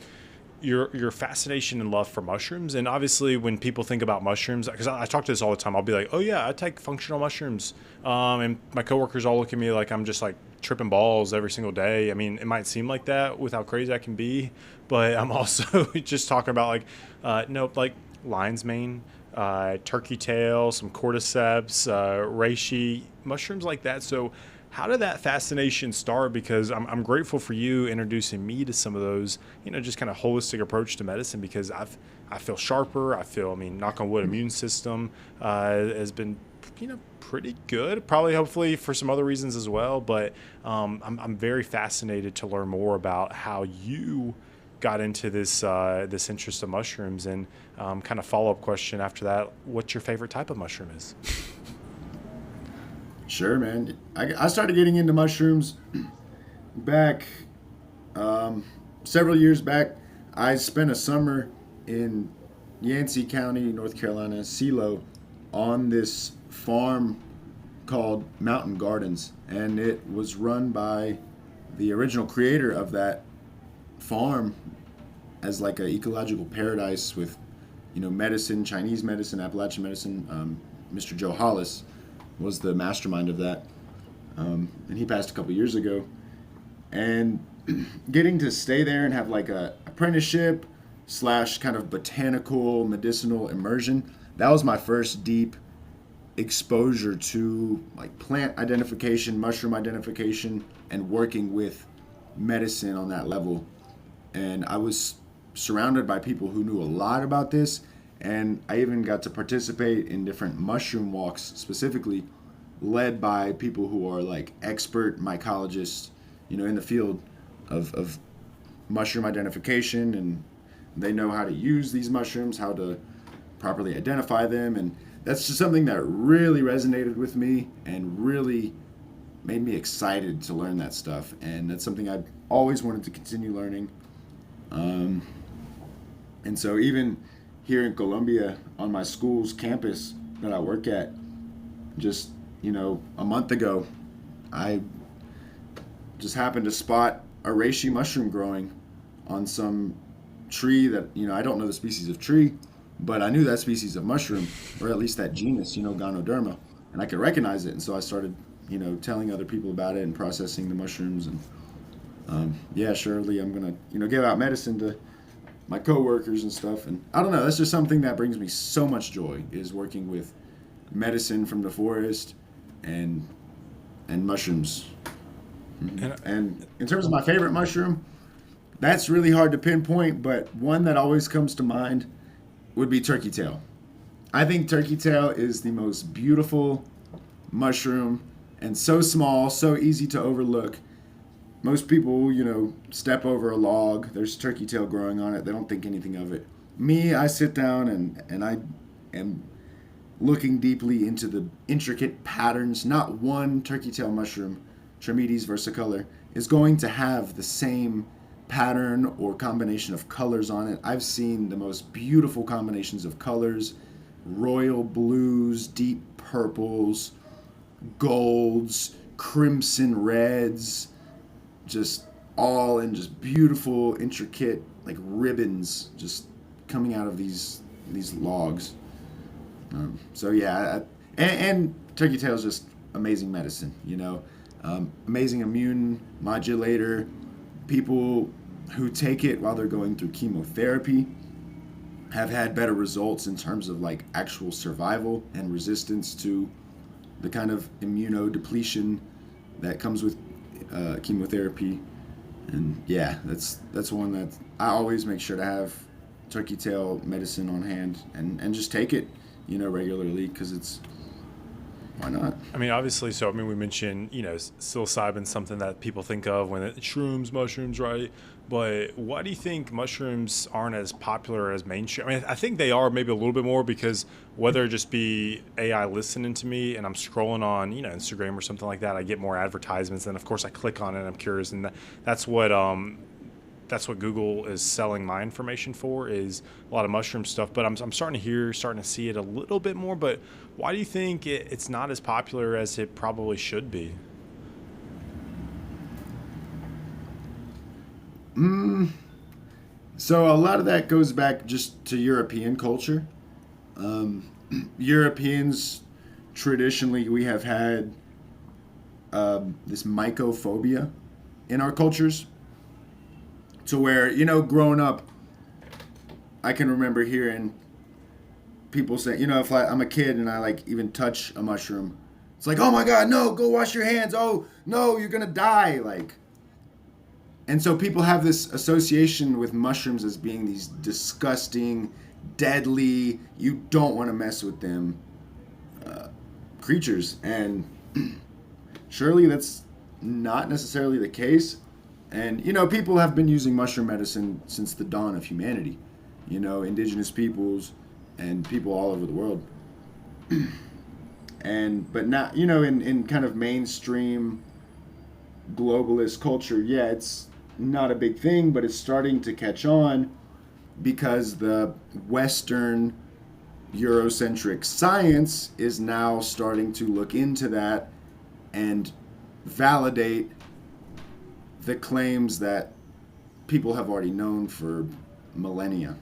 your fascination and love for mushrooms. And obviously when people think about mushrooms, because I talk to this all the time, I'll be like, oh yeah, I take functional mushrooms, and my coworkers all look at me like I'm just like tripping balls every single day. I mean, it might seem like that with how crazy I can be, but I'm also just talking about like no, like lion's mane, turkey tail, some cordyceps, reishi, mushrooms like that. So how did that fascination start? Because I'm grateful for you introducing me to some of those, just kind of holistic approach to medicine, because I feel sharper. I mean, knock on wood, immune system has been, pretty good. Probably, hopefully, for some other reasons as well. But I'm very fascinated to learn more about how you got into this interest of mushrooms. And kind of follow up question after that: what's your favorite type of mushroom is? Sure, man. I started getting into mushrooms back several years back. I spent a summer in Yancey County, North Carolina, CeeLo, on this farm called Mountain Gardens, and it was run by the original creator of that farm as like a ecological paradise with, medicine, Chinese medicine, Appalachian medicine. Mr. Joe Hollis was the mastermind of that, and he passed a couple years ago. And getting to stay there and have like a apprenticeship slash kind of botanical medicinal immersion, that was my first deep exposure to like plant identification, mushroom identification, and working with medicine on that level. And I was surrounded by people who knew a lot about this, and I even got to participate in different mushroom walks, specifically led by people who are like expert mycologists, in the field of mushroom identification, and they know how to use these mushrooms, how to properly identify them. And that's just something that really resonated with me and really made me excited to learn that stuff. And that's something I've always wanted to continue learning. And so even here in Colombia on my school's campus that I work at, just, a month ago, I just happened to spot a reishi mushroom growing on some tree that, I don't know the species of tree, but I knew that species of mushroom, or at least that genus, Ganoderma, and I could recognize it. And so I started, telling other people about it and processing the mushrooms. And yeah, surely I'm going to, give out medicine to my coworkers and stuff. And I don't know, that's just something that brings me so much joy, is working with medicine from the forest and mushrooms. And in terms of my favorite mushroom, that's really hard to pinpoint, but one that always comes to mind would be turkey tail. I think turkey tail is the most beautiful mushroom, and so small, so easy to overlook. Most people, step over a log, there's turkey tail growing on it, they don't think anything of it. Me, I sit down and I am looking deeply into the intricate patterns. Not one turkey tail mushroom, Trametes versicolor, is going to have the same pattern or combination of colors on it. I've seen the most beautiful combinations of colors: royal blues, deep purples, golds, crimson reds, just all in just beautiful, intricate, like ribbons just coming out of these logs. So yeah, and turkey tail is just amazing medicine, amazing immune modulator. People who take it while they're going through chemotherapy have had better results in terms of like actual survival and resistance to the kind of immunodepletion that comes with chemotherapy. And yeah, that's one that I always make sure to have turkey tail medicine on hand and just take it, regularly because why not? I mean, obviously, so I mean, we mentioned, psilocybin, something that people think of when shrooms, mushrooms, right? But why do you think mushrooms aren't as popular as mainstream? I mean, I think they are maybe a little bit more because whether it just be AI listening to me and I'm scrolling on, Instagram or something like that, I get more advertisements, and of course I click on it and I'm curious, and that's what that's what Google is selling my information for, is a lot of mushroom stuff. But I'm starting to see it a little bit more. But why do you think it's not as popular as it probably should be? So a lot of that goes back just to European culture. Europeans traditionally we have had this mycophobia in our cultures, to where growing up, I can remember hearing people say, if I'm a kid and I like even touch a mushroom, it's like, oh my god, no, go wash your hands. Oh no, you're gonna die. Like, and so people have this association with mushrooms as being these disgusting, deadly, you don't want to mess with them creatures. And surely that's not necessarily the case. And, people have been using mushroom medicine since the dawn of humanity. Indigenous peoples and people all over the world. But now, in kind of mainstream globalist culture, yeah, it's not a big thing, but it's starting to catch on because the Western Eurocentric science is now starting to look into that and validate the claims that people have already known for millennia.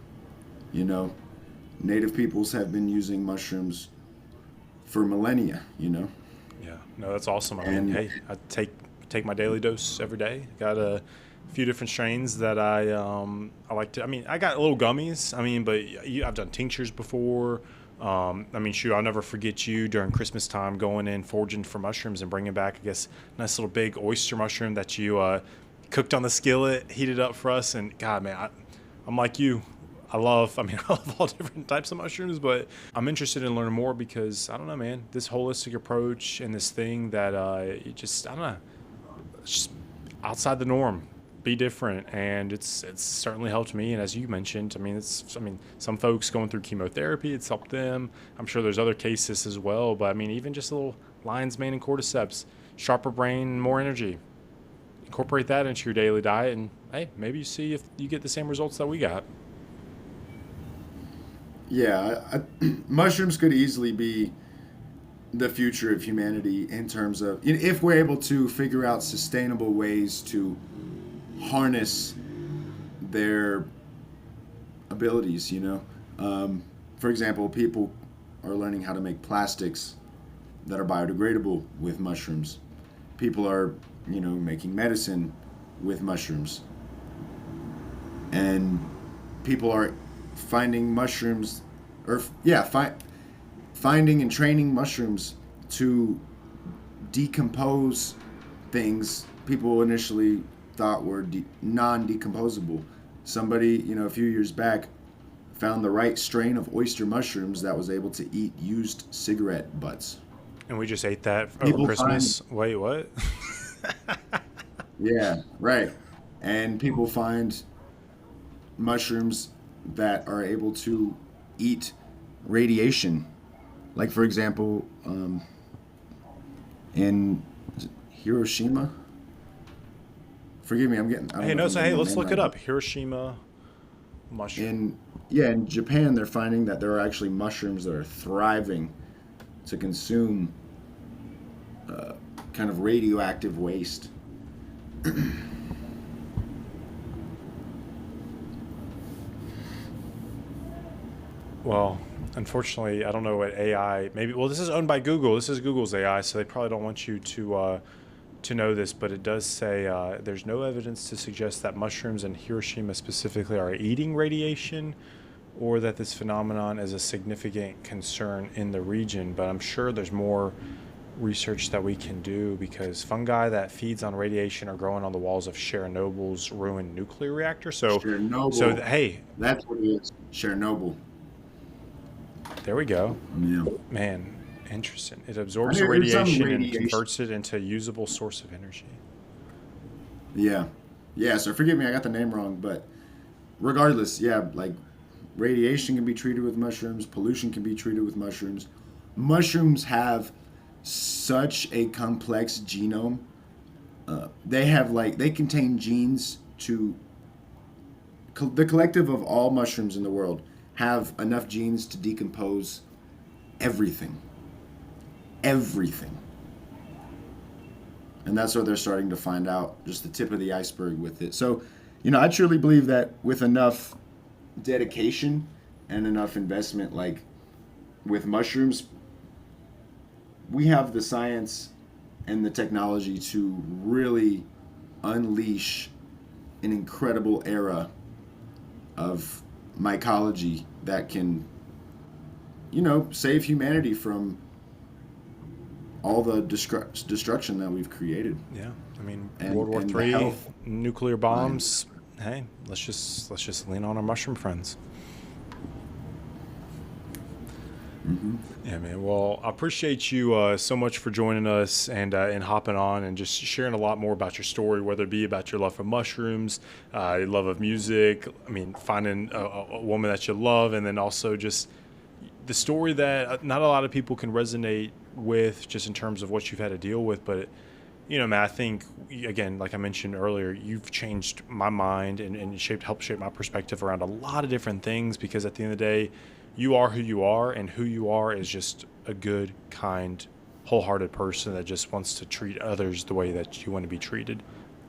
Native peoples have been using mushrooms for millennia. Yeah, no, that's awesome. I mean, And hey, I take my daily dose every day. Got a few different strains that I like to. I mean, I got little gummies. I mean, but I've done tinctures before. I mean, shoot, I'll never forget you during Christmas time going in foraging for mushrooms and bringing back, I guess, a nice little big oyster mushroom that you cooked on the skillet, heated up for us. And God, man, I'm like you. I mean, I love all different types of mushrooms, but I'm interested in learning more because I don't know, man, this holistic approach and this thing that I don't know, it's just outside the norm, be different. And it's certainly helped me. And as you mentioned, I mean, some folks going through chemotherapy, it's helped them. I'm sure there's other cases as well, but I mean, even just a little lion's mane and cordyceps, sharper brain, more energy. Incorporate that into your daily diet, and hey, maybe you see if you get the same results that we got. yeah, mushrooms could easily be the future of humanity in terms of if we're able to figure out sustainable ways to harness their abilities. For example, people are learning how to make plastics that are biodegradable with mushrooms. People are, making medicine with mushrooms, and people are finding mushrooms, or yeah, finding and training mushrooms to decompose things people initially thought were non-decomposable. Somebody, a few years back found the right strain of oyster mushrooms that was able to eat used cigarette butts. And we just ate that over People find, Christmas. Wait, what? yeah, right. And people find mushrooms that are able to eat radiation. Like, for example, in Hiroshima, forgive me, I don't Hey, know if no, I'm so getting hey, the let's name look right, it but up. Hiroshima mushroom. in Japan, they're finding that there are actually mushrooms that are thriving to consume kind of radioactive waste. Well, unfortunately, I don't know what AI. Maybe. Well, this is owned by Google. This is Google's AI, so they probably don't want you to know this. But it does say there's no evidence to suggest that mushrooms in Hiroshima specifically are eating radiation, or that this phenomenon is a significant concern in the region. But I'm sure there's more research that we can do because fungi that feeds on radiation are growing on the walls of Chernobyl's ruined nuclear reactor. So Chernobyl, hey, that's what it is. Chernobyl. There we go. Yeah. Man, interesting. It I absorbs the knew it was some radiation and radiation. converts it into a usable source of energy. Yeah. Yeah, so forgive me, I got the name wrong, but regardless, yeah, like radiation can be treated with mushrooms, pollution can be treated with mushrooms. Mushrooms have such a complex genome. They have they contain genes to the collective of all mushrooms in the world have enough genes to decompose everything. Everything. And that's what they're starting to find out, just the tip of the iceberg with it. So, I truly believe that with enough dedication and enough investment, like with mushrooms, we have the science and the technology to really unleash an incredible era of mycology that can, save humanity from all the destruction that we've created. Yeah, I mean, And, World War and the Three, health. nuclear bombs. Hey, let's just lean on our mushroom friends. Mm-hmm. Yeah, man. Well, I appreciate you so much for joining us and hopping on and just sharing a lot more about your story, whether it be about your love for mushrooms, your love of music. I mean, finding a woman that you love, and then also just the story that not a lot of people can resonate with, just in terms of what you've had to deal with. But man, I think, again, like I mentioned earlier, you've changed my mind and helped shape my perspective around a lot of different things, because at the end of the day, you are who you are, and who you are is just a good, kind, wholehearted person that just wants to treat others the way that you want to be treated,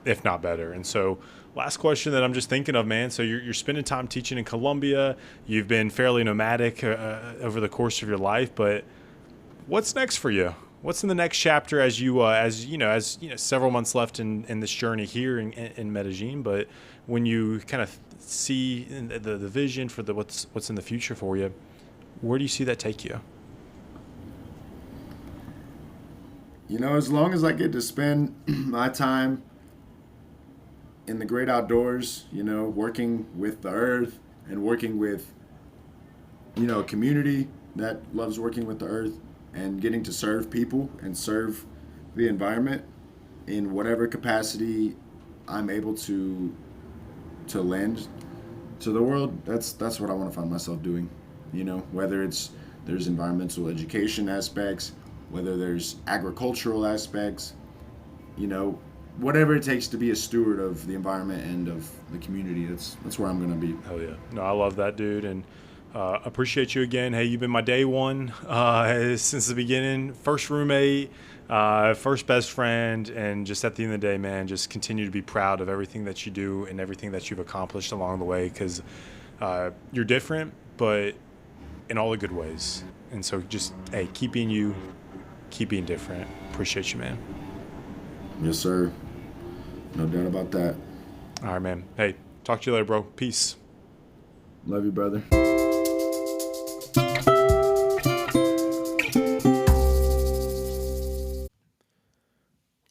if not better. And so, last question that I'm just thinking of, man. So you're spending time teaching in Colombia. You've been fairly nomadic over the course of your life, but what's next for you? What's in the next chapter as several months left in this journey here in Medellin, but when you kind of see the vision for what's in the future for you, where do you see that take you? As long as I get to spend my time in the great outdoors, working with the earth and working with, a community that loves working with the earth and getting to serve people and serve the environment in whatever capacity I'm able to lend to the world, that's what I want to find myself doing. Whether there's environmental education aspects, whether there's agricultural aspects, whatever it takes to be a steward of the environment and of the community, that's where I'm going to be. Hell yeah. No, I love that, dude. And appreciate you again. Hey, you've been my day one since the beginning. First roommate, first best friend. And just at the end of the day, man, just continue to be proud of everything that you do and everything that you've accomplished along the way, because you're different, but in all the good ways. And so just, hey, keep being you, keep being different. Appreciate you, man. Yes, sir. No doubt about that. All right, man. Hey, talk to you later, bro. Peace. Love you, brother.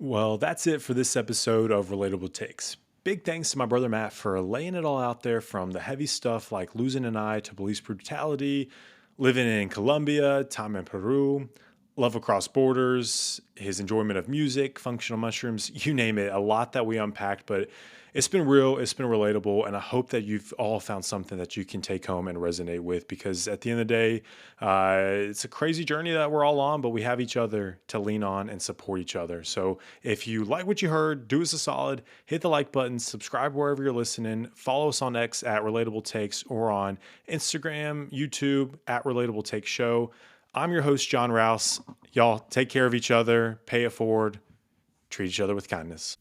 Well, that's it for this episode of Relatable Takes. Big thanks to my brother Matt for laying it all out there, from the heavy stuff like losing an eye to police brutality, living in Colombia, time in Peru, love across borders, his enjoyment of music, functional mushrooms, you name it, a lot that we unpacked, but it's been real, it's been relatable, and I hope that you've all found something that you can take home and resonate with, because at the end of the day, it's a crazy journey that we're all on, but we have each other to lean on and support each other. So if you like what you heard, do us a solid, hit the like button, subscribe wherever you're listening, follow us on X at Relatable Takes, or on Instagram, YouTube at Relatable Takes Show. I'm your host, John Rous. Y'all take care of each other, pay it forward, treat each other with kindness.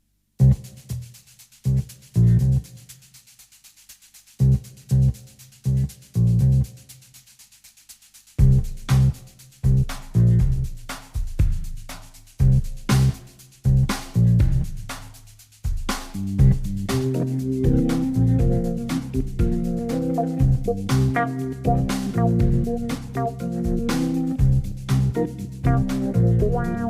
Wow.